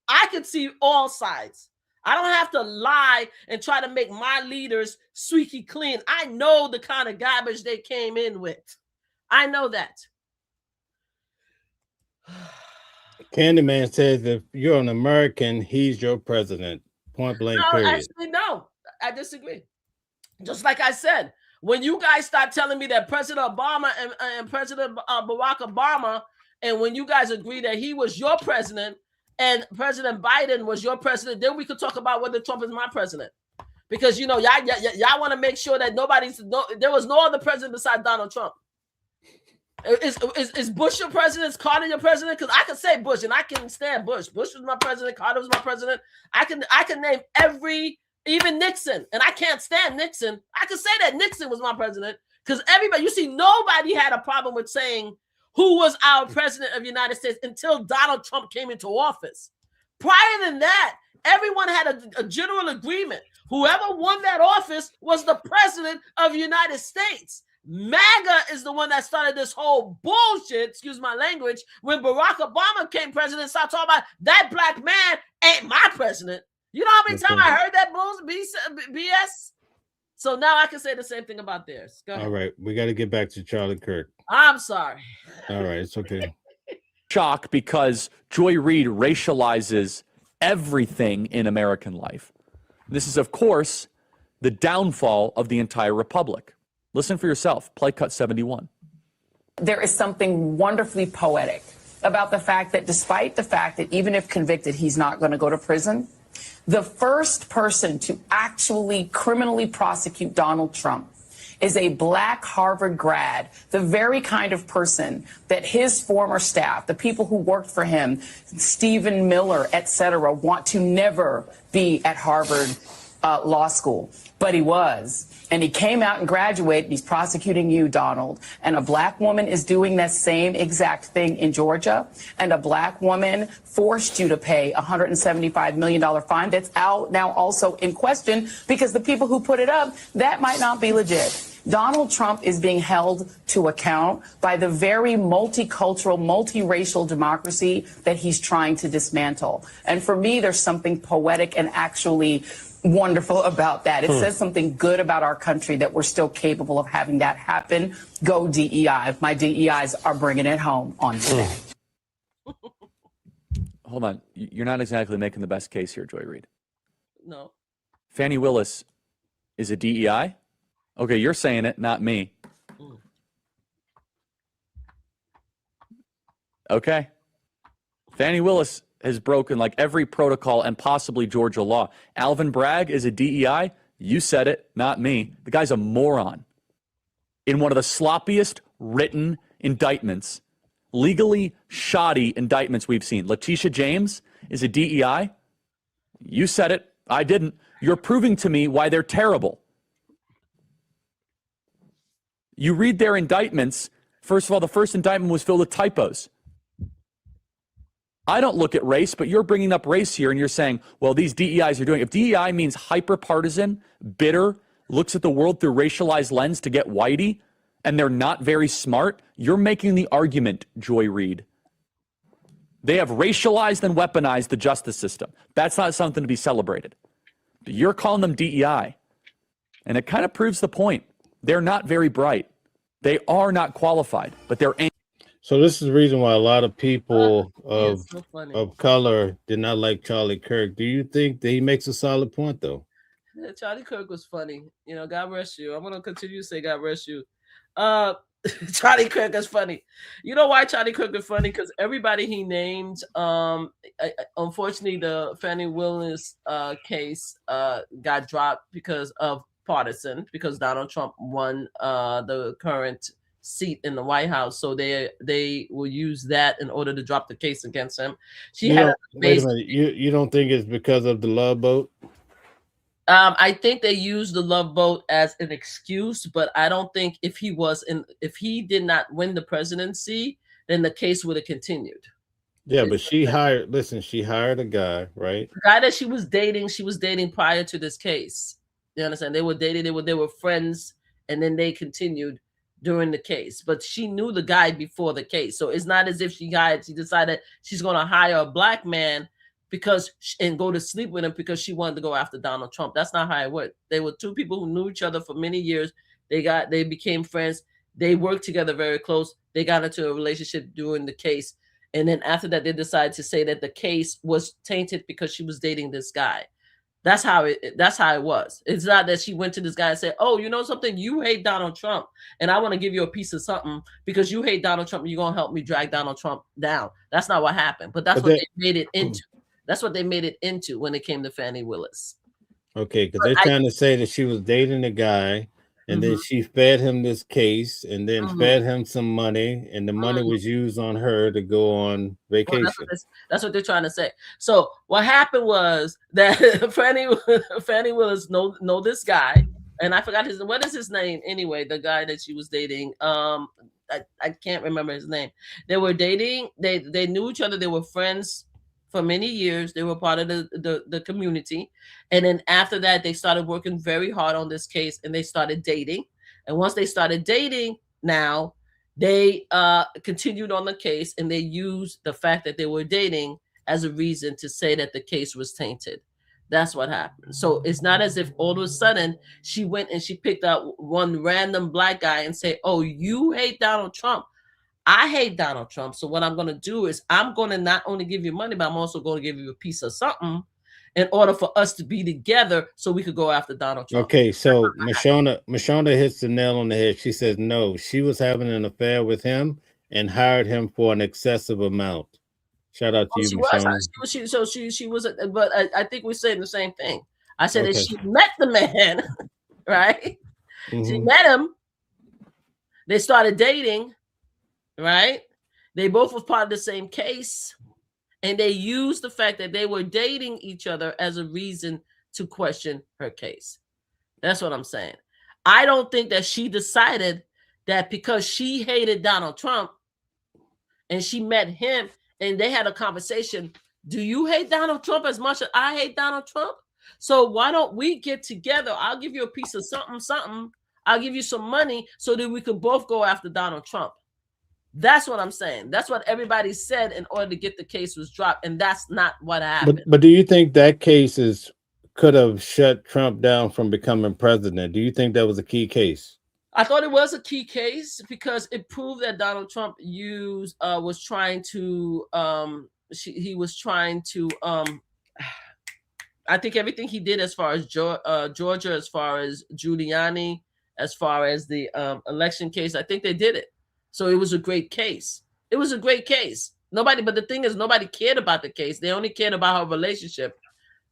I could see all sides. I don't have to lie and try to make my leaders squeaky clean. I know the kind of garbage they came in with. I know that. Candyman says if you're an American, he's your president. Point blank, period. Actually, no. I disagree. Just like I said, when you guys start telling me that President Obama and President Barack Obama, and when you guys agree that he was your president and President Biden was your president, then we could talk about whether Trump is my president. Because, y'all want to make sure that there was no other president besides Donald Trump. Is Bush your president? Is Carter your president? Because I can say Bush, and I can stand Bush. Bush was my president. Carter was my president. I can name even Nixon, and I can't stand Nixon. I can say that Nixon was my president because nobody had a problem with saying who was our president of the United States until Donald Trump came into office. Prior than that, everyone had a general agreement. Whoever won that office was the president of the United States. MAGA is the one that started this whole bullshit, excuse my language, when Barack Obama came president, started talking about that black man ain't my president. You know how many times I heard that BS? So now I can say the same thing about theirs. Go ahead. All right, we got to get back to Charlie Kirk. I'm sorry. All right, it's okay. Shock because Joy Reid racializes everything in American life. This is, of course, the downfall of the entire republic. Listen for yourself. Play cut 71. There is something wonderfully poetic about the fact that despite the fact that even if convicted, he's not going to go to prison, the first person to actually criminally prosecute Donald Trump is a black Harvard grad, the very kind of person that his former staff, the people who worked for him, Stephen Miller, et cetera, want to never be at Harvard Law School. But he was. And he came out and graduated. He's prosecuting you, Donald. And a black woman is doing that same exact thing in Georgia. And a black woman forced you to pay a $175 million fine that's out now also in question because the people who put it up, that might not be legit. Donald Trump is being held to account by the very multicultural, multiracial democracy that he's trying to dismantle. And for me, there's something poetic and actually wonderful about that. It says something good about our country that we're still capable of having that happen. Go DEI. My DEIs are bringing it home on today. Hold on. You're not exactly making the best case here, Joy Reid. No. Fannie Willis is a DEI? Okay, you're saying it, not me. Okay. Fannie Willis has broken like every protocol and possibly Georgia law. Alvin Bragg is a DEI. You said it, not me. The guy's a moron. In one of the sloppiest written indictments, legally shoddy indictments we've seen. Letitia James is a DEI. You said it. I didn't. You're proving to me why they're terrible. You read their indictments. First of all, the first indictment was filled with typos. I don't look at race, but you're bringing up race here and you're saying, well, these DEIs are doing. If DEI means hyper-partisan, bitter, looks at the world through racialized lens to get whitey, and they're not very smart, you're making the argument, Joy Reid. They have racialized and weaponized the justice system. That's not something to be celebrated. But you're calling them DEI. And it kind of proves the point. They're not very bright. They are not qualified, but they're angry. So this is the reason why a lot of people of color did not like Charlie Kirk. Do you think that he makes a solid point, though? Yeah, Charlie Kirk was funny. You know, God rest you. I'm going to continue to say God rest you. Charlie Kirk is funny. You know why Charlie Kirk is funny? Because everybody he named, unfortunately, the Fannie Willis case got dropped because of partisan, because Donald Trump won the current seat in the White House, so they will use that in order to drop the case against him. Wait a minute. You don't think it's because of the love boat? I think they used the love boat as an excuse, but I don't think if he did not win the presidency, then the case would have continued. Yeah, but she hired a guy, right? The guy that she was dating prior to this case. You understand? They were dating, they were friends, and then they continued during the case. But she knew the guy before the case. So it's not as if she decided she's going to hire a black man and go to sleep with him because she wanted to go after Donald Trump. That's not how it worked. They were two people who knew each other for many years. They became friends. They worked together very close. They got into a relationship during the case. And then after that, they decided to say that the case was tainted because she was dating this guy. That's how it was. It's not that she went to this guy and said, oh, you know something? You hate Donald Trump, and I want to give you a piece of something because you hate Donald Trump, and you're going to help me drag Donald Trump down. That's not what happened. But that's what they made it into. That's what they made it into when it came to Fannie Willis. Okay, because they're trying to say that she was dating a guy, and then she fed him this case, and then fed him some money, and the money was used on her to go on vacation. Well, that's what they're trying to say. So what happened was that Fannie Willis know this guy, and I forgot what is his name anyway? The guy that she was dating. I can't remember his name. They were dating. They knew each other. They were friends for many years. They were part of the community. And then after that, they started working very hard on this case and they started dating. And once they started dating, now they continued on the case and they used the fact that they were dating as a reason to say that the case was tainted. That's what happened. So it's not as if all of a sudden she went and she picked out one random black guy and say, oh, you hate Donald Trump. I hate Donald Trump. So what I'm going to do is I'm going to not only give you money, but I'm also going to give you a piece of something in order for us to be together so we could go after Donald Trump. Okay, so Mashonda hits the nail on the head. She says, no, she was having an affair with him and hired him for an excessive amount. Shout out to you, Mashonda. She was, but I think we're saying the same thing. I said that she met the man, right? She met him. They started dating, right? They both were part of the same case. And they used the fact that they were dating each other as a reason to question her case. That's what I'm saying. I don't think that she decided that because she hated Donald Trump and she met him and they had a conversation, do you hate Donald Trump as much as I hate Donald Trump? So why don't we get together? I'll give you a piece of something. I'll give you some money so that we can both go after Donald Trump. That's what I'm saying. That's what everybody said in order to get the case was dropped. And that's not what happened. But do you think that case could have shut Trump down from becoming president? Do you think that was a key case? I thought it was a key case because it proved that Donald Trump was trying to I think everything he did as far as Georgia, as far as Giuliani, as far as the election case, I think they did it. So it was a great case. It was a great case. But the thing is, nobody cared about the case. They only cared about her relationship,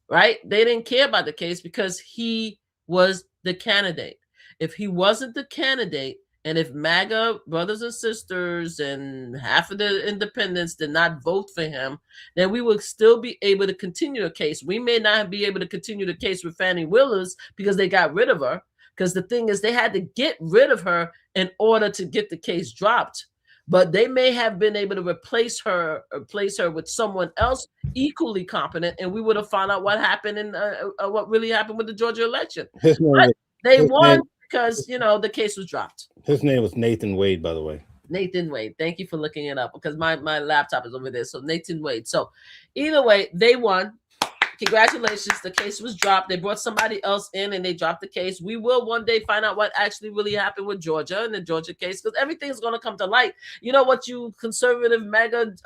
right? They didn't care about the case because he was the candidate. If he wasn't the candidate, and if MAGA brothers and sisters and half of the independents did not vote for him, then we would still be able to continue the case. We may not be able to continue the case with Fannie Willis because they got rid of her. Because the thing is, they had to get rid of her in order to get the case dropped. But they may have been able to replace her with someone else equally competent, and we would have found out what happened and what really happened with the Georgia election. But they won because the case was dropped. His name was Nathan Wade, by the way. Nathan Wade. Thank you for looking it up because my laptop is over there. So Nathan Wade. So either way, they won. Congratulations. The case was dropped. They brought somebody else in and they dropped the case. We will one day find out what actually really happened with Georgia and the Georgia case because everything's going to come to light. You know what you conservative MAGA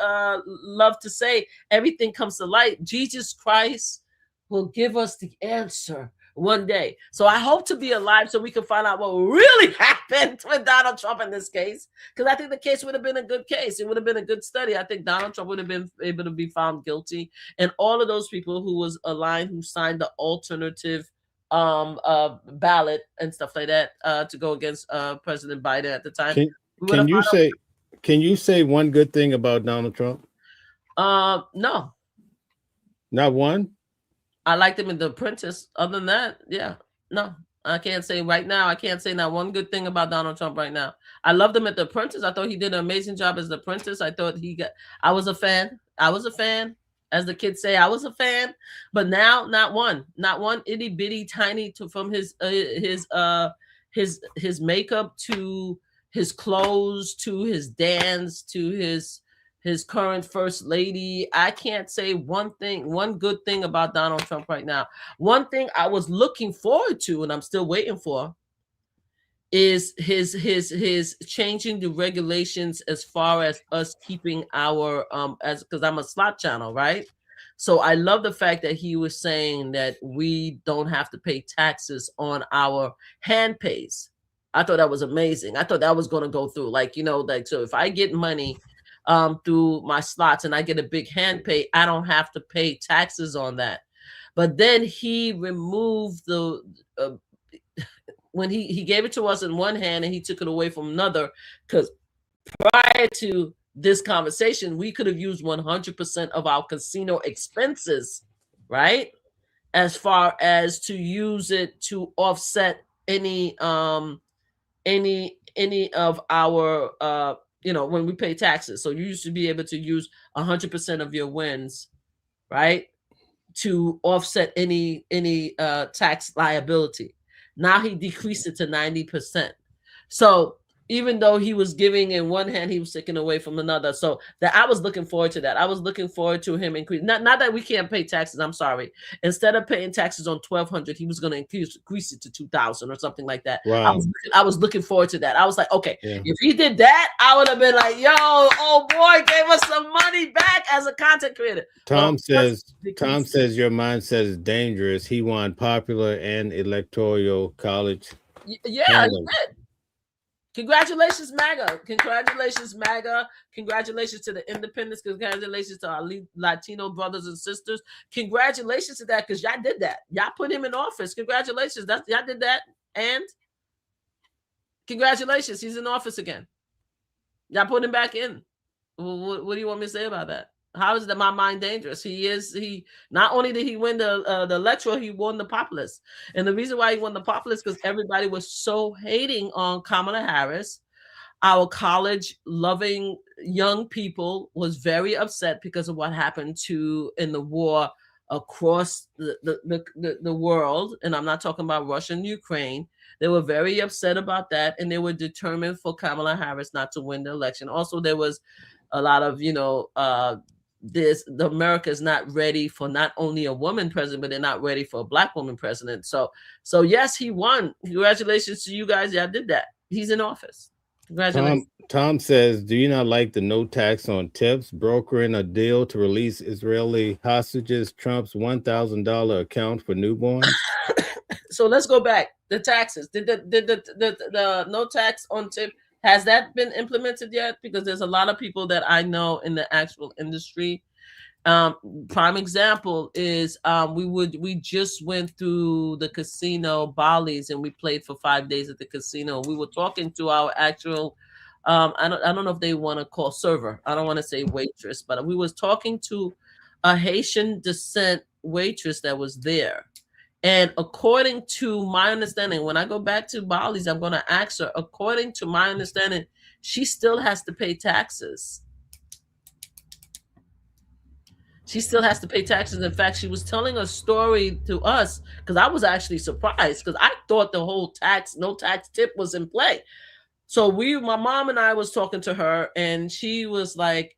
love to say? Everything comes to light. Jesus Christ will give us the answer one day. So I hope to be alive so we can find out what really happened with Donald Trump in this case. Because I think the case would have been a good case. It would have been a good study. I think Donald Trump would have been able to be found guilty. And all of those people who was aligned, who signed the alternative ballot and stuff like that to go against President Biden at the time. Can you say one good thing about Donald Trump? No. Not one? I liked him in The Apprentice. Other than that, yeah, no, I can't say right now. I can't say not one good thing about Donald Trump right now. I loved him at The Apprentice. I thought he did an amazing job as The Apprentice. I thought I was a fan. As the kids say, I was a fan. But now, not one itty bitty tiny from his makeup to his clothes to his dance to his current first lady. I can't say one good thing about Donald Trump right now. One thing I was looking forward to, and I'm still waiting for, is his changing the regulations as far as us keeping our because I'm a slot channel, right? So I love the fact that he was saying that we don't have to pay taxes on our hand pays. I thought that was amazing. I thought that was going to go through, so if I get money through my slots and I get a big hand pay, I don't have to pay taxes on that. But then he removed the when he gave it to us in one hand and he took it away from another, because prior to this conversation we could have used 100% of our casino expenses, right, as far as to use it to offset any of our when we pay taxes. So you used to be able to use 100% of your wins, right, to offset any tax liability. Now he decreased it to 90%. So even though he was giving in one hand, he was taking away from another. So that I was looking forward to that. I was looking forward to him increase. Not that we can't pay taxes. I'm sorry. Instead of paying taxes on $1,200, he was going to increase it to $2,000 or something like that. Wow. I was looking forward to that. I was like, okay, if he did that, I would have been like, yo, oh boy, gave us some money back as a content creator. Tom says your mindset is dangerous. He won popular and electoral college. Yeah, he did. Congratulations, MAGA. Congratulations, MAGA. Congratulations to the independents. Congratulations to our Latino brothers and sisters. Congratulations to that, because y'all did that. Y'all put him in office. Congratulations. Y'all did that. And Congratulations, he's in office again. Y'all put him back in. What do you want me to say about that? How is my mind dangerous? He not only did he win the electoral, he won the populace. And the reason why he won the populace because everybody was so hating on Kamala Harris. Our college loving young people was very upset because of what happened in the war across the world. And I'm not talking about Russia and Ukraine. They were very upset about that. And they were determined for Kamala Harris not to win the election. Also, there was a lot of, America is not ready for not only a woman president, but they're not ready for a Black woman president. So yes, he won. Congratulations to you guys. Y'all did that. He's in office. Congratulations. Tom says, do you not like the no tax on tips, brokering a deal to release Israeli hostages, Trump's $1,000 account for newborns? So let's go back. The taxes. Did the no tax on tip, has that been implemented yet? Because there's a lot of people that I know in the actual industry. Prime example is we just went through the casino Bally's and we played for 5 days at the casino. We were talking to our actual I don't know if they want to call server. I don't want to say waitress, but we was talking to a Haitian descent waitress that was there. And according to my understanding, when I go back to Bally's, I'm going to ask her, according to my understanding, she still has to pay taxes. She still has to pay taxes. In fact, she was telling a story to us because I was actually surprised because I thought the whole no tax tip was in play. So my mom and I was talking to her and she was like,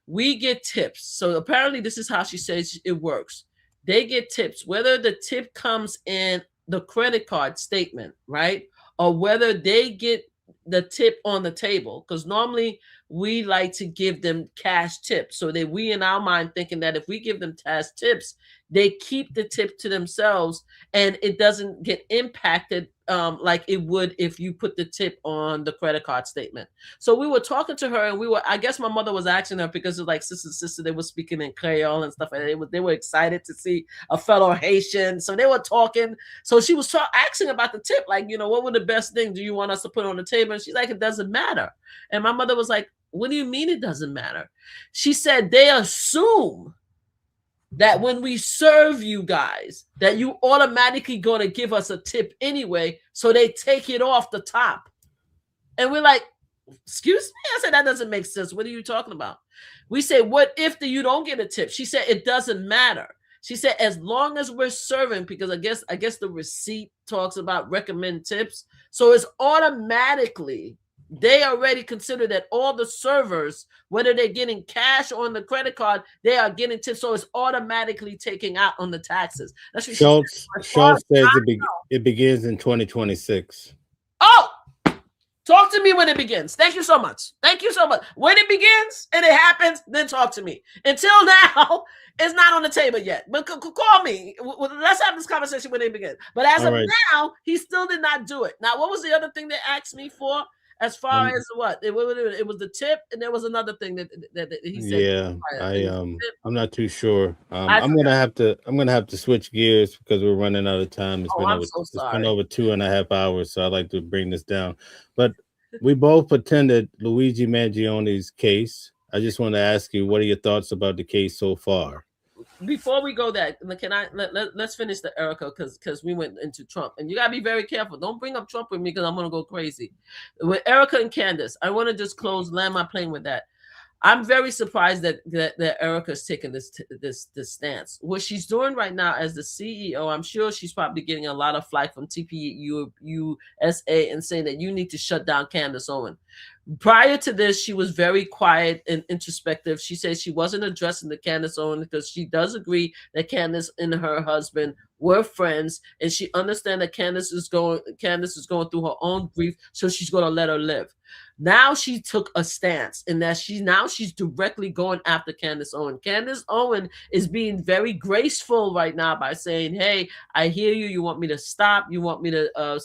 we get tips. So apparently this is how she says it works. They get tips, whether the tip comes in the credit card statement, right? Or whether they get the tip on the table. Because normally we like to give them cash tips. So that we in our mind thinking that if we give them cash tips, they keep the tip to themselves and it doesn't get impacted like it would if you put the tip on the credit card statement. So we were talking to her and I guess my mother was asking her because it's like sister, they were speaking in Creole and stuff. And they were excited to see a fellow Haitian. So they were talking. So she was asking about the tip. Like, what were the best things do you want us to put on the table? And she's like, it doesn't matter. And my mother was like, what do you mean it doesn't matter? She said, they assume that when we serve you guys, that you automatically going to give us a tip anyway. So they take it off the top. And we're like, excuse me? I said, that doesn't make sense. What are you talking about? We say, what if you don't get a tip? She said, it doesn't matter. She said, as long as we're serving, because I guess the receipt talks about recommend tips. So it's automatically, they already consider that all the servers, whether they're getting cash or on the credit card, they are getting tips. So it's automatically taking out on the taxes. That's what Schultz says it begins in 2026. Oh, talk to me when it begins. Thank you so much. Thank you so much. When it begins and it happens, then talk to me. Until now, it's not on the table yet. But call me. Let's have this conversation when it begins. But as of now, he still did not do it. Now, what was the other thing they asked me for? As far as what? It was the tip, and there was another thing that he said. Yeah, I'm not too sure. I'm gonna have to switch gears because we're running out of time. It's been over 2.5 hours, so I'd like to bring this down. But we both attended Luigi Mangione's case. I just want to ask you, what are your thoughts about the case so far? Before we go there, let's finish the Erica because we went into Trump, and you gotta be very careful. Don't bring up Trump with me because I'm gonna go crazy. With Erica and Candace, I want to just land my plane with that. I'm very surprised that Erica's taking this stance. What she's doing right now as the CEO, I'm sure she's probably getting a lot of flack from TPUSA and saying that you need to shut down Candace Owens. Prior to this, she was very quiet and introspective. She said she wasn't addressing the Candace Owens because she does agree that Candace and her husband were friends, and she understands that Candace is going through her own grief, so she's going to let her live. Now she took a stance in that she's directly going after Candace Owens. Candace Owens is being very graceful right now by saying, hey, I hear you. You want me to stop. You want me to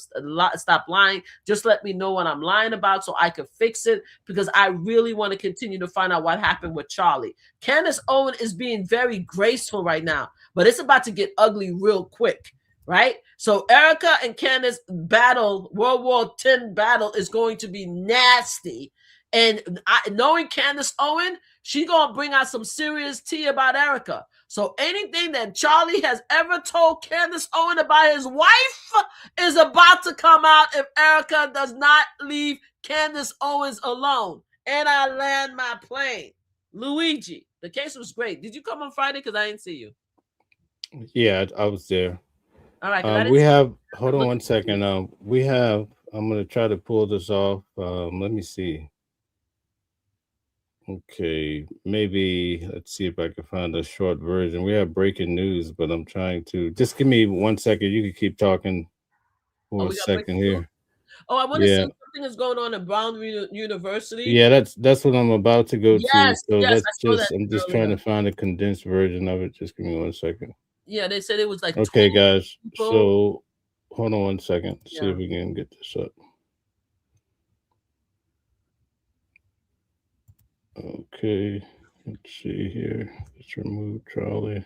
stop lying. Just let me know what I'm lying about so I can fix it because I really want to continue to find out what happened with Charlie. Candace Owens is being very graceful right now, but it's about to get ugly real quick. right? So Erica and Candace battle, World War X battle is going to be nasty. And knowing Candace Owen, she's going to bring out some serious tea about Erica. So anything that Charlie has ever told Candace Owen about his wife is about to come out if Erica does not leave Candace Owens alone. And I land my plane. Luigi, the case was great. Did you come on Friday? Because I didn't see you. Yeah, I was there. All right. We have, hold on one second. I'm going to try to pull this off. Let me see. Okay, maybe let's see if I can find a short version. We have breaking news, but I'm trying to just give me 1 second. You can keep talking for a second here. Oh, I want to see something is going on at Brown University. Yeah, that's what I'm about to go to. So yes, I'm just trying to find a condensed version of it. Just give me 1 second. Yeah, they said it was like okay, guys. People. So hold on 1 second. See if we can get this up. Okay, let's see here. Let's remove Charlie.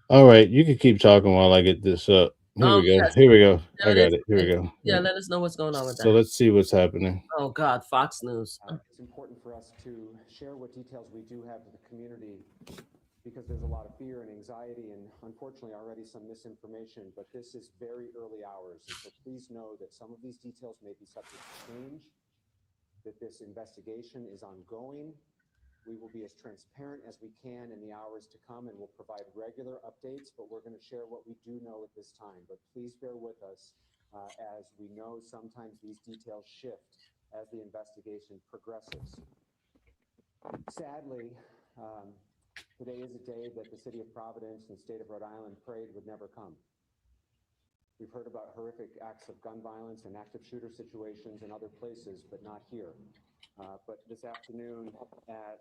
All right, you can keep talking while I get this up. Here we go. Yes. Here we go. I got it. Here we go. Yeah, let us know what's going on with that. So let's see what's happening. Oh God, Fox News. It's important for us to share what details we do have to the community because there's a lot of fear and anxiety and unfortunately already some misinformation, but this is very early hours. And so please know that some of these details may be subject to change, that this investigation is ongoing. We will be as transparent as we can in the hours to come and we'll provide regular updates, but we're going to share what we do know at this time. But please bear with us as we know sometimes these details shift as the investigation progresses. Sadly, today is a day that the city of Providence and state of Rhode Island prayed would never come. We've heard about horrific acts of gun violence and active shooter situations in other places, but not here. But this afternoon at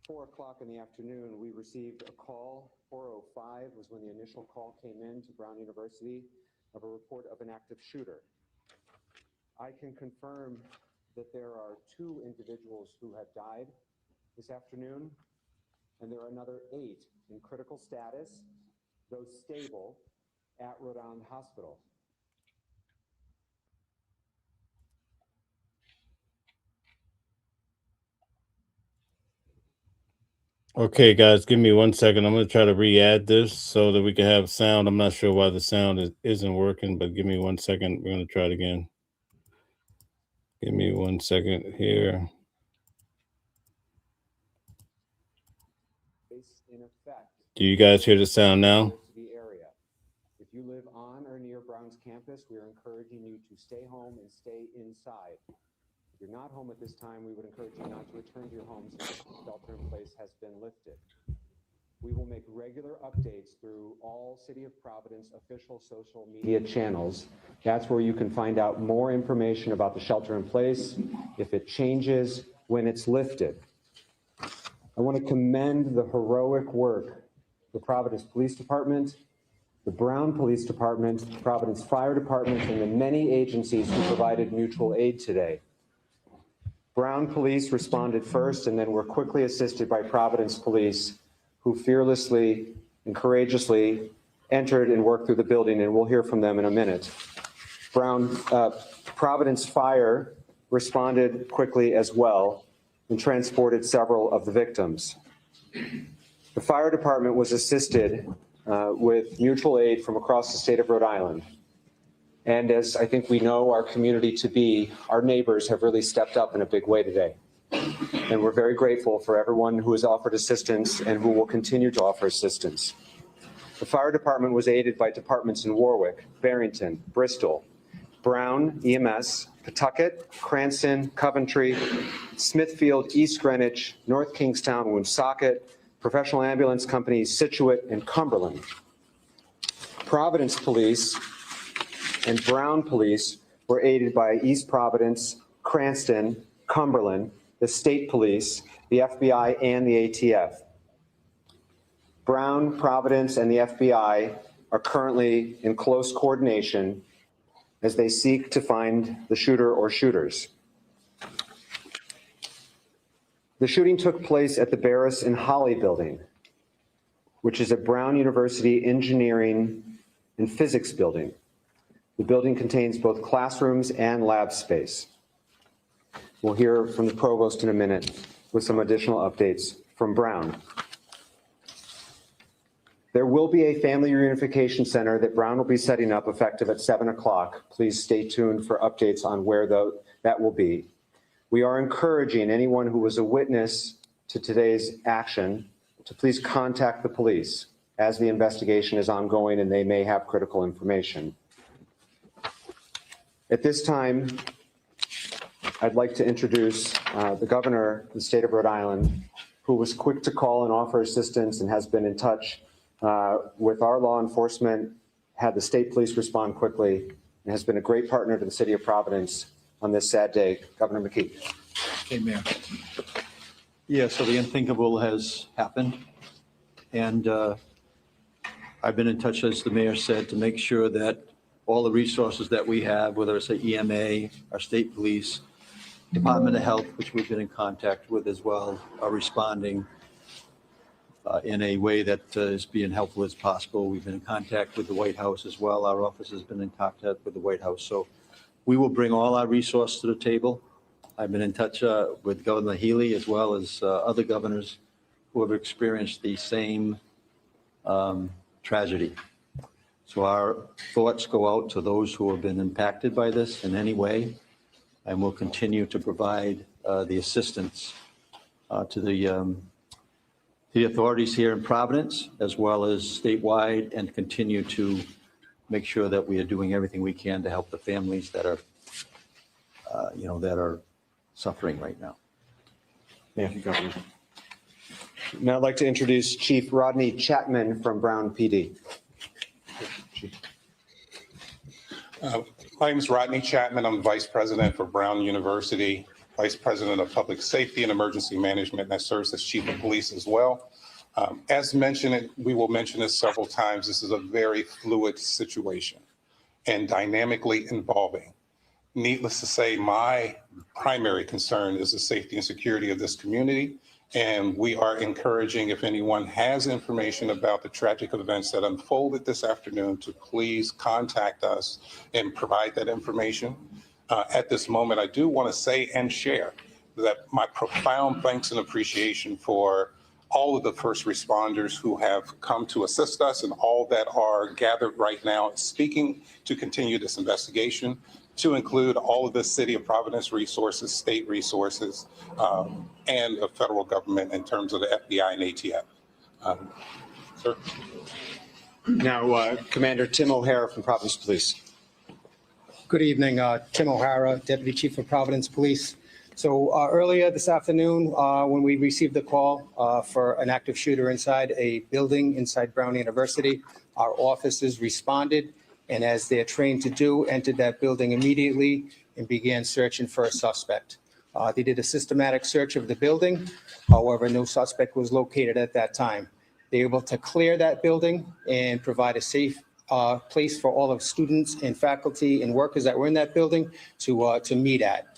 4 o'clock in the afternoon, we received a call. 4:05 was when the initial call came in to Brown University of a report of an active shooter. I can confirm that there are 2 individuals who have died this afternoon, and there are another 8 in critical status, those stable, at Rhode Island Hospital. Okay, guys, give me 1 second. I'm going to try to re-add this so that we can have sound. I'm not sure why the sound isn't working, but give me 1 second. We're going to try it again. Give me 1 second here. In effect, do you guys hear the sound now? The area. If you live on or near Brown's campus, we are encouraging you to stay home and stay inside. If you're not home at this time, we would encourage you not to return to your homes until shelter in place has been lifted. We will make regular updates through all City of Providence official social media channels. That's where you can find out more information about the shelter in place, if it changes, when it's lifted. I want to commend the heroic work the Providence Police Department, the Brown Police Department, Providence Fire Department, and the many agencies who provided mutual aid today. Brown Police responded first and then were quickly assisted by Providence Police, who fearlessly and courageously entered and worked through the building, and we'll hear from them in a minute. Providence Fire responded quickly as well and transported several of the victims. The fire department was assisted with mutual aid from across the state of Rhode Island. And as I think we know our community to be, our neighbors have really stepped up in a big way today. And we're very grateful for everyone who has offered assistance and who will continue to offer assistance. The fire department was aided by departments in Warwick, Barrington, Bristol, Brown, EMS, Pawtucket, Cranston, Coventry, Smithfield, East Greenwich, North Kingstown, Woonsocket, professional ambulance companies, Situate, and Cumberland. Providence Police and Brown Police were aided by East Providence, Cranston, Cumberland, the State Police, the FBI, and the ATF. Brown, Providence, and the FBI are currently in close coordination as they seek to find the shooter or shooters. The shooting took place at the Barris and Holly building. which is a Brown University engineering and physics building. The building contains both classrooms and lab space. We'll hear from the provost in a minute with some additional updates from Brown. There will be a family reunification center that Brown will be setting up effective at 7 o'clock. Please stay tuned for updates on where that will be. We are encouraging anyone who was a witness to today's action to please contact the police as the investigation is ongoing and they may have critical information. At this time, I'd like to introduce the governor of the state of Rhode Island, who was quick to call and offer assistance and has been in touch with our law enforcement, had the state police respond quickly, and has been a great partner to the city of Providence on this sad day. Governor McKee. Okay, Mayor. Yeah, so the unthinkable has happened. And I've been in touch, as the mayor said, to make sure that all the resources that we have, whether it's the EMA, our state police, Department of Health, which we've been in contact with as well, are responding in a way that is being helpful as possible. We've been in contact with the White House as well. Our office has been in contact with the White House. So we will bring all our resources to the table. I've been in touch with Governor Healy as well as other governors who have experienced the same tragedy. So our thoughts go out to those who have been impacted by this in any way, and we'll continue to provide the assistance to the authorities here in Providence, as well as statewide, and continue to make sure that we are doing everything we can to help the families that are, that are suffering right now. Thank you, Governor. Now I'd like to introduce Chief Rodney Chapman from Brown PD. My name is Rodney Chapman. I'm Vice President for Brown University, Vice President of Public Safety and Emergency Management, and that serves as Chief of Police as well. As mentioned, we will mention this several times, this is a very fluid situation and dynamically involving. Needless to say, my primary concern is the safety and security of this community. And we are encouraging, if anyone has information about the tragic events that unfolded this afternoon, to please contact us and provide that information. At this moment, I do want to say and share that my profound thanks and appreciation for all of the first responders who have come to assist us and all that are gathered right now speaking to continue this investigation, to include all of the City of Providence resources, state resources, and the federal government in terms of the FBI and ATF. Sir? Now, Commander Tim O'Hara from Providence Police. Good evening, Tim O'Hara, Deputy Chief of Providence Police. So earlier this afternoon, when we received the call for an active shooter inside a building inside Brown University, our officers responded, and as they're trained to do, entered that building immediately and began searching for a suspect. They did a systematic search of the building. However, no suspect was located at that time. They were able to clear that building and provide a safe place for all of students and faculty and workers that were in that building to meet at.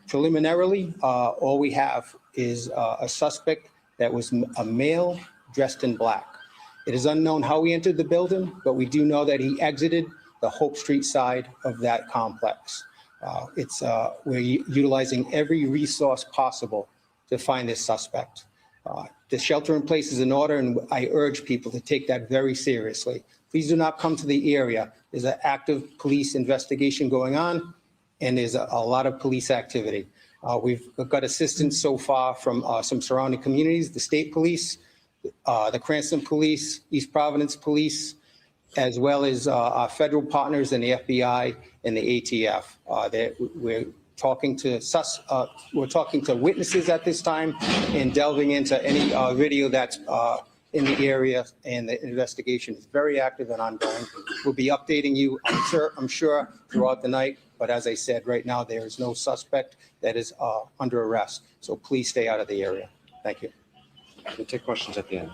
Preliminarily, all we have is a suspect that was a male dressed in black. It is unknown how he entered the building, but we do know that he exited the Hope Street side of that complex. We're utilizing every resource possible to find this suspect. The shelter in place is in order, and I urge people to take that very seriously. Please do not come to the area. There's an active police investigation going on, and there's a lot of police activity. We've got assistance so far from some surrounding communities, the state police, the Cranston Police, East Providence Police, as well as our federal partners in the FBI and the ATF. We're talking to witnesses at this time and delving into any video that's in the area, and the investigation is very active and ongoing. We'll be updating you, I'm sure, throughout the night. But as I said, right now, there is no suspect that is under arrest. So please stay out of the area. Thank you. We'll take questions at the end.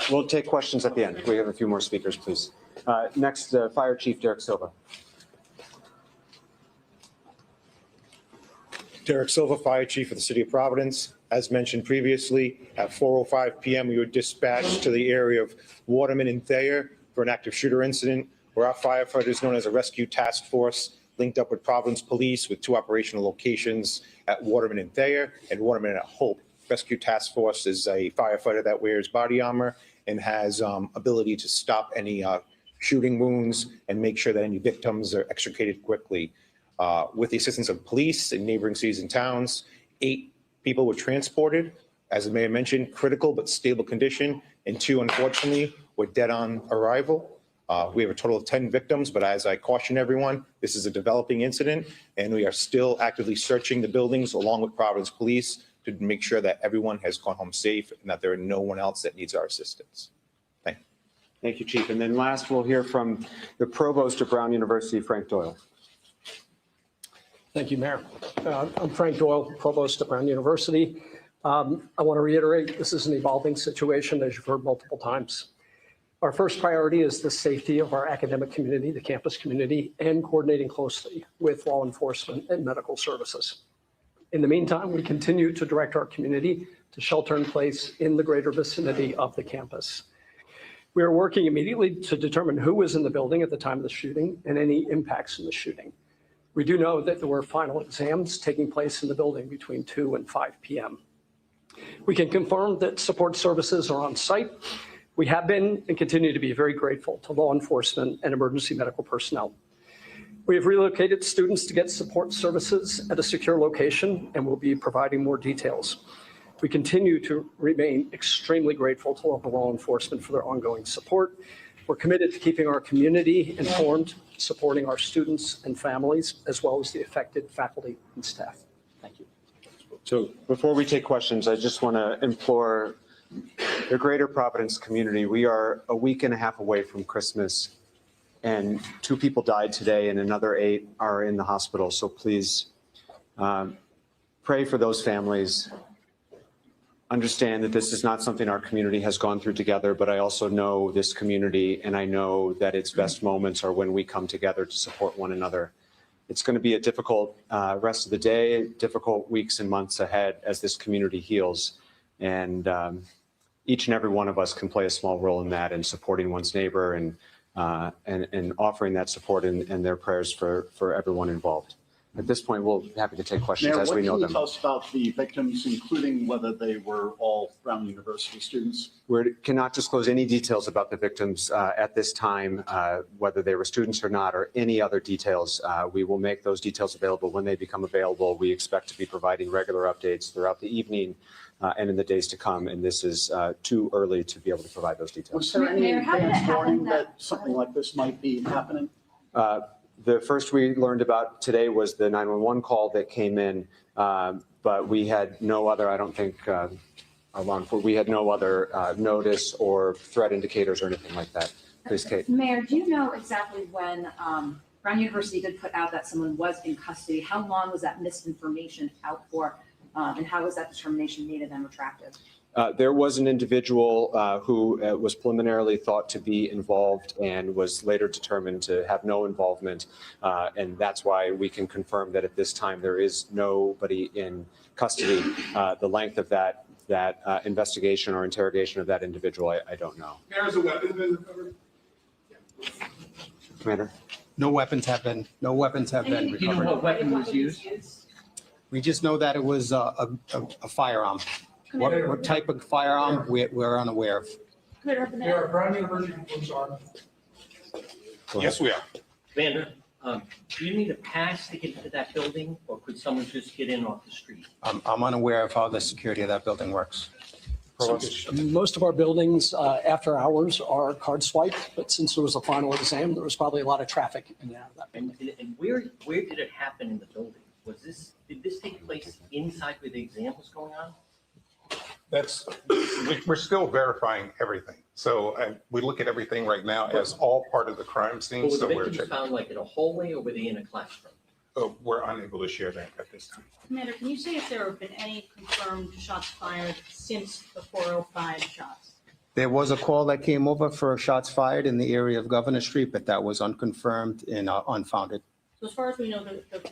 We'll take questions at the end. We have a few more speakers, please. Next, Fire Chief Derek Silva. Derek Silva, Fire Chief of the City of Providence. As mentioned previously, at 4:05 p.m., we were dispatched to the area of Waterman and Thayer for an active shooter incident, where our firefighters, known as a rescue task force, linked up with Providence Police with 2 operational locations at Waterman and Thayer and Waterman at Hope. Rescue Task Force is a firefighter that wears body armor and has ability to stop any shooting wounds and make sure that any victims are extricated quickly. With the assistance of police in neighboring cities and towns, 8 people were transported, as the mayor mentioned, critical but stable condition, and 2, unfortunately, were dead on arrival. We have a total of 10 victims, but as I caution everyone, this is a developing incident, and we are still actively searching the buildings along with Providence Police to make sure that everyone has gone home safe and that there are no one else that needs our assistance. Thank you. Thank you, Chief. And then last, we'll hear from the Provost of Brown University, Frank Doyle. Thank you, Mayor. I'm Frank Doyle, Provost at Brown University. I want to reiterate, this is an evolving situation, as you've heard multiple times. Our first priority is the safety of our academic community, the campus community, and coordinating closely with law enforcement and medical services. In the meantime, we continue to direct our community to shelter in place in the greater vicinity of the campus. We are working immediately to determine who was in the building at the time of the shooting and any impacts in the shooting. We do know that there were final exams taking place in the building between 2 and 5 p.m. We can confirm that support services are on site. We have been and continue to be very grateful to law enforcement and emergency medical personnel. We have relocated students to get support services at a secure location and will be providing more details. We continue to remain extremely grateful to local law enforcement for their ongoing support. We're committed to keeping our community informed, supporting our students and families, as well as the affected faculty and staff. Thank you. So before we take questions, I just want to implore the greater Providence community. We are a week and a half away from Christmas, and 2 people died today and another 8 are in the hospital. So please pray for those families. Understand that this is not something our community has gone through together, but I also know this community, and I know that its best moments are when we come together to support one another. It's going to be a difficult rest of the day, difficult weeks and months ahead as this community heals. And each and every one of us can play a small role in that, in supporting one's neighbor and offering that support and their prayers for everyone involved. At this point, we'll be happy to take questions Mayor, as we know them. what can you tell us about the victims, including whether they were all Brown University students? We cannot disclose any details about the victims at this time, whether they were students or not, or any other details. We will make those details available when they become available. We expect to be providing regular updates throughout the evening and in the days to come, and this is too early to be able to provide those details. Was there any advance warning that something like this might be happening? The first we learned about today was the 911 call that came in, but we had no other, I don't think, we had no other notice or threat indicators or anything like that. Please, Kate. Mayor, do you know exactly when Brown University did put out that someone was in custody? How long was that misinformation out for, and how was that determination made and then retracted? There was an individual who was preliminarily thought to be involved and was later determined to have no involvement. And that's why we can confirm that at this time there is nobody in custody. The length of that investigation or interrogation of that individual, I don't know. Mayor, has a weapon been recovered? Commander? No weapons have been recovered. Do you know what weapon was used? We just know that it was a firearm. What type of firearm, we're unaware of. There are Brown University police armed. Yes, we are. Commander, do you need a pass to get into that building, or could someone just get in off the street? I'm unaware of how the security of that building works. Most of our buildings after hours are card swiped, but since there was a final exam, there was probably a lot of traffic in and out of that building. And where did it happen in the building? Did this take place inside where the exam was going on? We're still verifying everything. So we look at everything right now as all part of the crime scene. Were the So we're victims checking. found like in a hallway, or were they in a classroom? We're unable to share that at this time. Commander, can you say if there have been any confirmed shots fired since the 405 shots? There was a call that came over for shots fired in the area of Governor Street, but that was unconfirmed and unfounded. So as far as we know, the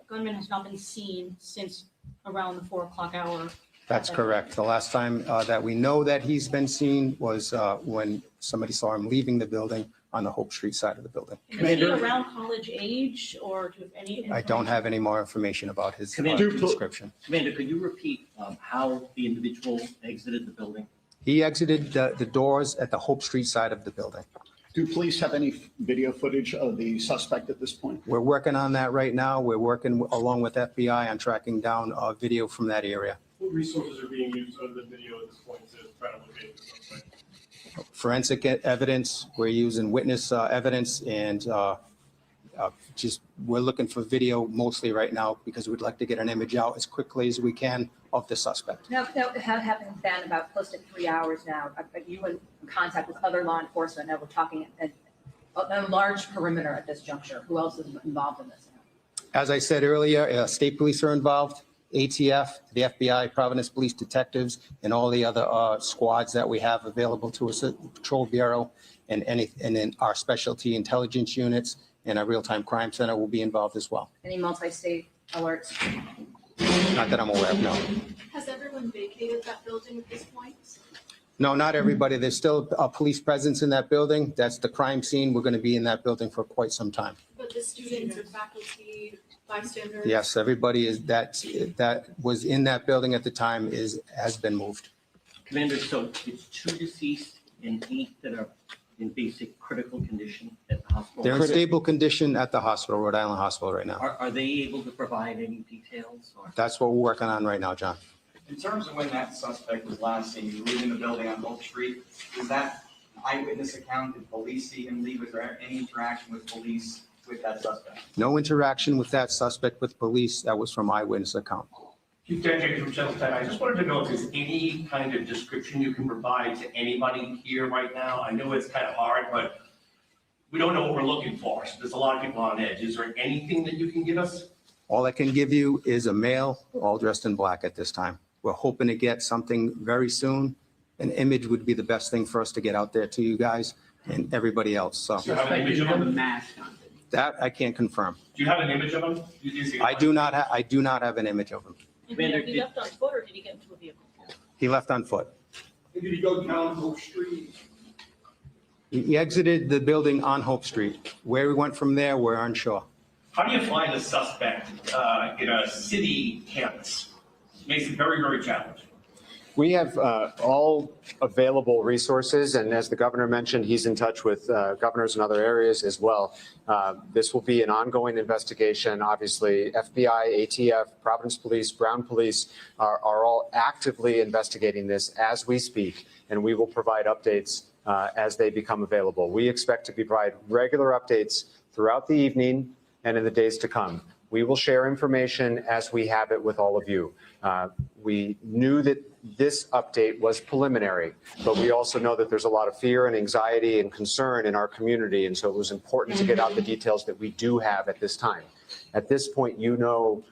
gunman has not been seen since around the 4 o'clock hour That's correct. The last time that we know that he's been seen was when somebody saw him leaving the building on the Hope Street side of the building. Is he around college age, or do you have any? I don't have any more information about his description. Commander, could you repeat how the individual exited the building? He exited the doors at the Hope Street side of the building. Do police have any video footage of the suspect at this point? We're working on that right now. We're working along with FBI on tracking down video from that area. What resources are being used other than video at this point to try to locate the suspect? Forensic evidence, we're using witness evidence, and just we're looking for video mostly right now because we'd like to get an image out as quickly as we can of the suspect. Now, having been about close to 3 hours now, are you in contact with other law enforcement? Now we're talking a large perimeter at this juncture. Who else is involved in this? As I said earlier, state police are involved, ATF, the FBI, Providence Police Detectives, and all the other squads that we have available to us at the Patrol Bureau, and then our specialty intelligence units and our real-time crime center will be involved as well. Any multi-state alerts? Not that I'm aware of, no. Has everyone vacated that building at this point? No, not everybody. There's still a police presence in that building. That's the crime scene. We're going to be in that building for quite some time. But the students or faculty, bystanders? Yes, everybody that was in that building at the time has been moved. Commander, so it's 2 deceased and 8 that are in basic critical condition at the hospital? They're in stable condition at the hospital, Rhode Island Hospital right now. Are they able to provide any details? Or? That's what we're working on right now, John. In terms of when that suspect was last seen, leaving the building on Hope Street, is that eyewitness account? Did police see him leave? Was there any interaction with police with that suspect? No interaction with that suspect with police. That was from eyewitness account. Chief Deputy from Shelton, I just wanted to know if there's any kind of description you can provide to anybody here right now. I know it's kind of hard, but we don't know what we're looking for. So there's a lot of people on edge. Is there anything that you can give us? All I can give you is a male, all dressed in black at this time. We're hoping to get something very soon. An image would be the best thing for us to get out there to you guys and everybody else. So Do you have an image of him? that I can't confirm. Do you have an image of him? I do not have an image of him. Did he left on foot or did he get into a vehicle? He left on foot. Did he go down Hope Street? He exited the building on Hope Street. Where we went from there, we're unsure. How do you find a suspect in a city campus? Makes it very, very challenging. We have all available resources, and as the governor mentioned, he's in touch with governors in other areas as well. This will be an ongoing investigation. Obviously, FBI, ATF, Providence Police, Brown Police are all actively investigating this as we speak, and we will provide updates as they become available. We expect to provide regular updates throughout the evening and in the days to come. We will share information as we have it with all of you. We knew that this update was preliminary, but we also know that there's a lot of fear and anxiety and concern in our community, and so it was important to get out the details that we do have at this time. At this point, you know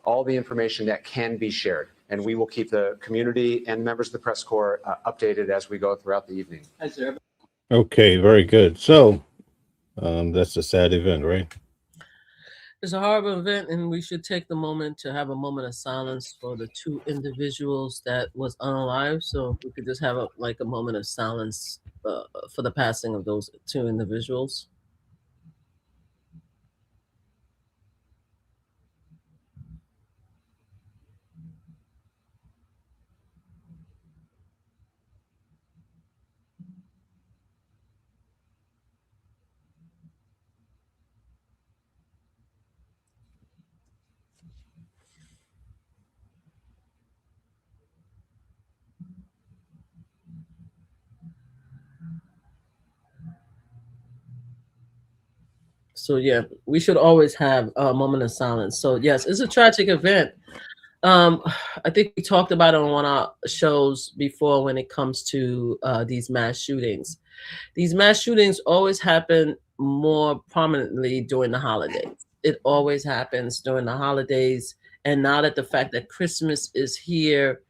all the information that can be shared, and we will keep the community and members of the press corps updated as we go throughout the evening. Okay, very good. So that's a sad event, right? It's a horrible event, and we should take the moment to have a moment of silence for the 2 individuals that was unalive. So if we could just have a moment of silence for the passing of those 2 individuals. So yeah, we should always have a moment of silence. So yes, it's a tragic event. I think we talked about it on one of our shows before when it comes to these mass shootings. These mass shootings always happen more prominently during the holidays. It always happens during the holidays. And now that the fact that Christmas is here,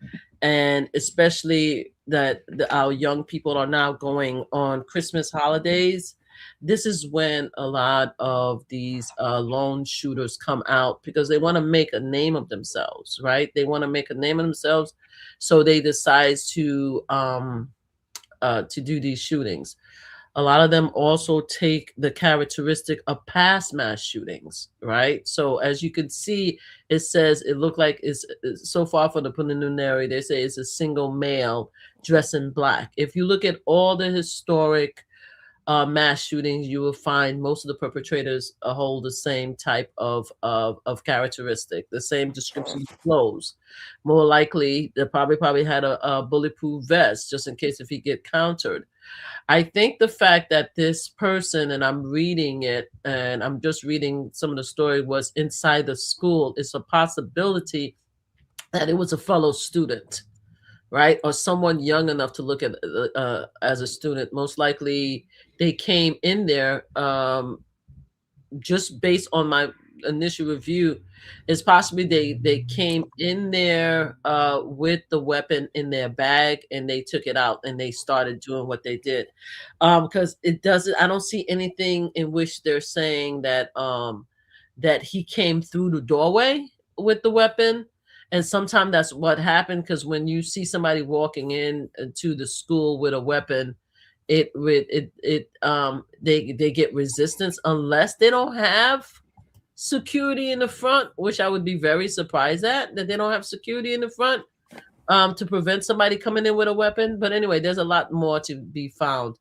and especially that our young people are now going on Christmas holidays, this is when a lot of these lone shooters come out because they want to make a name of themselves, right? They want to make a name of themselves, so they decide to do these shootings. A lot of them also take the characteristic of past mass shootings, right? So as you can see, it says it looked like it's so far from the preliminary, they say it's a single male dressed in black. If you look at all the historic mass shootings, you will find most of the perpetrators hold the same type of characteristic, the same description of clothes. More likely, they probably had a bulletproof vest just in case if he get countered. I think the fact that this person, and I'm reading it, and I'm just reading some of the story, was inside the school, it's a possibility that it was a fellow student, right? Or someone young enough to look at as a student. Most likely they came in there just based on my initial review. It's possibly they came in there with the weapon in their bag and they took it out and they started doing what they did. Because it doesn't, I don't see anything in which they're saying that that he came through the doorway with the weapon. And sometimes that's what happened, because when you see somebody walking in to the school with a weapon, they get resistance unless they don't have security in the front, which I would be very surprised at, that they don't have security in the front to prevent somebody coming in with a weapon. But anyway, there's a lot more to be found.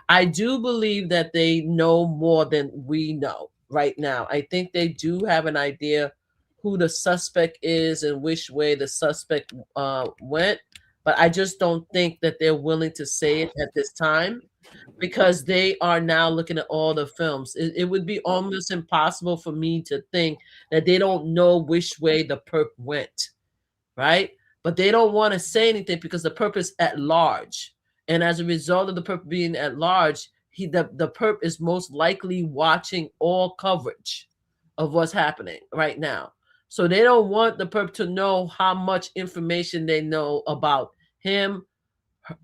I do believe that they know more than we know right now. I think they do have an idea who the suspect is and which way the suspect went. But I just don't think that they're willing to say it at this time, because they are now looking at all the films. It would be almost impossible for me to think that they don't know which way the perp went, right? But they don't want to say anything because the perp is at large. And as a result of the perp being at large, the perp is most likely watching all coverage of what's happening right now. So they don't want the perp to know how much information they know about him.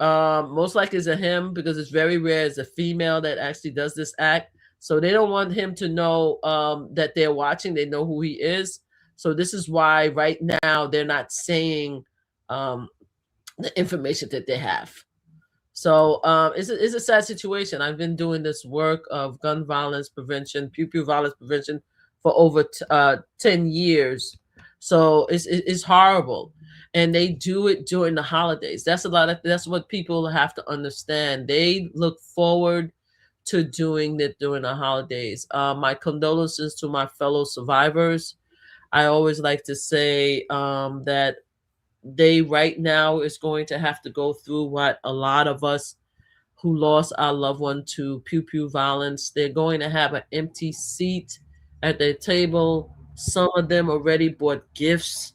Most likely it's a him, because it's very rare it's a female that actually does this act. So they don't want him to know that they're watching. They know who he is. So this is why right now they're not saying the information that they have. So it's a sad situation. I've been doing this work of gun violence prevention, pew violence prevention for over 10 years. So it's horrible. And they do it during the holidays. That's what people have to understand. They look forward to doing it during the holidays. My condolences to my fellow survivors. I always like to say that they right now is going to have to go through what a lot of us who lost our loved one to pew violence. They're going to have an empty seat at their table. Some of them already bought gifts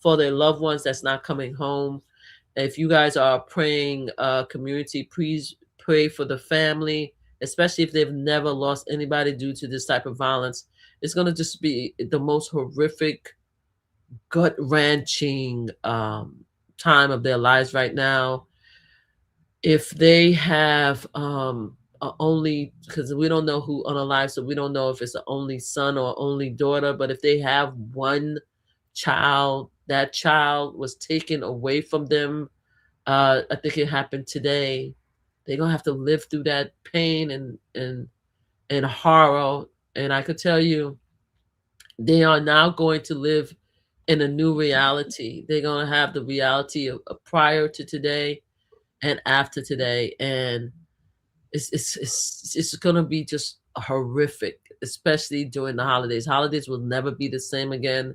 for their loved ones that's not coming home. If you guys are a praying community, please pray for the family, especially if they've never lost anybody due to this type of violence. It's going to just be the most horrific, gut-wrenching time of their lives right now. If they have only, because we don't know who unalive, so we don't know if it's an only son or only daughter, but if they have one child, that child was taken away from them. I think it happened today. They're gonna have to live through that pain and horror. And I could tell you, they are now going to live in a new reality. They're gonna have the reality of prior to today and after today, and it's gonna be just horrific, especially during the holidays. Holidays will never be the same again.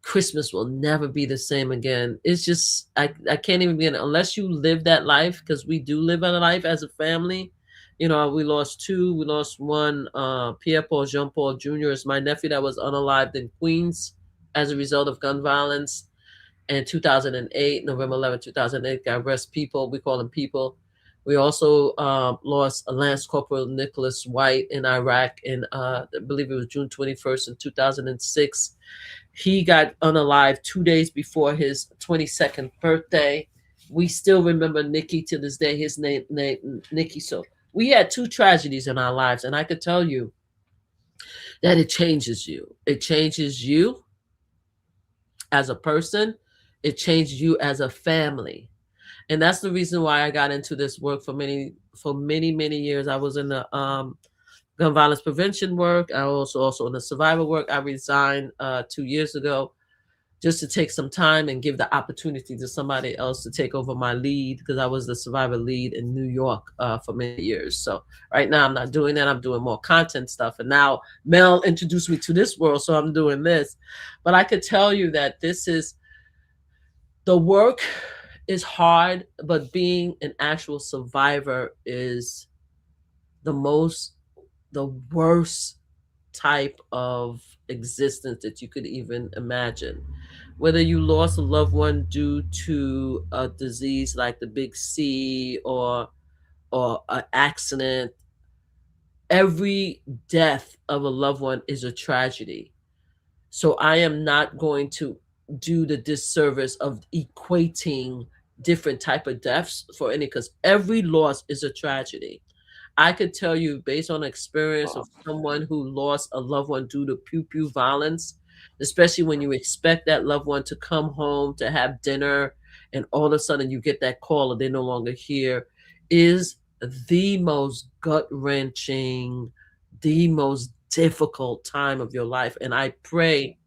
Christmas will never be the same again. It's just, I can't even begin, unless you live that life, because we do live a life as a family. You know, we lost two. We lost one, Pierre-Paul Jean-Paul Jr. is my nephew that was unalived in Queens as a result of gun violence. In 2008, November 11, 2008, God rest people. We call them people. We also lost Lance Corporal Nicholas White in Iraq in, I believe it was June 21st in 2006. He got unalived 2 days before his 22nd birthday. We still remember Nikki to this day, his name Nikki. So We had 2 tragedies in our lives, and I could tell you that it changes you. It changes you as a person. It changes you as a family. And that's the reason why I got into this work for many years. I was in the gun violence prevention work. I also in the survivor work. I resigned 2 years ago just to take some time and give the opportunity to somebody else to take over my lead, because I was the survivor lead in New York for many years. So right now I'm not doing that. I'm doing more content stuff. And now Mel introduced me to this world, so I'm doing this. But I could tell you that the work is hard, but being an actual survivor is the worst type of existence that you could even imagine. Whether you lost a loved one due to a disease like the big C or an accident, every death of a loved one is a tragedy. So I am not going to do the disservice of equating different type of deaths for any, because every loss is a tragedy. I could tell you, based on experience of someone who lost a loved one due to pew violence, especially when you expect that loved one to come home to have dinner and all of a sudden you get that call and they're no longer here, is the most gut-wrenching, the most difficult time of your life. And I pray,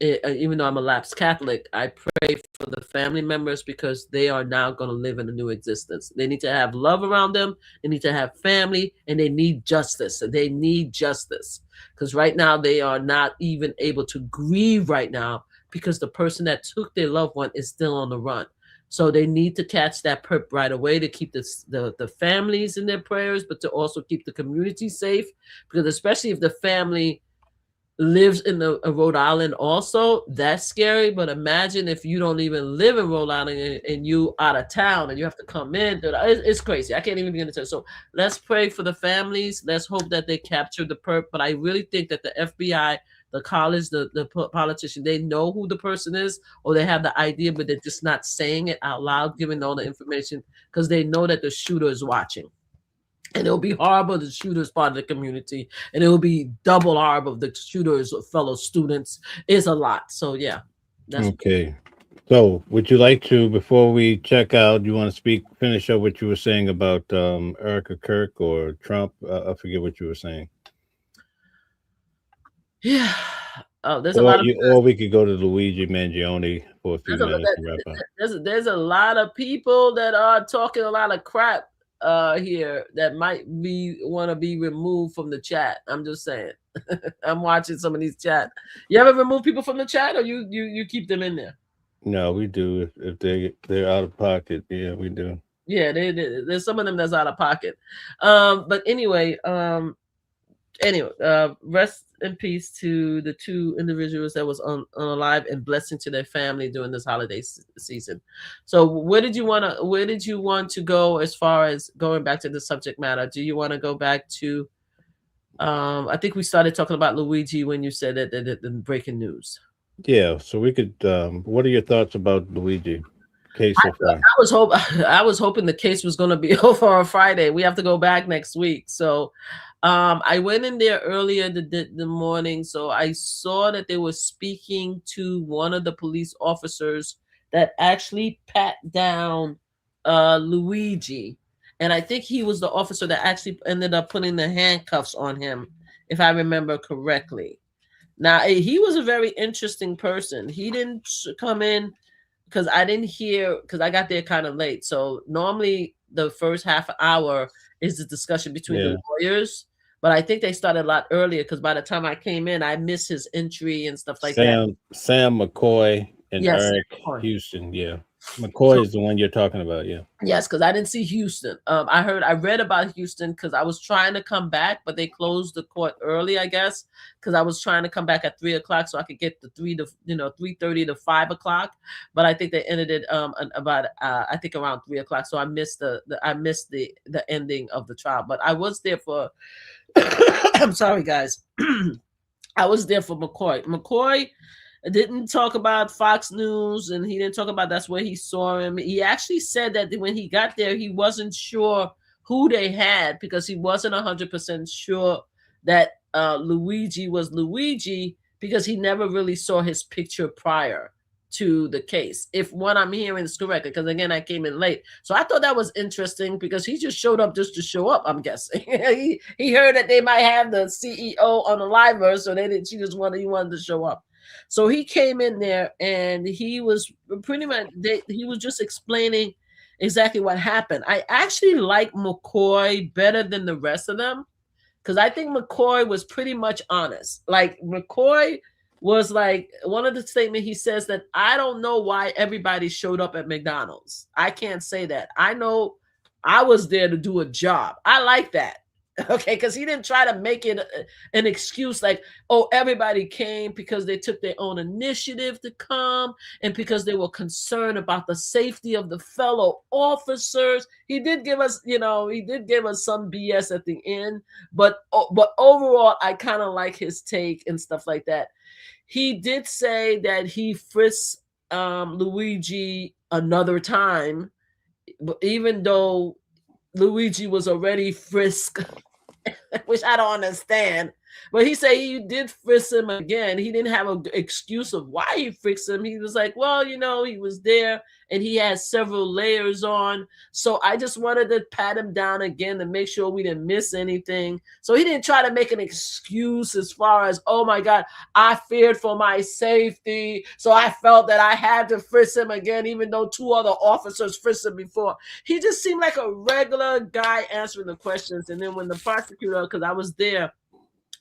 even though I'm a lapsed Catholic, I pray for the family members, because they are now going to live in a new existence. They need to have love around them. They need to have family, and they need justice. They need justice, because right now they are not even able to grieve right now, because the person that took their loved one is still on the run. So they need to catch that perp right away to keep the families in their prayers, but to also keep the community safe, because especially if the family lives in Rhode Island also, that's scary. But imagine if you don't even live in Rhode Island and you out of town and you have to come in. It's crazy. I can't even begin to tell. So let's pray for the families. Let's hope that they capture the perp. But I really think that the FBI, the college, the politician, they know who the person is, or they have the idea, but they're just not saying it out loud, giving all the information, because they know that the shooter is watching. And it'll be horrible the shooter's part of the community, and it will be double horrible of the shooter's fellow students. It's a lot. So yeah. That's okay. So would you like to, before we check out, you want to finish up what you were saying about Erica Kirk or Trump? I forget what you were saying. Yeah. Oh, there's a lot of, or we could go to Luigi Mangione for a few minutes to wrap up. There's a lot of people that are talking a lot of crap here that might want to be removed from the chat. I'm just saying. I'm watching some of these chat. You ever remove people from the chat, or you keep them in there? No, we do. If they're out of pocket, yeah, we do. Yeah, there's some of them that's out of pocket. But anyway, rest in peace to the 2 individuals that was unalive, and blessing to their family during this holiday season. So where did you want to go as far as going back to the subject matter? Do you want to go back to I think we started talking about Luigi when you said that the breaking news. Yeah, so we could what are your thoughts about Luigi case so far? I was hoping the case was going to be over on Friday. We have to go back next week. So I went in there earlier the morning, so I saw that they were speaking to one of the police officers that actually pat down Luigi. And I think he was the officer that actually ended up putting the handcuffs on him, if I remember correctly. Now, he was a very interesting person. He didn't come in, because I didn't hear, because I got there kind of late. So normally the first half hour is the discussion between the lawyers. But I think they started a lot earlier, because by the time I came in, I missed his entry and stuff like that. Sam McCoy and Yes, Eric Houston. Yeah. McCoy is the one you're talking about. Yeah. Yes, because I didn't see Houston. I read about Houston, because I was trying to come back, but they closed the court early, I guess, because I was trying to come back at 3 o'clock so I could get the 3:30 to 5 o'clock. But I think they ended it about I think around 3 o'clock. So I missed the ending of the trial. But I was there for I'm sorry, guys. I was there for McCoy. McCoy didn't talk about Fox News, and he didn't talk about that's where he saw him. He actually said that when he got there, he wasn't sure who they had because he wasn't 100% sure that Luigi was Luigi because he never really saw his picture prior to the case. If what I'm hearing is correct, because again, I came in late. So I thought that was interesting because he just showed up just to show up, I'm guessing. he heard that they might have the CEO on the live, so he wanted to show up. So he came in there and he was pretty much, he was just explaining exactly what happened. I actually like McCoy better than the rest of them because I think McCoy was pretty much honest. Like McCoy was like, one of the statements he says that I don't know why everybody showed up at McDonald's. I can't say that. I know I was there to do a job. I like that. Okay, because he didn't try to make it an excuse like, oh, everybody came because they took their own initiative to come and because they were concerned about the safety of the fellow officers. He did give us, some BS at the end, but overall, I kind of like his take and stuff like that. He did say that he frisked Luigi another time, even though Luigi was already frisked, which I don't understand. But he said he did frisk him again. He didn't have an excuse of why he frisked him. He was like, well, he was there and he had several layers on. So I just wanted to pat him down again to make sure we didn't miss anything. So he didn't try to make an excuse as far as, oh my God, I feared for my safety. So I felt that I had to frisk him again, even though 2 other officers frisked him before. He just seemed like a regular guy answering the questions. And then when the prosecutor, because I was there,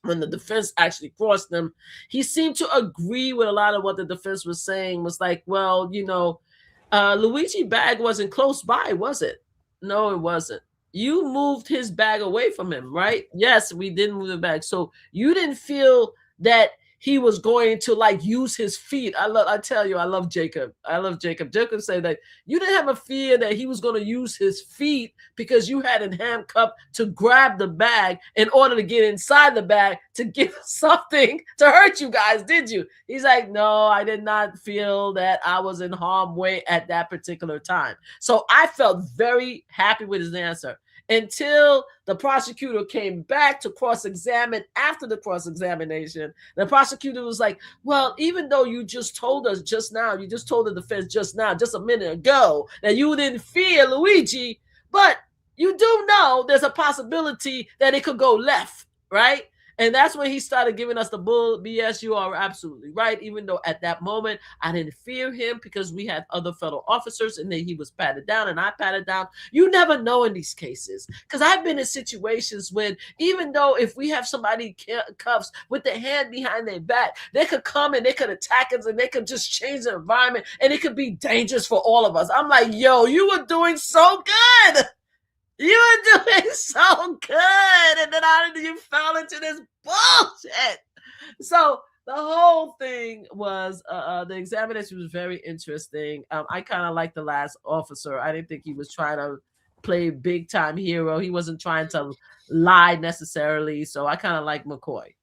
when the defense actually crossed him, he seemed to agree with a lot of what the defense was saying, was like, well, Luigi bag wasn't close by, was it? No, it wasn't. You moved his bag away from him, right? Yes, we didn't move the bag. So you didn't feel that he was going to use his feet. I tell you, I love Jacob. Jacob said that you didn't have a fear that he was going to use his feet because you had him handcuffed to grab the bag in order to get inside the bag to give something to hurt you guys, did you? He's like, no, I did not feel that I was in harm's way at that particular time. So I felt very happy with his answer. Until the prosecutor came back to cross-examine after the cross-examination. The prosecutor was like, well, even though you just told us just now, you just told the defense just a minute ago, that you didn't fear Luigi, but you do know there's a possibility that it could go left, right? And that's when he started giving us the bull BS. You are absolutely right. Even though at that moment, I didn't fear him because we had other fellow officers and then he was patted down and I patted down. You never know in these cases. Because I've been in situations when even though if we have somebody cuffs with their hand behind their back, they could come and they could attack us and they could just change the environment and it could be dangerous for all of us. I'm like, yo, you were doing so good. You were doing so good, and then you fell into this bullshit. So the whole thing was, the examination was very interesting. I kind of like the last officer. I didn't think he was trying to play big time hero. He wasn't trying to lie necessarily. So I kind of like McCoy.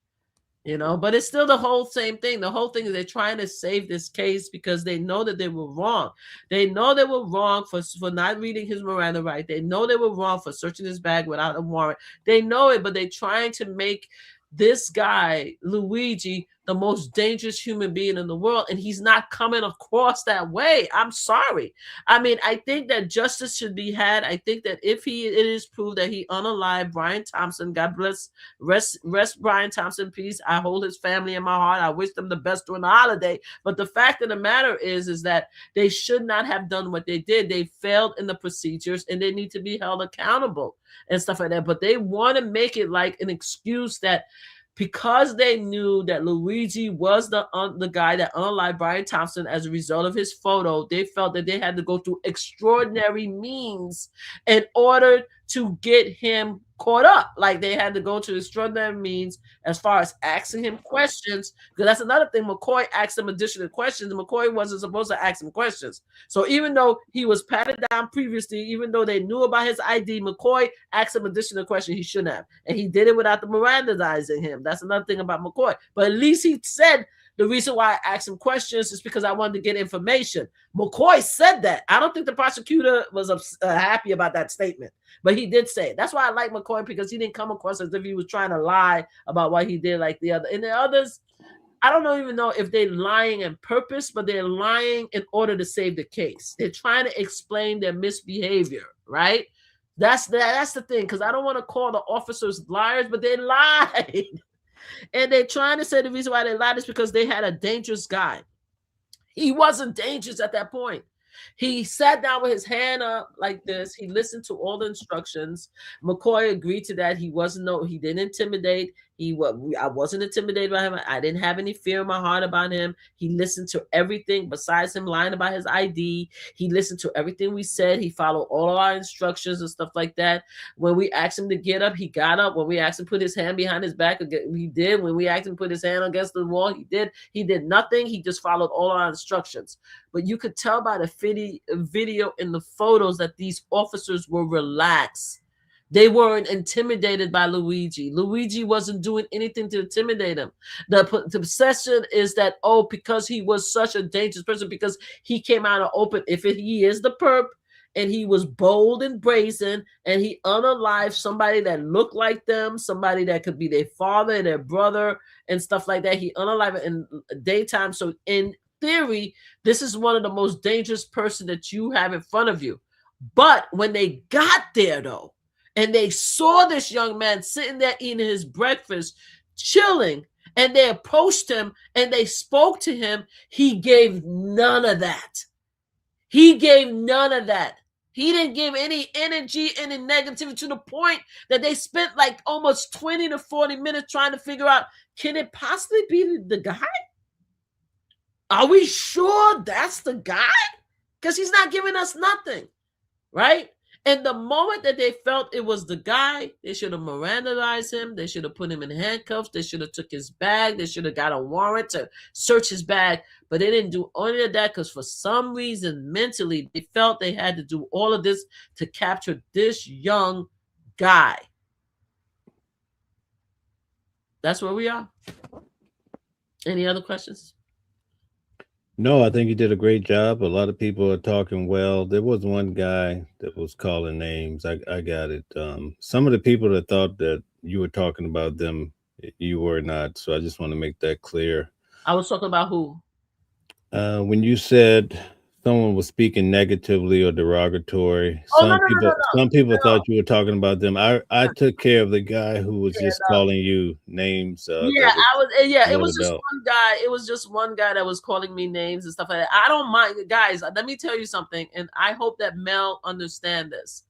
But it's still the whole same thing. The whole thing is they're trying to save this case because they know that they were wrong. They know they were wrong for not reading his Miranda right. They know they were wrong for searching his bag without a warrant. They know it, but they're trying to make this guy, Luigi, the most dangerous human being in the world, and he's not coming across that way. I'm sorry. I mean, I think that justice should be had. I think that if it is proved that he unalived Brian Thompson, God bless, rest Brian Thompson, peace. I hold his family in my heart. I wish them the best during the holiday. But the fact of the matter is that they should not have done what they did. They failed in the procedures, and they need to be held accountable and stuff like that. But they want to make it like an excuse that because they knew that Luigi was the guy that unalived Brian Thompson as a result of his photo, they felt that they had to go through extraordinary means in order to get him caught up. Like they had to go to extraordinary means as far as asking him questions, because that's another thing. McCoy asked him additional questions. McCoy wasn't supposed to ask him questions. So even though he was patted down previously, even though they knew about his ID, McCoy asked him additional questions he shouldn't have. And he did it without the Mirandizing him. That's another thing about McCoy. But at least he said, the reason why I asked him questions is because I wanted to get information. McCoy said that. I don't think the prosecutor was happy about that statement, but he did say it. That's why I like McCoy, because he didn't come across as if he was trying to lie about what he did like the other. And the others, I don't even know if they're lying on purpose, but they're lying in order to save the case. They're trying to explain their misbehavior, right? That's the thing, because I don't want to call the officers liars, but they lied. And they're trying to say the reason why they lied is because they had a dangerous guy. He wasn't dangerous at that point. He sat down with his hand up like this. He listened to all the instructions. McCoy agreed to that. He didn't intimidate. I wasn't intimidated by him. I didn't have any fear in my heart about him. He listened to everything besides him lying about his ID. He listened to everything we said. He followed all of our instructions and stuff like that. When we asked him to get up, he got up. When we asked him to put his hand behind his back, he did. When we asked him to put his hand against the wall, he did. He did nothing. He just followed all our instructions. But you could tell by the video and the photos that these officers were relaxed. They weren't intimidated by Luigi. Luigi wasn't doing anything to intimidate him. The perception is that, because he was such a dangerous person, because he came out of open, if he is the perp, and he was bold and brazen, and he unalived somebody that looked like them, somebody that could be their father and their brother and stuff like that. He unalived it in daytime. So in theory, this is one of the most dangerous person that you have in front of you. But when they got there, though, and they saw this young man sitting there eating his breakfast, chilling, and they approached him and they spoke to him, he gave none of that. He gave none of that. He didn't give any energy, any negativity, to the point that they spent like almost 20 to 40 minutes trying to figure out, can it possibly be the guy? Are we sure that's the guy? Because he's not giving us nothing, right? And the moment that they felt it was the guy, they should have Mirandized him. They should have put him in handcuffs. They should have took his bag. They should have got a warrant to search his bag. But they didn't do any of that because for some reason, mentally, they felt they had to do all of this to capture this young guy. That's where we are. Any other questions? No, I think you did a great job. A lot of people are talking well. There was one guy that was calling names. I got it. Some of the people that thought that you were talking about them, you were not. So I just want to make that clear. I was talking about who? When you said someone was speaking negatively or derogatory, some people thought you were talking about them. I took care of the guy who was just calling you names. It was just one guy. It was just one guy that was calling me names and stuff like that. I don't mind, guys. Let me tell you something, and I hope that Mel understand this.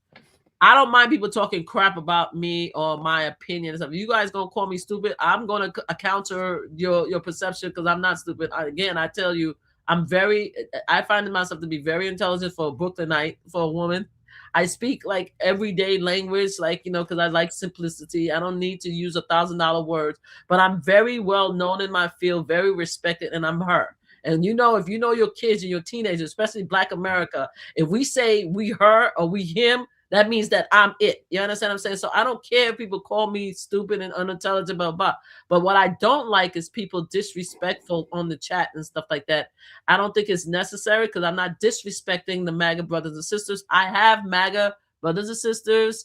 I don't mind people talking crap about me or my opinion and stuff. You guys gonna call me stupid? I'm gonna counter your perception because I'm not stupid. I tell you, I find myself to be very intelligent for a Brooklynite, for a woman. I speak like everyday language, because I like simplicity. I don't need to use $1,000 words, but I'm very well known in my field, very respected, and I'm her. And if you know your kids and your teenagers, especially Black America, if we say we her or we him, that means that I'm it. You understand what I'm saying? So I don't care if people call me stupid and unintelligent, blah, blah. But what I don't like is people disrespectful on the chat and stuff like that. I don't think it's necessary because I'm not disrespecting the MAGA brothers and sisters. I have MAGA brothers and sisters.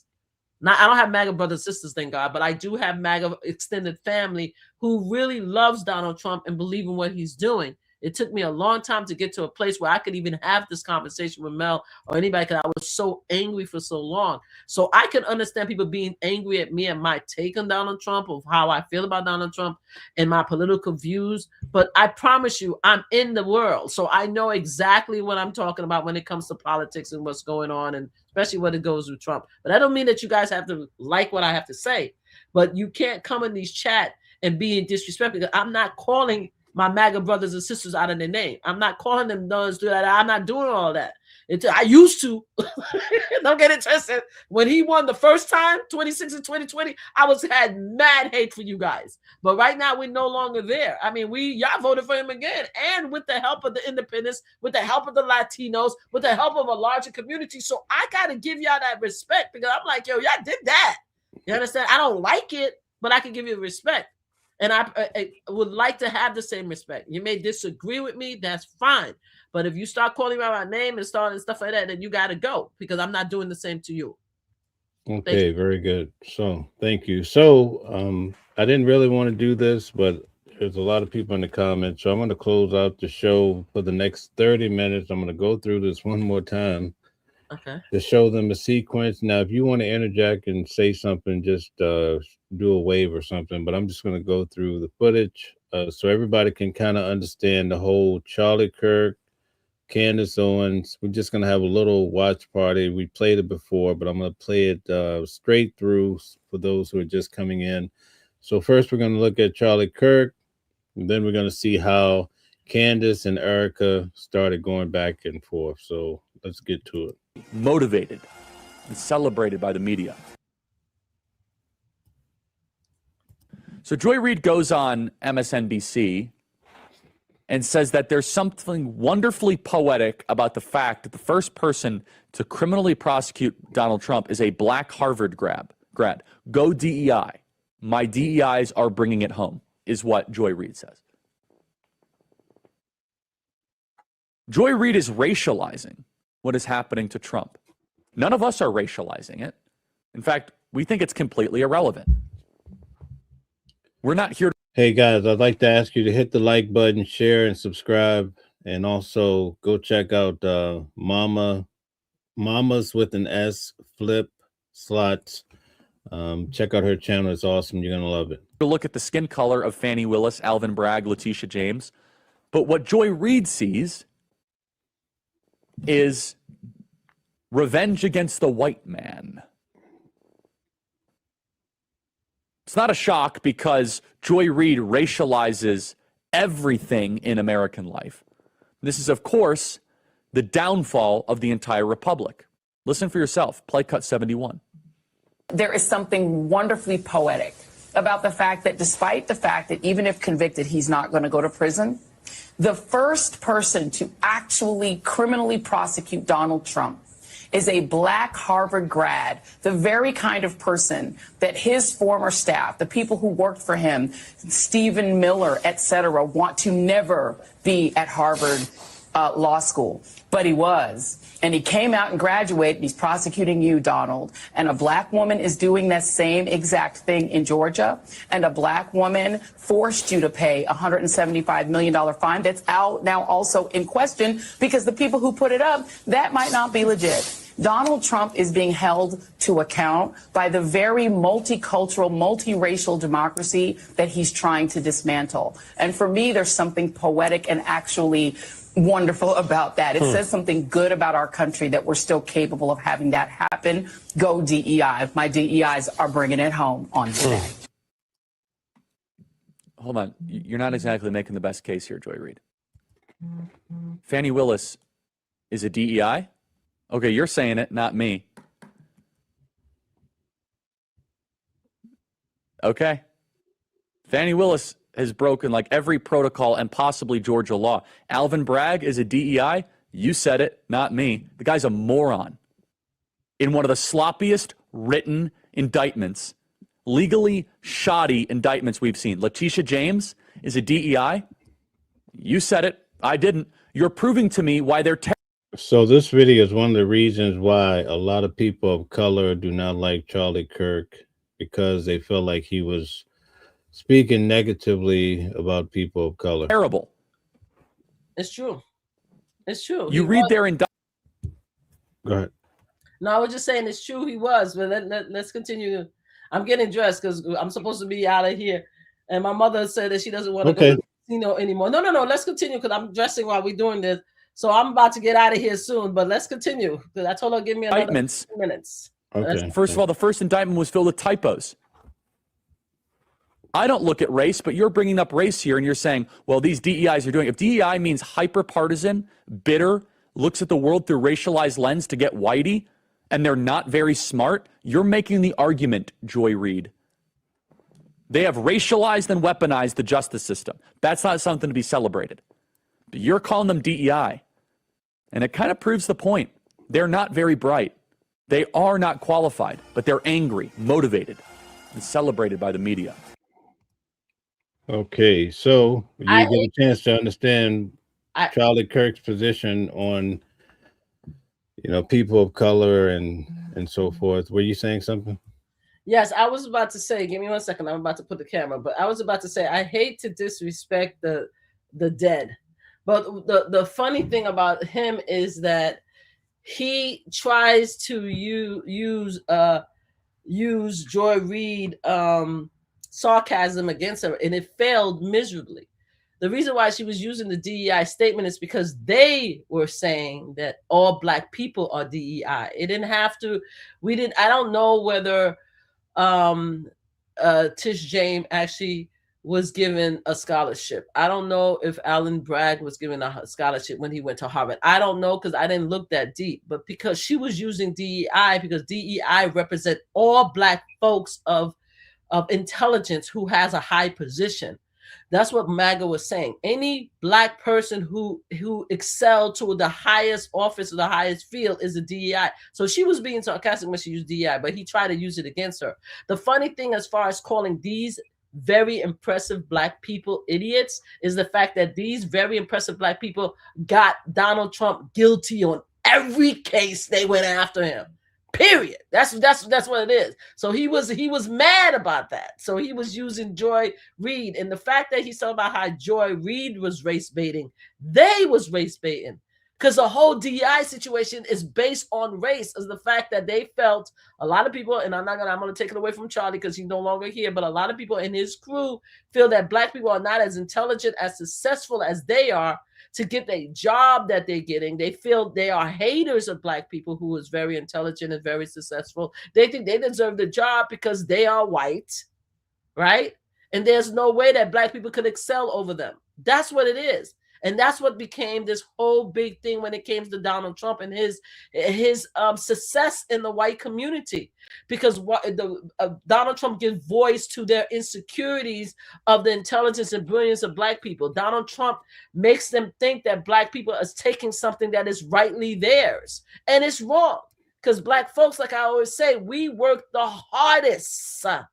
Now, I don't have MAGA brothers and sisters, thank God, but I do have MAGA extended family who really loves Donald Trump and believe in what he's doing. It took me a long time to get to a place where I could even have this conversation with Mel or anybody because I was so angry for so long. So I can understand people being angry at me and my take on Donald Trump, of how I feel about Donald Trump and my political views. But I promise you, I'm in the world. So I know exactly what I'm talking about when it comes to politics and what's going on, and especially when it goes with Trump. But that don't mean that you guys have to like what I have to say. But you can't come in these chat and be in disrespect because I'm not calling my MAGA brothers and sisters out of their name. I'm not calling them those. I'm not doing all that. I used to. Don't get it twisted. When he won the first time, 26 and 2020, I had mad hate for you guys. But right now, we're no longer there. I mean, y'all voted for him again. And with the help of the independents, with the help of the Latinos, with the help of a larger community. So I got to give y'all that respect because I'm like, yo, y'all did that. You understand? I don't like it, but I can give you respect. And I would like to have the same respect. You may disagree with me, that's fine. But if you start calling me by my name and starting stuff like that, then you got to go because I'm not doing the same to you. Okay, very good. So thank you. So I didn't really want to do this, but there's a lot of people in the comments. So I'm going to close out the show for the next 30 minutes. I'm going to go through this one more time. Okay. To show them a sequence. Now, if you want to interject and say something, just do a wave or something. But I'm just going to go through the footage so everybody can kind of understand the whole Charlie Kirk, Candace Owens. We're just going to have a little watch party. We played it before, but I'm going to play it straight through for those who are just coming in. So first, we're going to look at Charlie Kirk, and then we're going to see how Candace and Erica started going back and forth. So let's get to it. Motivated and celebrated by the media. So Joy Reid goes on MSNBC and says that there's something wonderfully poetic about the fact that the first person to criminally prosecute Donald Trump is a black Harvard grad. Go DEI. My DEIs are bringing it home, is what Joy Reid says. Joy Reid is racializing what is happening to Trump. None of us are racializing it. In fact, we think it's completely irrelevant. We're not here to... Hey guys, I'd like to ask you to hit the like button, share, and subscribe, and also go check out Mamas with an S Flip Slots. Check out her channel. It's awesome. You're gonna love it. Look at the skin color of Fani Willis, Alvin Bragg, Letitia James. But what Joy Reid sees is revenge against the white man. It's not a shock because Joy Reid racializes everything in American life. This is, of course, the downfall of the entire republic. Listen for yourself. Play cut 71. There is something wonderfully poetic about the fact that despite the fact that even if convicted, he's not going to go to prison, the first person to actually criminally prosecute Donald Trump is a black Harvard grad, the very kind of person that his former staff, the people who worked for him, Stephen Miller, et cetera, want to never be at Harvard Law School. But he was. And he came out and graduated. He's prosecuting you, Donald. And a black woman is doing that same exact thing in Georgia. And a black woman forced you to pay a $175 million fine that's out now also in question because the people who put it up, that might not be legit. Donald Trump is being held to account by the very multicultural, multiracial democracy that he's trying to dismantle. And for me, there's something poetic and actually wonderful about that. It says something good about our country that we're still capable of having that happen. Go DEI. My DEIs are bringing it home on today. Hold on. You're not exactly making the best case here, Joy Reid. Fani Willis is a DEI? Okay, you're saying it, not me. Okay. Fani Willis has broken like every protocol and possibly Georgia law. Alvin Bragg is a DEI. You said it, not me. The guy's a moron. In one of the sloppiest written indictments, legally shoddy indictments we've seen. Letitia James is a DEI. You said it. I didn't. You're proving to me why they're So this video is one of the reasons why a lot of people of color do not like Charlie Kirk, because they feel like he was speaking negatively about people of color. Terrible. It's true. It's true. You read their indictment. Go ahead. No, I was just saying it's true he was, but let's continue. I'm getting dressed because I'm supposed to be out of here. And my mother said that she doesn't want to go to the casino anymore. No. Let's continue because I'm dressing while we're doing this. So I'm about to get out of here soon, but let's continue because I told her give me another 2 minutes. Okay. First of all, the first indictment was filled with typos. I don't look at race, but you're bringing up race here and you're saying, well, these DEIs are doing. If DEI means hyper-partisan, bitter, looks at the world through racialized lens to get whitey, and they're not very smart, you're making the argument, Joy Reid. They have racialized and weaponized the justice system. That's not something to be celebrated. But you're calling them DEI. And it kind of proves the point. They're not very bright. They are not qualified, but they're angry, motivated, and celebrated by the media. Okay, so I you get a chance to understand I- Charlie Kirk's position on, people of color and so forth. Were you saying something? Yes, I was about to say, give me 1 second. I'm about to put the camera, but I was about to say, I hate to disrespect the dead. But the funny thing about him is that he tries to use Joy Reid sarcasm against her, and it failed miserably. The reason why she was using the DEI statement is because they were saying that all Black people are DEI. It didn't have to. I don't know whether Tish James actually was given a scholarship. I don't know if Alan Bragg was given a scholarship when he went to Harvard. I don't know because I didn't look that deep. But because she was using DEI, because DEI represent all Black folks of intelligence who has a high position. That's what MAGA was saying. Any Black person who excelled to the highest office or the highest field is a DEI. So she was being sarcastic when she used DEI, but he tried to use it against her. The funny thing as far as calling these very impressive Black people idiots is the fact that these very impressive Black people got Donald Trump guilty on every case they went after him. Period. That's what it is. So he was mad about that. So he was using Joy Reid, and the fact that he's talking about how Joy Reid was race baiting, they was race baiting, because the whole DEI situation is based on race. Is the fact that they felt, a lot of people, and I'm gonna take it away from Charlie because he's no longer here, but a lot of people in his crew feel that Black people are not as intelligent, as successful as they are to get the job that they're getting. They feel they are haters of Black people who is very intelligent and very successful. They think they deserve the job because they are white, right? And there's no way that Black people could excel over them. That's what it is. And that's what became this whole big thing when it came to Donald Trump and his success in the white community, because Donald Trump gives voice to their insecurities of the intelligence and brilliance of Black people. Donald Trump makes them think that Black people are taking something that is rightly theirs, and it's wrong, because Black folks, like I always say, we work the hardest out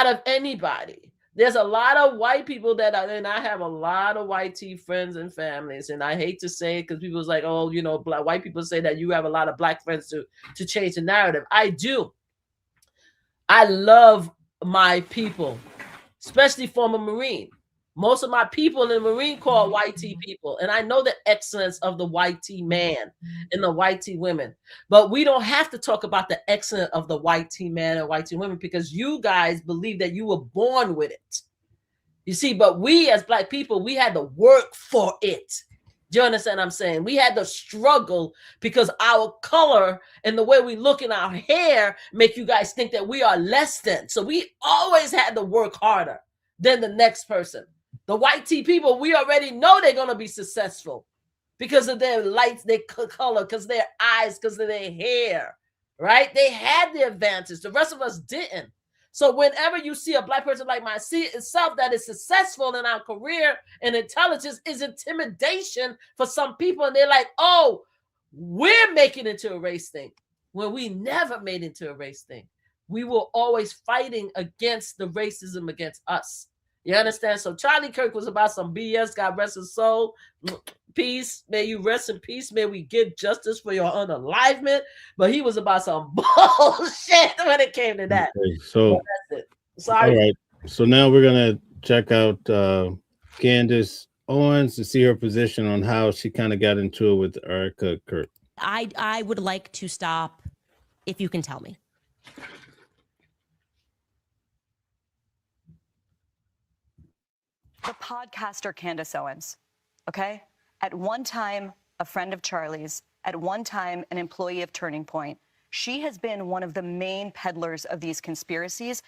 of anybody. There's a lot of white people and I have a lot of white tea friends and families, and I hate to say it because people's like, oh, white people say that you have a lot of Black friends to change the narrative. I do. I love my people, especially former Marine. Most of my people in the Marine Corps are white tea people, and I know the excellence of the white tea man and the white tea women. But we don't have to talk about the excellence of the white tea man and white tea women, because you guys believe that you were born with it. You see, but we as Black people, we had to work for it. Do you understand what I'm saying? We had to struggle because our color and the way we look in our hair make you guys think that we are less than. So we always had to work harder than the next person. The white tea people, we already know they're going to be successful because of their lights, their color, because their eyes, because of their hair, right? They had the advantage. The rest of us didn't. So whenever you see a Black person like myself that is successful in our career and intelligence, is intimidation for some people. And they're like, oh, we're making it into a race thing. When we never made it into a race thing. We were always fighting against the racism against us. You understand? So Charlie Kirk was about some BS. God rest his soul. Peace. May you rest in peace. May we get justice for your unalivement. But he was about some bullshit when it came to that. Okay, so that's it. Sorry. All right. So now we're gonna check out Candace Owens to see her position on how she kind of got into it with Erica Kirk. I would like to stop, if you can tell me. The podcaster Candace Owens, okay? At one time, a friend of Charlie's, at one time, an employee of Turning Point. She has been one of the main peddlers of these conspiracies,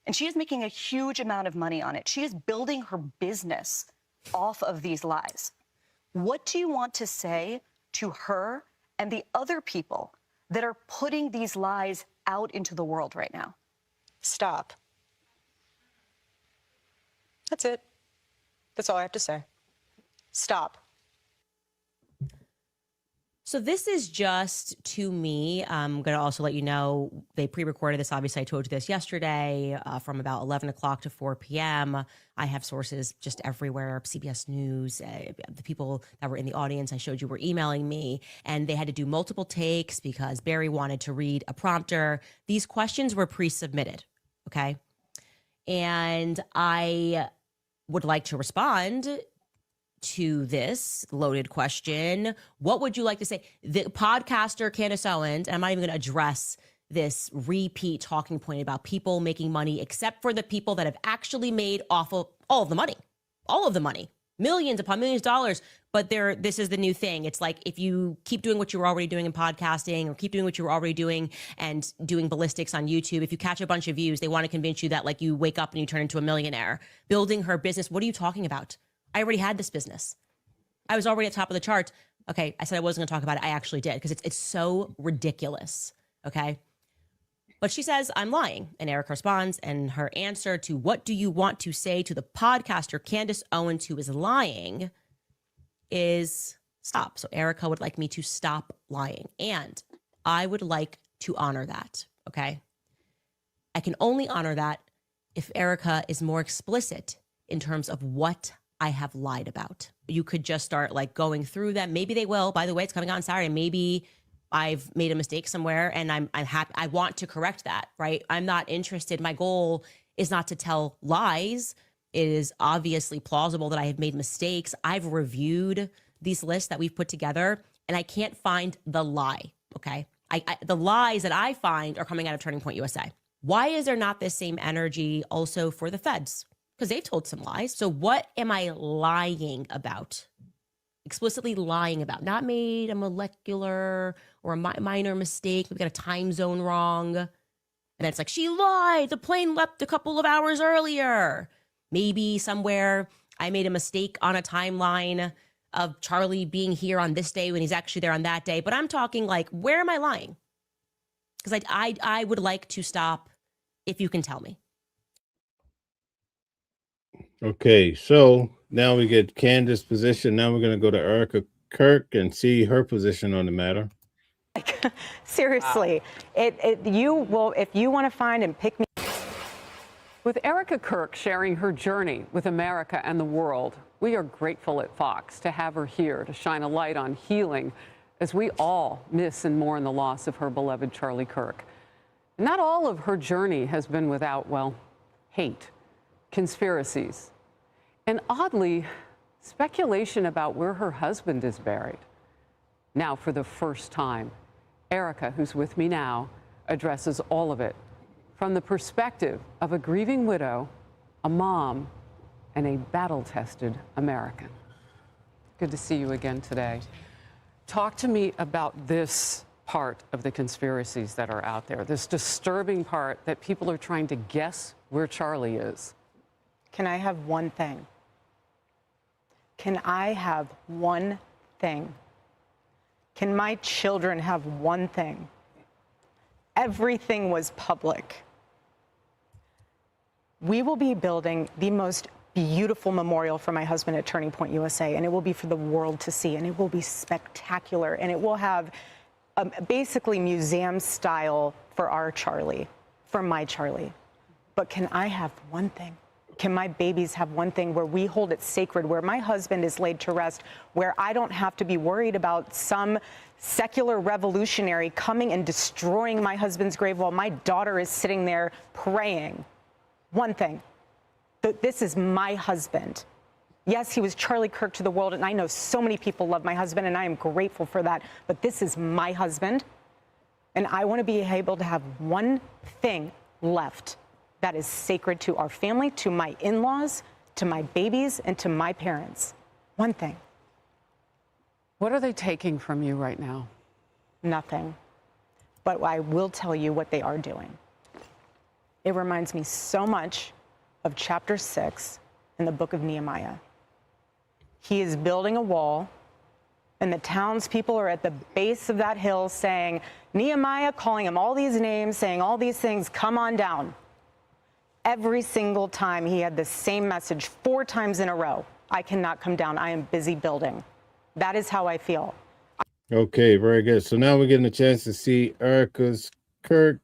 and she is making a huge amount of money on it. She is building her business off of these lies. What do you want to say to her and the other people that are putting these lies out into the world right now? Stop. That's it. That's all I have to say. Stop. So this is just to me. I'm going to also let you know they pre-recorded this. Obviously, I told you this yesterday from about 11 o'clock to 4 p.m. I have sources just everywhere. CBS News, the people that were in the audience I showed you were emailing me, and they had to do multiple takes because Barry wanted to read a prompter. These questions were pre-submitted, okay? And I would like to respond to this loaded question. What would you like to say? The podcaster Candace Owens, and I'm not even going to address this repeat talking point about people making money, except for the people that have actually made off of all of the money, millions upon millions of dollars. But this is the new thing. It's like if you keep doing what you were already doing in podcasting, or keep doing what you were already doing and doing ballistics on YouTube, if you catch a bunch of views, they want to convince you that like you wake up and you turn into a millionaire. Building her business. What are you talking about? I already had this business. I was already at the top of the charts. Okay, I said I wasn't going to talk about it. I actually did because it's so ridiculous, okay? But she says, I'm lying. And Erica responds, and her answer to what do you want to say to the podcaster Candace Owens who is lying is stop. So Erica would like me to stop lying. And I would like to honor that, okay? I can only honor that if Erica is more explicit in terms of what I have lied about. You could just start like going through them. Maybe they will. By the way, it's coming out on Saturday. Maybe I've made a mistake somewhere and I'm happy. I want to correct that, right? I'm not interested. My goal is not to tell lies. It is obviously plausible that I have made mistakes. I've reviewed these lists that we've put together and I can't find the lie, okay? The lies that I find are coming out of Turning Point USA. Why is there not this same energy also for the feds? Because they've told some lies. So what am I lying about? Explicitly lying about. Not made a molecular or a minor mistake. We've got a time zone wrong. And then it's like, she lied. The plane left a couple of hours earlier. Maybe somewhere I made a mistake on a timeline of Charlie being here on this day when he's actually there on that day. But I'm talking like, where am I lying? Because I would like to stop if you can tell me. Okay, so now we get Candace's position. Now we're going to go to Erica Kirk and see her position on the matter. Seriously, if you want to find and pick me. With Erica Kirk sharing her journey with America and the world, we are grateful at Fox to have her here to shine a light on healing as we all miss and mourn the loss of her beloved Charlie Kirk. Not all of her journey has been without, well, hate, conspiracies, and oddly, speculation about where her husband is buried. Now, for the first time, Erica, who's with me now, addresses all of it from the perspective of a grieving widow, a mom, and a battle-tested American. Good to see you again today. Talk to me about this part of the conspiracies that are out there, this disturbing part that people are trying to guess where Charlie is. Can I have one thing? Can I have one thing? Can my children have one thing? Everything was public. We will be building the most beautiful memorial for my husband at Turning Point USA, and it will be for the world to see, and it will be spectacular, and it will have basically museum style for our Charlie, for my Charlie. But can I have one thing? Can my babies have one thing where we hold it sacred, where my husband is laid to rest, where I don't have to be worried about some secular revolutionary coming and destroying my husband's grave while my daughter is sitting there praying? One thing. This is my husband. Yes, he was Charlie Kirk to the world, and I know so many people love my husband, and I am grateful for that. But this is my husband, and I want to be able to have one thing left that is sacred to our family, to my in-laws, to my babies, and to my parents. One thing. What are they taking from you right now? Nothing. But I will tell you what they are doing. It reminds me so much of chapter 6 in the book of Nehemiah. He is building a wall, and the townspeople are at the base of that hill saying, Nehemiah, calling him all these names, saying all these things, come on down. Every single time he had the same message 4 times in a row. I cannot come down. I am busy building. That is how I feel. Okay, very good. So now we're getting a chance to see Erica's Kirk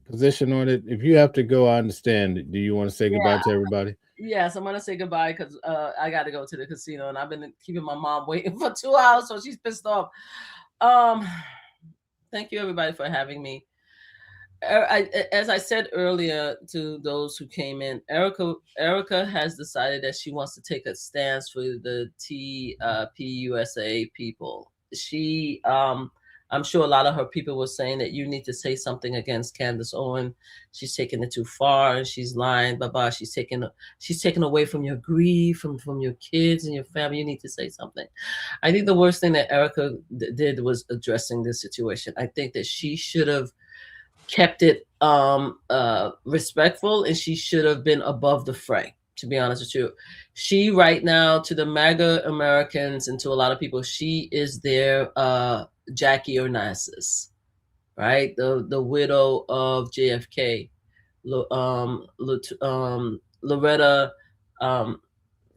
position on it. If you have to go, I understand. Do you want to say goodbye to everybody? Yes, I'm gonna say goodbye because I got to go to the casino, and I've been keeping my mom waiting for 2 hours, so she's pissed off. Thank you everybody for having me. As I said earlier to those who came in, Erica has decided that she wants to take a stance for the TPUSA people. She, I'm sure a lot of her people were saying that you need to say something against Candace Owens. She's taking it too far and she's lying, blah. She's taking away from your grief, from your kids and your family. You need to say something. I think the worst thing that Erica did was addressing this situation. I think that she should have kept it respectful, and she should have been above the fray, to be honest with you. She right now, to the MAGA Americans and to a lot of people, she is their Jackie Onassis, right? The widow of JFK, Loretta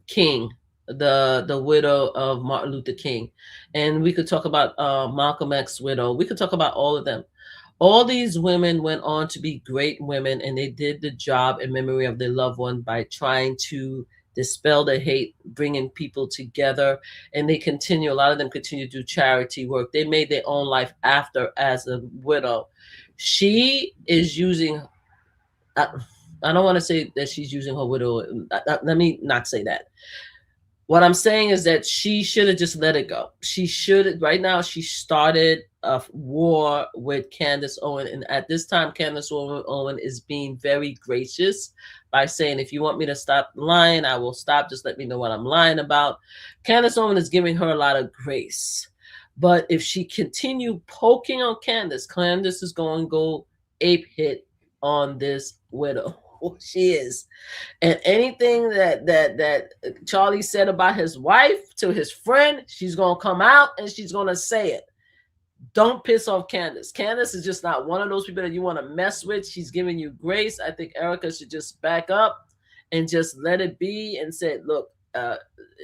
King, the widow of Martin Luther King. And we could talk about Malcolm X's widow. We could talk about all of them. All these women went on to be great women, and they did the job in memory of their loved one by trying to dispel the hate, bringing people together. And they continue, a lot of them continue to do charity work. They made their own life after as a widow. She is using, I don't want to say that she's using her widow. Let me not say that. What I'm saying is that she should have just let it go. She should, right now, she started a war with Candace Owens. And at this time, Candace Owens is being very gracious by saying, if you want me to stop lying, I will stop. Just let me know what I'm lying about. Candace Owens is giving her a lot of grace. But if she continue poking on Candace, Candace is going to go ape hit on this widow. She is. And anything that Charlie said about his wife to his friend, she's going to come out and she's going to say it. Don't piss off Candace. Candace is just not one of those people that you want to mess with. She's giving you grace. I think Erica should just back up and just let it be and say, look,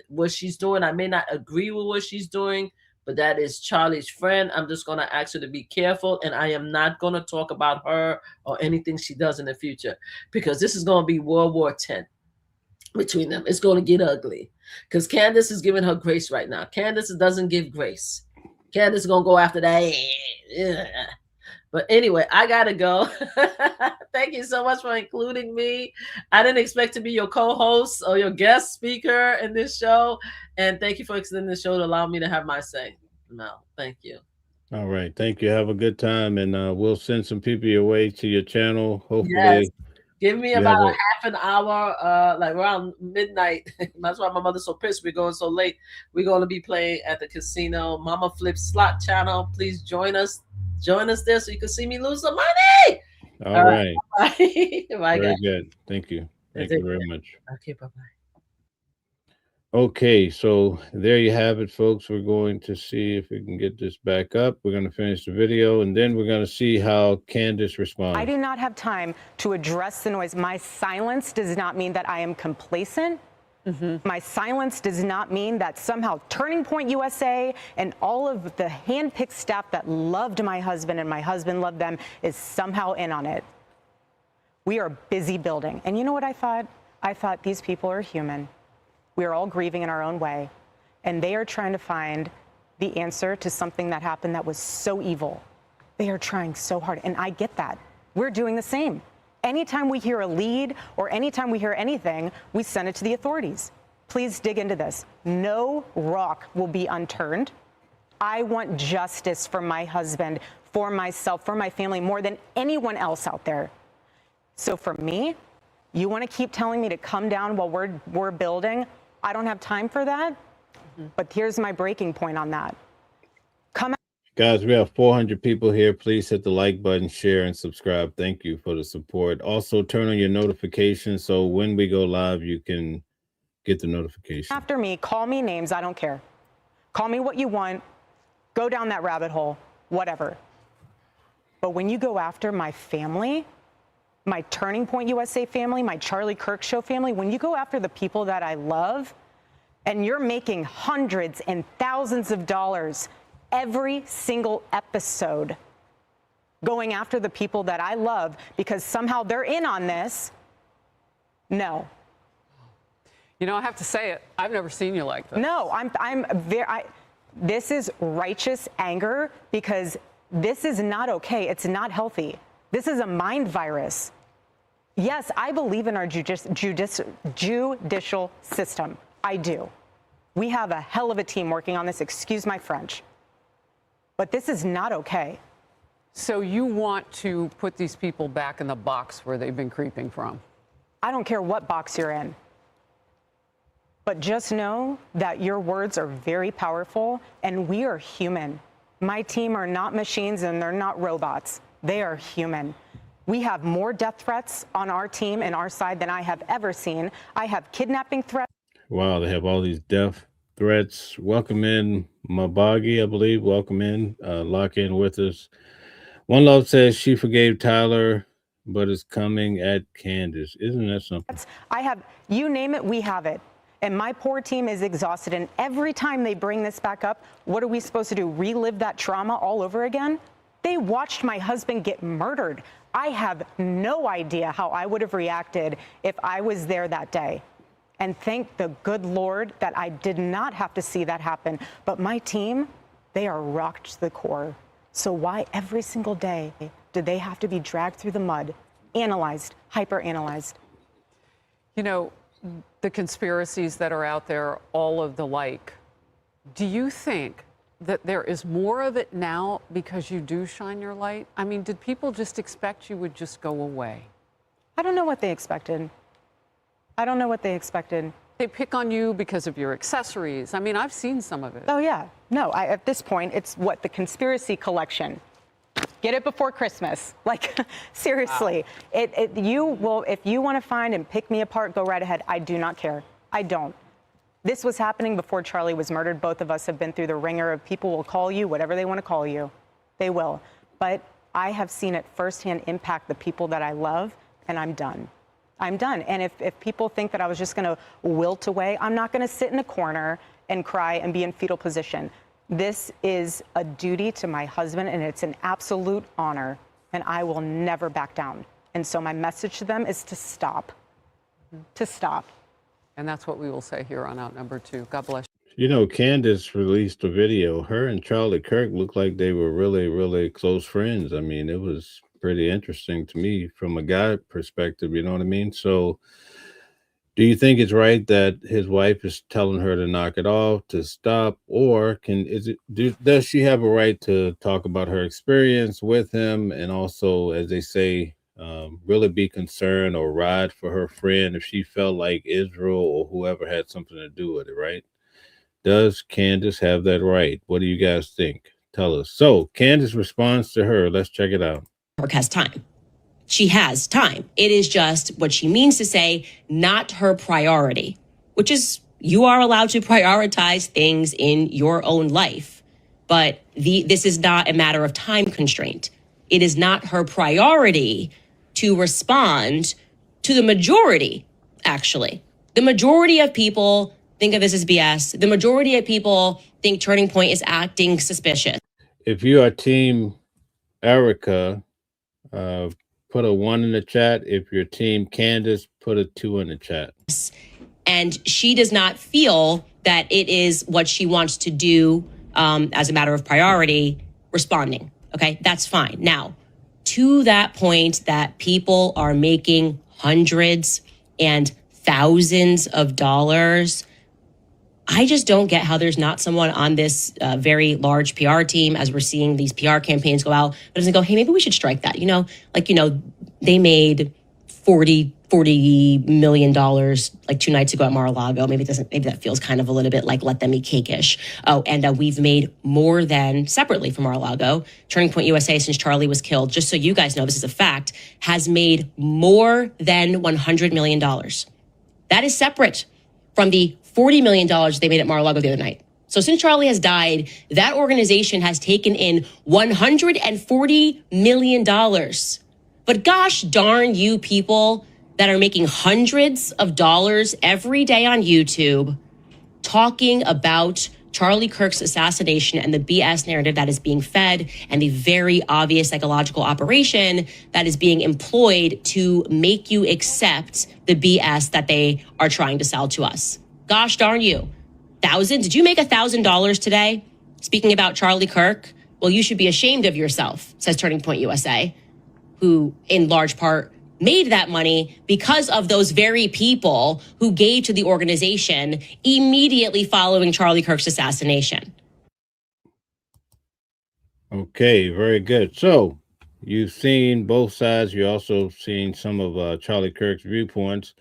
what she's doing, I may not agree with what she's doing, but that is Charlie's friend. I'm just going to ask her to be careful, and I am not going to talk about her or anything she does in the future, because this is going to be World War X between them. It's going to get ugly because Candace is giving her grace right now. Candace doesn't give grace. Candace is going to go after that. But anyway, I got to go. Thank you so much for including me. I didn't expect to be your co-host or your guest speaker in this show. And thank you for extending the show to allow me to have my say. No, thank you. All right. Thank you. Have a good time. And we'll send some people your way to your channel. Hopefully. Yes. Give me about a half an hour, like around midnight. That's why my mother's so pissed. We're going so late. We're going to be playing at the casino. Mama Flip Slot channel. Please join us. Join us there so you can see me lose some money. All right. Bye. Bye, very guys. good. Thank you. Thank you very much. Okay, bye-bye. Okay, so there you have it, folks. We're going to see if we can get this back up. We're going to finish the video, and then we're going to see how Candace responds. I do not have time to address the noise. My silence does not mean that I am complacent. My silence does not mean that somehow Turning Point USA and all of the handpicked staff that loved my husband and my husband loved them is somehow in on it. We are busy building. And you know what I thought? I thought these people are human. We are all grieving in our own way. And they are trying to find the answer to something that happened that was so evil. They are trying so hard. And I get that. We're doing the same. Anytime we hear a lead or anytime we hear anything, we send it to the authorities. Please dig into this. No rock will be unturned. I want justice for my husband, for myself, for my family, more than anyone else out there. So for me, you want to keep telling me to come down while we're building? I don't have time for that. But here's my breaking point on that. Guys, we have 400 people here. Please hit the like button, share, and subscribe. Thank you for the support. Also, turn on your notifications so when we go live, you can get the notification. After me, call me names. I don't care. Call me what you want. Go down that rabbit hole, whatever. But when you go after my family, my Turning Point USA family, my Charlie Kirk Show family, when you go after the people that I love, and you're making hundreds and thousands of dollars every single episode going after the people that I love because somehow they're in on this. No. You know, I have to say it. I've never seen you like this. No, this is righteous anger because this is not okay. It's not healthy. This is a mind virus. Yes, I believe in our judicial system. I do. We have a hell of a team working on this. Excuse my French. But this is not okay. So you want to put these people back in the box where they've been creeping from? I don't care what box you're in. But just know that your words are very powerful and we are human. My team are not machines and they're not robots. They are human. We have more death threats on our team and our side than I have ever seen. I have kidnapping threats. Wow, they have all these death threats. Welcome in Mabagi, I believe. Welcome in. Lock in with us. One Love says she forgave Tyler, but is coming at Candace. Isn't that something? I have, you name it, we have it. And my poor team is exhausted. And every time they bring this back up, what are we supposed to do? Relive that trauma all over again? They watched my husband get murdered. I have no idea how I would have reacted if I was there that day. And thank the good Lord that I did not have to see that happen. But my team, they are rocked to the core. So why every single day do they have to be dragged through the mud, analyzed, hyper-analyzed? You know, the conspiracies that are out there, all of the like, do you think that there is more of it now because you do shine your light? I mean, did people just expect you would just go away? I don't know what they expected. I don't know what they expected. They pick on you because of your accessories. I mean, I've seen some of it. Oh, yeah. No, at this point, it's what, the conspiracy collection. Get it before Christmas. Like, seriously. Wow. You will, if you want to find and pick me apart, go right ahead. I do not care. I don't. This was happening before Charlie was murdered. Both of us have been through the ringer of people will call you whatever they want to call you. They will. But I have seen it firsthand impact the people that I love, and I'm done. I'm done. And if people think that I was just going to wilt away, I'm not going to sit in a corner and cry and be in fetal position. This is a duty to my husband, and it's an absolute honor, and I will never back down. And so my message to them is to stop. To stop. And that's what we will say here on Outnumbered 2. God bless you. You know, Candace released a video. Her and Charlie Kirk looked like they were really, really close friends. I mean, it was pretty interesting to me from a guy perspective, you know what I mean? So do you think it's right that his wife is telling her to knock it off, to stop, or does she have a right to talk about her experience with him and also, as they say, really be concerned or ride for her friend if she felt like Israel or whoever had something to do with it, right? Does Candace have that right? What do you guys think? Tell us. So Candace responds to her. Let's check it out. Kirk has time. She has time. It is just what she means to say, not her priority, which is you are allowed to prioritize things in your own life. But this is not a matter of time constraint. It is not her priority to respond to the majority, actually. The majority of people think of this as BS. The majority of people think Turning Point is acting suspicious. If you are Team Erica, put a 1 in the chat. If you're Team Candace, put a 2 in the chat. And she does not feel that it is what she wants to do as a matter of priority, responding. Okay, that's fine. Now, to that point that people are making hundreds and thousands of dollars, I just don't get how there's not someone on this very large PR team, as we're seeing these PR campaigns go out, that doesn't go, hey, maybe we should strike that. They made $40 million like 2 nights ago at Mar-a-Lago. Maybe that feels kind of a little bit like let them eat cake-ish. Oh, and we've made more than, separately from Mar-a-Lago, Turning Point USA, since Charlie was killed, just so you guys know this is a fact, has made more than $100 million. That is separate from the $40 million they made at Mar-a-Lago the other night. So since Charlie has died, that organization has taken in $140 million. But gosh darn you people that are making hundreds of dollars every day on YouTube talking about Charlie Kirk's assassination and the BS narrative that is being fed and the very obvious psychological operation that is being employed to make you accept the BS that they are trying to sell to us. Gosh darn you. Did you make $1,000 today? Speaking about Charlie Kirk, well, you should be ashamed of yourself, says Turning Point USA, who in large part made that money because of those very people who gave to the organization immediately following Charlie Kirk's assassination. Okay, very good. So you've seen both sides. You also seen some of Charlie Kirk's viewpoints.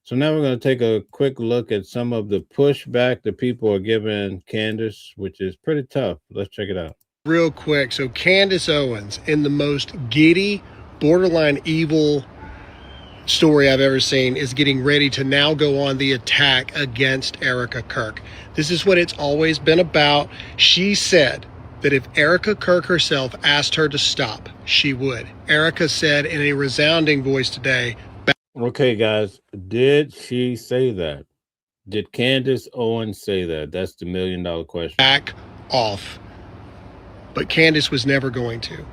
So now we're going to take a quick look at some of the pushback that people are giving Candace, which is pretty tough. Let's check it out. Real quick. So Candace Owens, in the most giddy, borderline evil story I've ever seen, is getting ready to now go on the attack against Erica Kirk. This is what it's always been about. She said that if Erica Kirk herself asked her to stop, she would. Erica said in a resounding voice today. Okay, guys, did she say that? Did Candace Owens say that? That's the $1 million question. Back off. But Candace was never going to.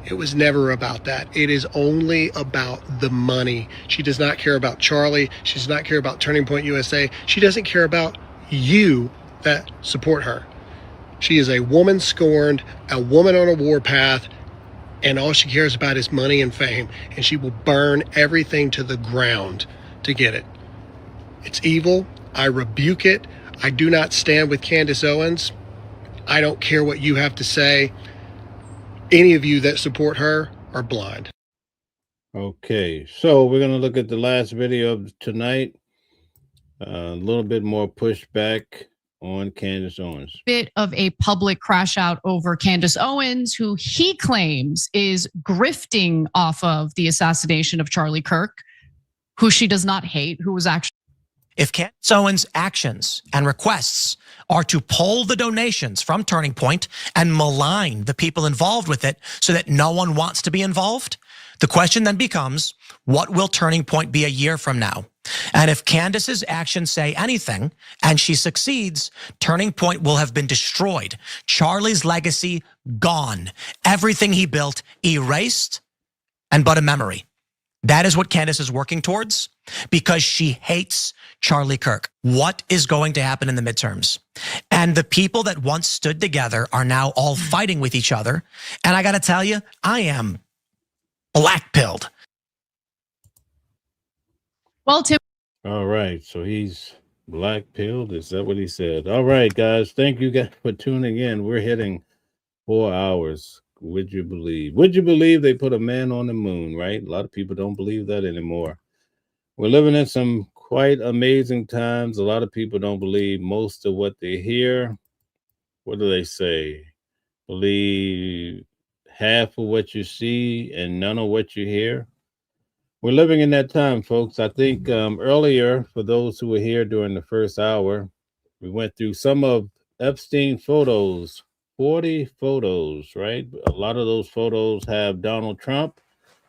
It was never about that. It is only about the money. She does not care about Charlie. She does not care about Turning Point USA. She doesn't care about you that support her. She is a woman scorned, a woman on a warpath, and all she cares about is money and fame, and she will burn everything to the ground to get it. It's evil. I rebuke it. I do not stand with Candace Owens. I don't care what you have to say. Any of you that support her are blind. Okay, so we're going to look at the last video of tonight. A little bit more pushback on Candace Owens. Bit of a public crash out over Candace Owens, who he claims is grifting off of the assassination of Charlie Kirk, who she does not hate, who was actually. If Candace Owens' actions and requests are to pull the donations from Turning Point and malign the people involved with it so that no one wants to be involved, the question then becomes, what will Turning Point be a year from now? And if Candace's actions say anything and she succeeds, Turning Point will have been destroyed. Charlie's legacy gone. Everything he built erased and but a memory. That is what Candace is working towards because she hates Charlie Kirk. What is going to happen in the midterms? And the people that once stood together are now all fighting with each other. And I got to tell you, I am black-pilled. Well, Tim. All right, so he's black-pilled. Is that what he said? All right, guys, thank you guys for tuning in. We're hitting 4 hours. Would you believe? Would you believe they put a man on the moon, right? A lot of people don't believe that anymore. We're living in some quite amazing times. A lot of people don't believe most of what they hear. What do they say? Believe half of what you see and none of what you hear. We're living in that time, folks. I think earlier, for those who were here during the first hour, we went through some of Epstein photos. 40 photos, right? A lot of those photos have Donald Trump.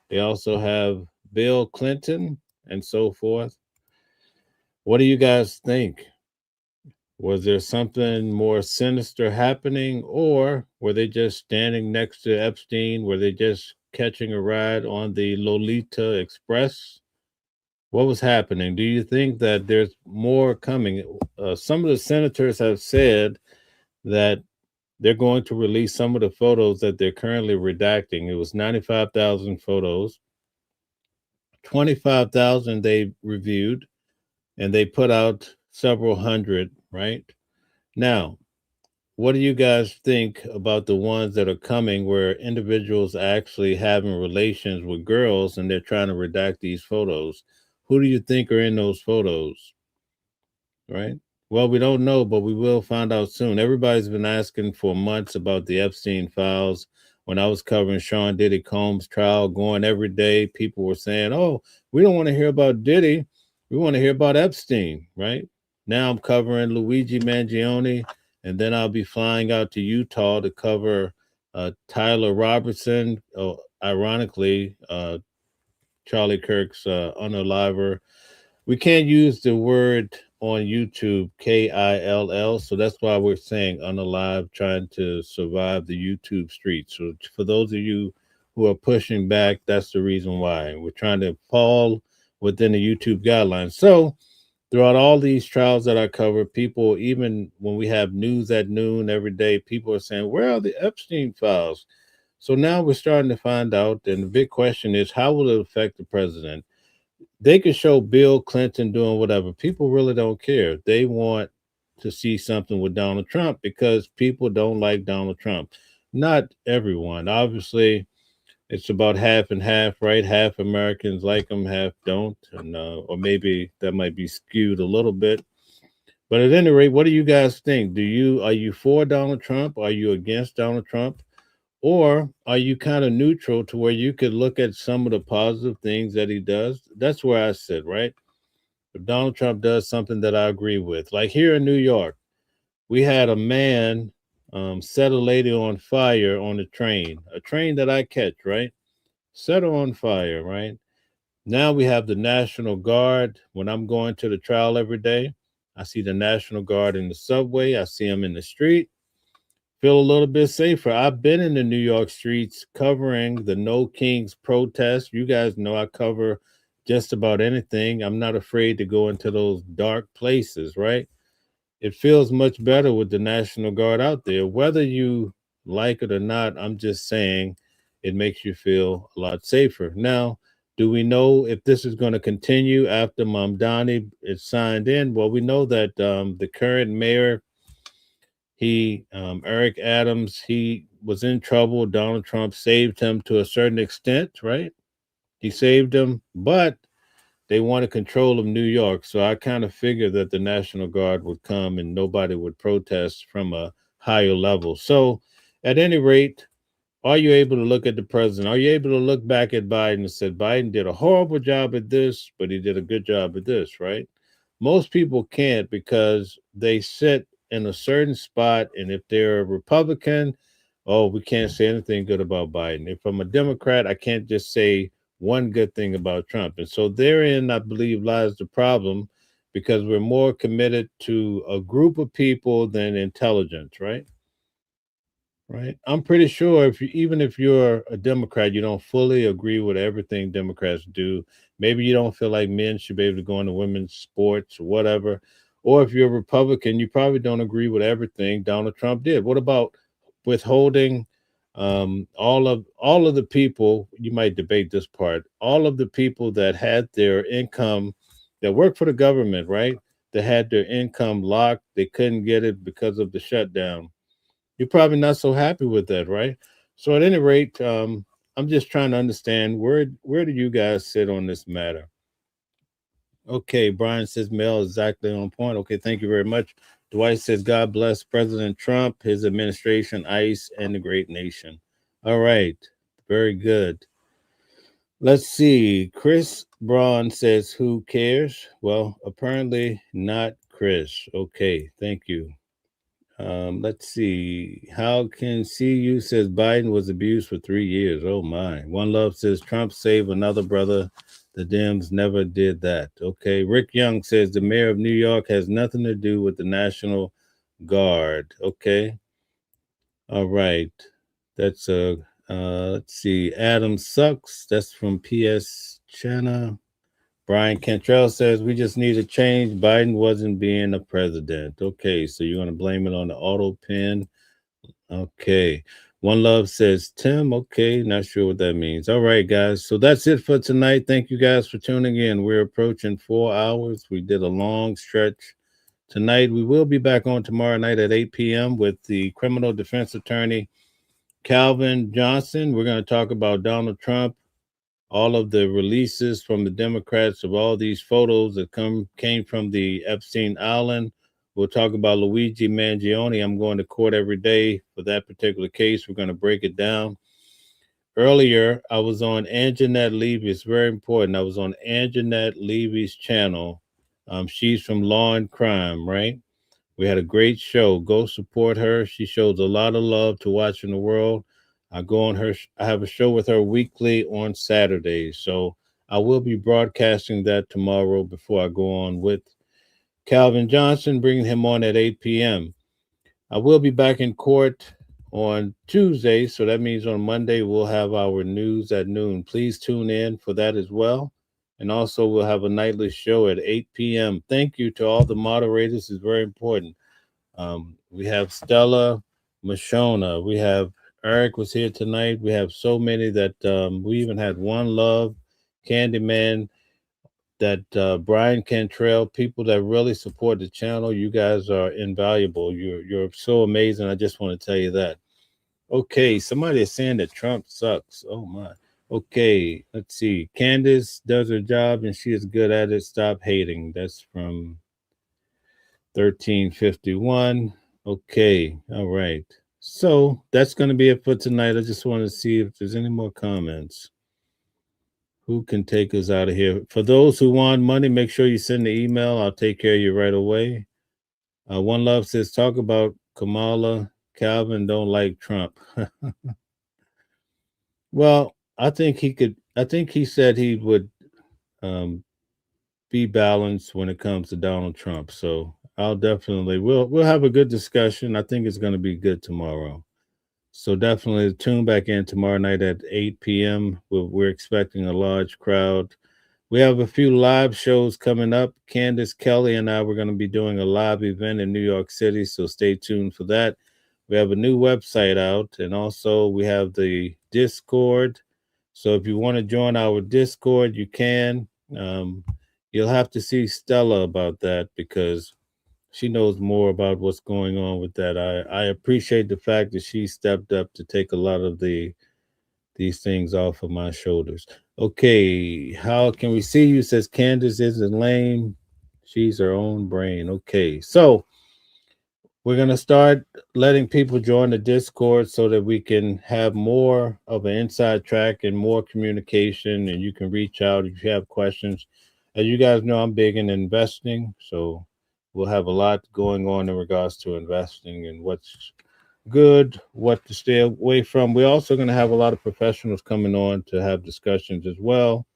They also have Bill Clinton and so forth. What do you guys think? Was there something more sinister happening, or were they just standing next to Epstein? Were they just catching a ride on the Lolita Express? What was happening? Do you think that there's more coming? Some of the senators have said that they're going to release some of the photos that they're currently redacting. It was 95,000 photos. 25,000 they reviewed, and they put out several hundred, right? Now, what do you guys think about the ones that are coming where individuals are actually having relations with girls and they're trying to redact these photos? Who do you think are in those photos, right? Well, we don't know, but we will find out soon. Everybody's been asking for months about the Epstein files. When I was covering Sean Diddy Combs' trial, going every day, people were saying, oh, we don't want to hear about Diddy. We want to hear about Epstein, right? Now I'm covering Luigi Mangione, and then I'll be flying out to Utah to cover Tyler Robertson, ironically, Charlie Kirk's unaliver. We can't use the word on YouTube, KILL. So that's why we're saying unalive, trying to survive the YouTube streets. So for those of you who are pushing back, that's the reason why. We're trying to fall within the YouTube guidelines. So throughout all these trials that I cover, people, even when we have news at noon every day, people are saying, where are the Epstein files? So now we're starting to find out. And the big question is, how will it affect the president? They could show Bill Clinton doing whatever. People really don't care. They want to see something with Donald Trump because people don't like Donald Trump. Not everyone. Obviously, it's about half and half, right? Half Americans like him, half don't. And or maybe that might be skewed a little bit. But at any rate, what do you guys think? Are you for Donald Trump? Are you against Donald Trump? Or are you kind of neutral to where you could look at some of the positive things that he does? That's where I sit, right? If Donald Trump does something that I agree with, like here in New York, we had a man set a lady on fire on a train that I catch, right? Set her on fire, right? Now we have the National Guard. When I'm going to the trial every day, I see the National Guard in the subway. I see them in the street. Feel a little bit safer. I've been in the New York streets covering the No Kings protest. You guys know I cover just about anything. I'm not afraid to go into those dark places, right? It feels much better with the National Guard out there. Whether you like it or not, I'm just saying it makes you feel a lot safer. Now, do we know if this is going to continue after Mamdani is signed in? Well, we know that the current mayor, Eric Adams, he was in trouble. Donald Trump saved him to a certain extent, right? He saved him, but they wanted control of New York. So I kind of figured that the National Guard would come and nobody would protest from a higher level. So at any rate, are you able to look at the president? Are you able to look back at Biden and say, Biden did a horrible job at this, but he did a good job at this, right? Most people can't because they sit in a certain spot. And if they're a Republican, oh, we can't say anything good about Biden. If I'm a Democrat, I can't just say one good thing about Trump. And so therein, I believe, lies the problem because we're more committed to a group of people than intelligence, right? Right. I'm pretty sure even if you're a Democrat, you don't fully agree with everything Democrats do. Maybe you don't feel like men should be able to go into women's sports or whatever. Or if you're a Republican, you probably don't agree with everything Donald Trump did. What about withholding all of the people? You might debate this part. All of the people that had their income, that worked for the government, right? That had their income locked. They couldn't get it because of the shutdown. You're probably not so happy with that, right? So at any rate, I'm just trying to understand where do you guys sit on this matter? Okay, Brian says Mel exactly on point. Okay, thank you very much. Dwight says God bless President Trump, his administration, ICE, and the great nation. All right, very good. Let's see. Chris Braun says, who cares? Well, apparently not Chris. Okay, thank you. Let's see. How can CU says Biden was abused for 3 years? Oh my. One Love says Trump saved another brother. The Dems never did that. Okay. Rick Young says the mayor of New York has nothing to do with the National Guard. Okay. All right. That's let's see. Adam Sucks. That's from PS China. Brian Cantrell says we just need a change. Biden wasn't being a president. Okay, so you're going to blame it on the auto pen. Okay. One Love says Tim. Okay, not sure what that means. All right, guys. So that's it for tonight. Thank you guys for tuning in. We're approaching 4 hours. We did a long stretch tonight. We will be back on tomorrow night at 8 p.m. with the criminal defense attorney, Calvin Johnson. We're going to talk about Donald Trump, all of the releases from the Democrats of all these photos that came from the Epstein Island. We'll talk about Luigi Mangione. I'm going to court every day for that particular case. We're going to break it down. Earlier, I was on Anjanette Levy. It's very important. I was on Anjanette Levy's channel. She's from Law and Crime, right? We had a great show. Go support her. She shows a lot of love to Watching the World. I have a show with her weekly on Saturdays. So I will be broadcasting that tomorrow before I go on with Calvin Johnson, bringing him on at 8 p.m. I will be back in court on Tuesday, so that means on Monday we'll have our news at noon. Please tune in for that as well. And also we'll have a nightly show at 8 p.m. Thank you to all the moderators. It's very important. We have Stella Mashona. We have Eric was here tonight. We have so many that we even had One Love, Candyman, that Brian Cantrell, people that really support the channel. You guys are invaluable. You're so amazing. I just want to tell you that. Okay, somebody is saying that Trump sucks. Oh my. Okay, let's see. Candace does her job and she is good at it. Stop hating. That's from 1351. Okay, all right. So that's going to be it for tonight. I just want to see if there's any more comments. Who can take us out of here? For those who want money, make sure you send the email. I'll take care of you right away. One Love says, talk about Kamala. Calvin don't like Trump. Well, I think he said he would be balanced when it comes to Donald Trump. So we'll have a good discussion. I think it's going to be good tomorrow. So definitely tune back in tomorrow night at 8 p.m. We're expecting a large crowd. We have a few live shows coming up. Candace, Kelly, and I, we're going to be doing a live event in New York City, so stay tuned for that. We have a new website out, and also we have the Discord. So if you want to join our Discord, you can. You'll have to see Stella about that because she knows more about what's going on with that. I appreciate the fact that she stepped up to take a lot of these things off of my shoulders. Okay, how can we see you? Says Candace isn't lame. She's her own brain. Okay, so we're going to start letting people join the Discord so that we can have more of an inside track and more communication, and you can reach out if you have questions. As you guys know, I'm big in investing, so we'll have a lot going on in regards to investing and what's good, what to stay away from. We're also going to have a lot of professionals coming on to have discussions as well.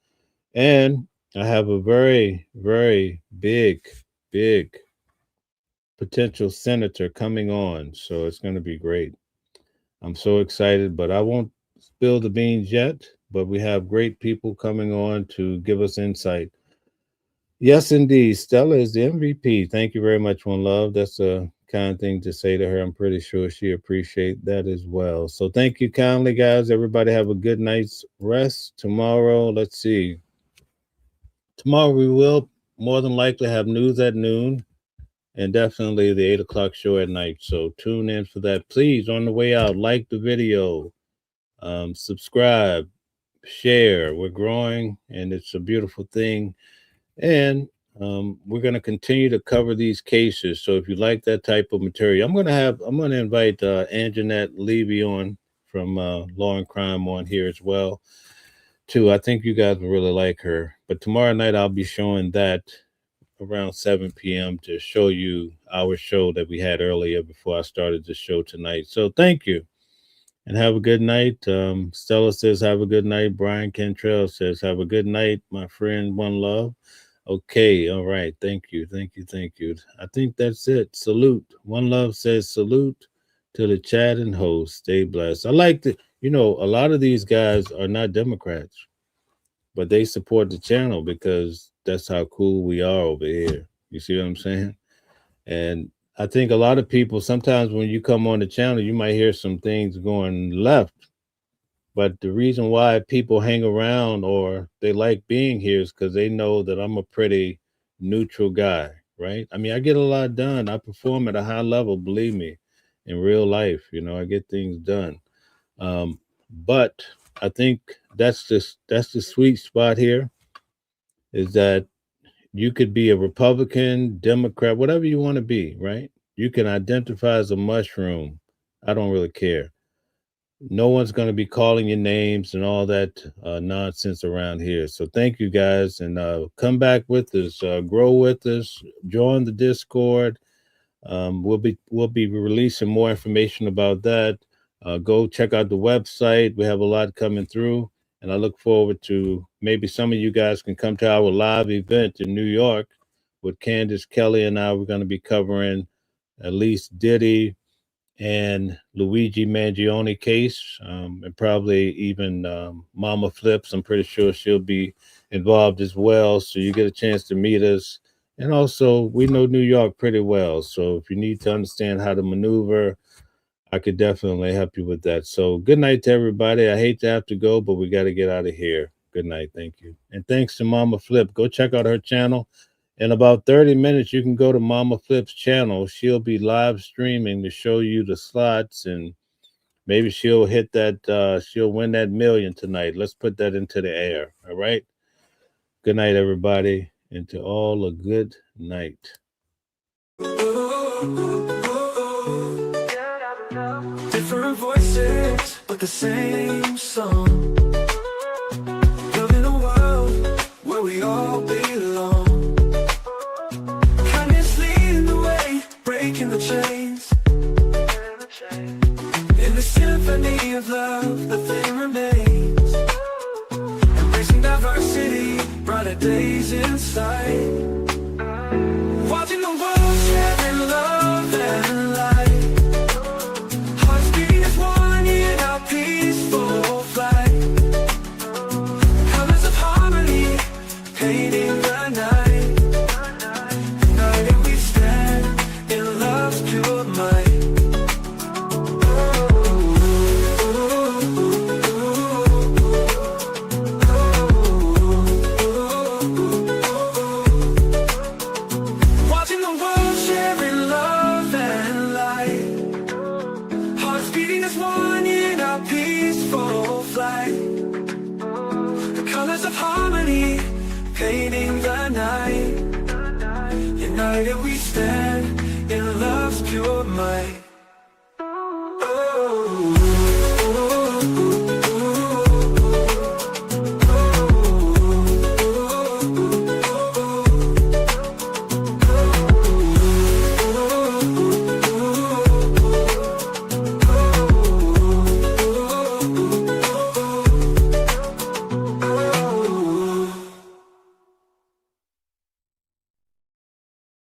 And I have a very, very big potential senator coming on. So it's going to be great. I'm so excited, but I won't spill the beans yet. But we have great people coming on to give us insight. Yes, indeed. Stella is the MVP. Thank you very much, One Love. That's a kind thing to say to her. I'm pretty sure she appreciates that as well. So thank you kindly, guys. Everybody have a good night's rest. Tomorrow, let's see. Tomorrow we will more than likely have news at noon and definitely the 8 o'clock show at night. So tune in for that. Please, on the way out, like the video, subscribe, share. We're growing and it's a beautiful thing. And we're going to continue to cover these cases. So if you like that type of material, I'm going to invite Anjanette Levy on from Law and Crime on here as well, too. I think you guys will really like her. But tomorrow night, I'll be showing that around 7 p.m. to show you our show that we had earlier before I started the show tonight. So thank you and have a good night. Stella says, have a good night. Brian Cantrell says, have a good night, my friend. One Love. Okay, all right. Thank you. I think that's it. Salute. One Love says salute to the chat and host. Stay blessed. I like to, a lot of these guys are not Democrats, but they support the channel because that's how cool we are over here. You see what I'm saying? And I think a lot of people, sometimes when you come on the channel, you might hear some things going left. But the reason why people hang around or they like being here is because they know that I'm a pretty neutral guy, right? I mean, I get a lot done. I perform at a high level, believe me, in real life. I get things done. But I think that's the sweet spot here is that you could be a Republican, Democrat, whatever you want to be, right? You can identify as a mushroom. I don't really care. No one's going to be calling your names and all that nonsense around here. So thank you guys, and come back with us, grow with us, join the Discord. We'll be releasing more information about that. Go check out the website. We have a lot coming through, and I look forward to maybe some of you guys can come to our live event in New York with Candace, Kelly, and I, we're going to be covering at least Diddy and Luigi Mangione case, and probably even Mama Flips. I'm pretty sure she'll be involved as well. So you get a chance to meet us. And also, we know New York pretty well. So if you need to understand how to maneuver, I could definitely help you with that. So good night to everybody. I hate to have to go, but we got to get out of here. Good night. Thank you. And thanks to Mama Flip. Go check out her channel. In about 30 minutes, you can go to Mama Flip's channel. She'll be live streaming to show you the slots, and maybe she'll hit that, she'll win that million tonight. Let's put that into the air. All right. Good night, everybody. And to all a good night. Different voices, but the same song. Loving a world where we all belong. Kindness leading the way, breaking the chains. In the symphony of love, the thing remains. Embracing diversity, brighter days in sight. Watching the world sharing love and light. Hearts beating as one in our peaceful flight. Colors of harmony, painting the night. United we stand in love's pure might. Watching the world sharing love and light. Hearts beating as one in our peaceful flight. The colors of harmony, painting the night. United we stand in love's pure might.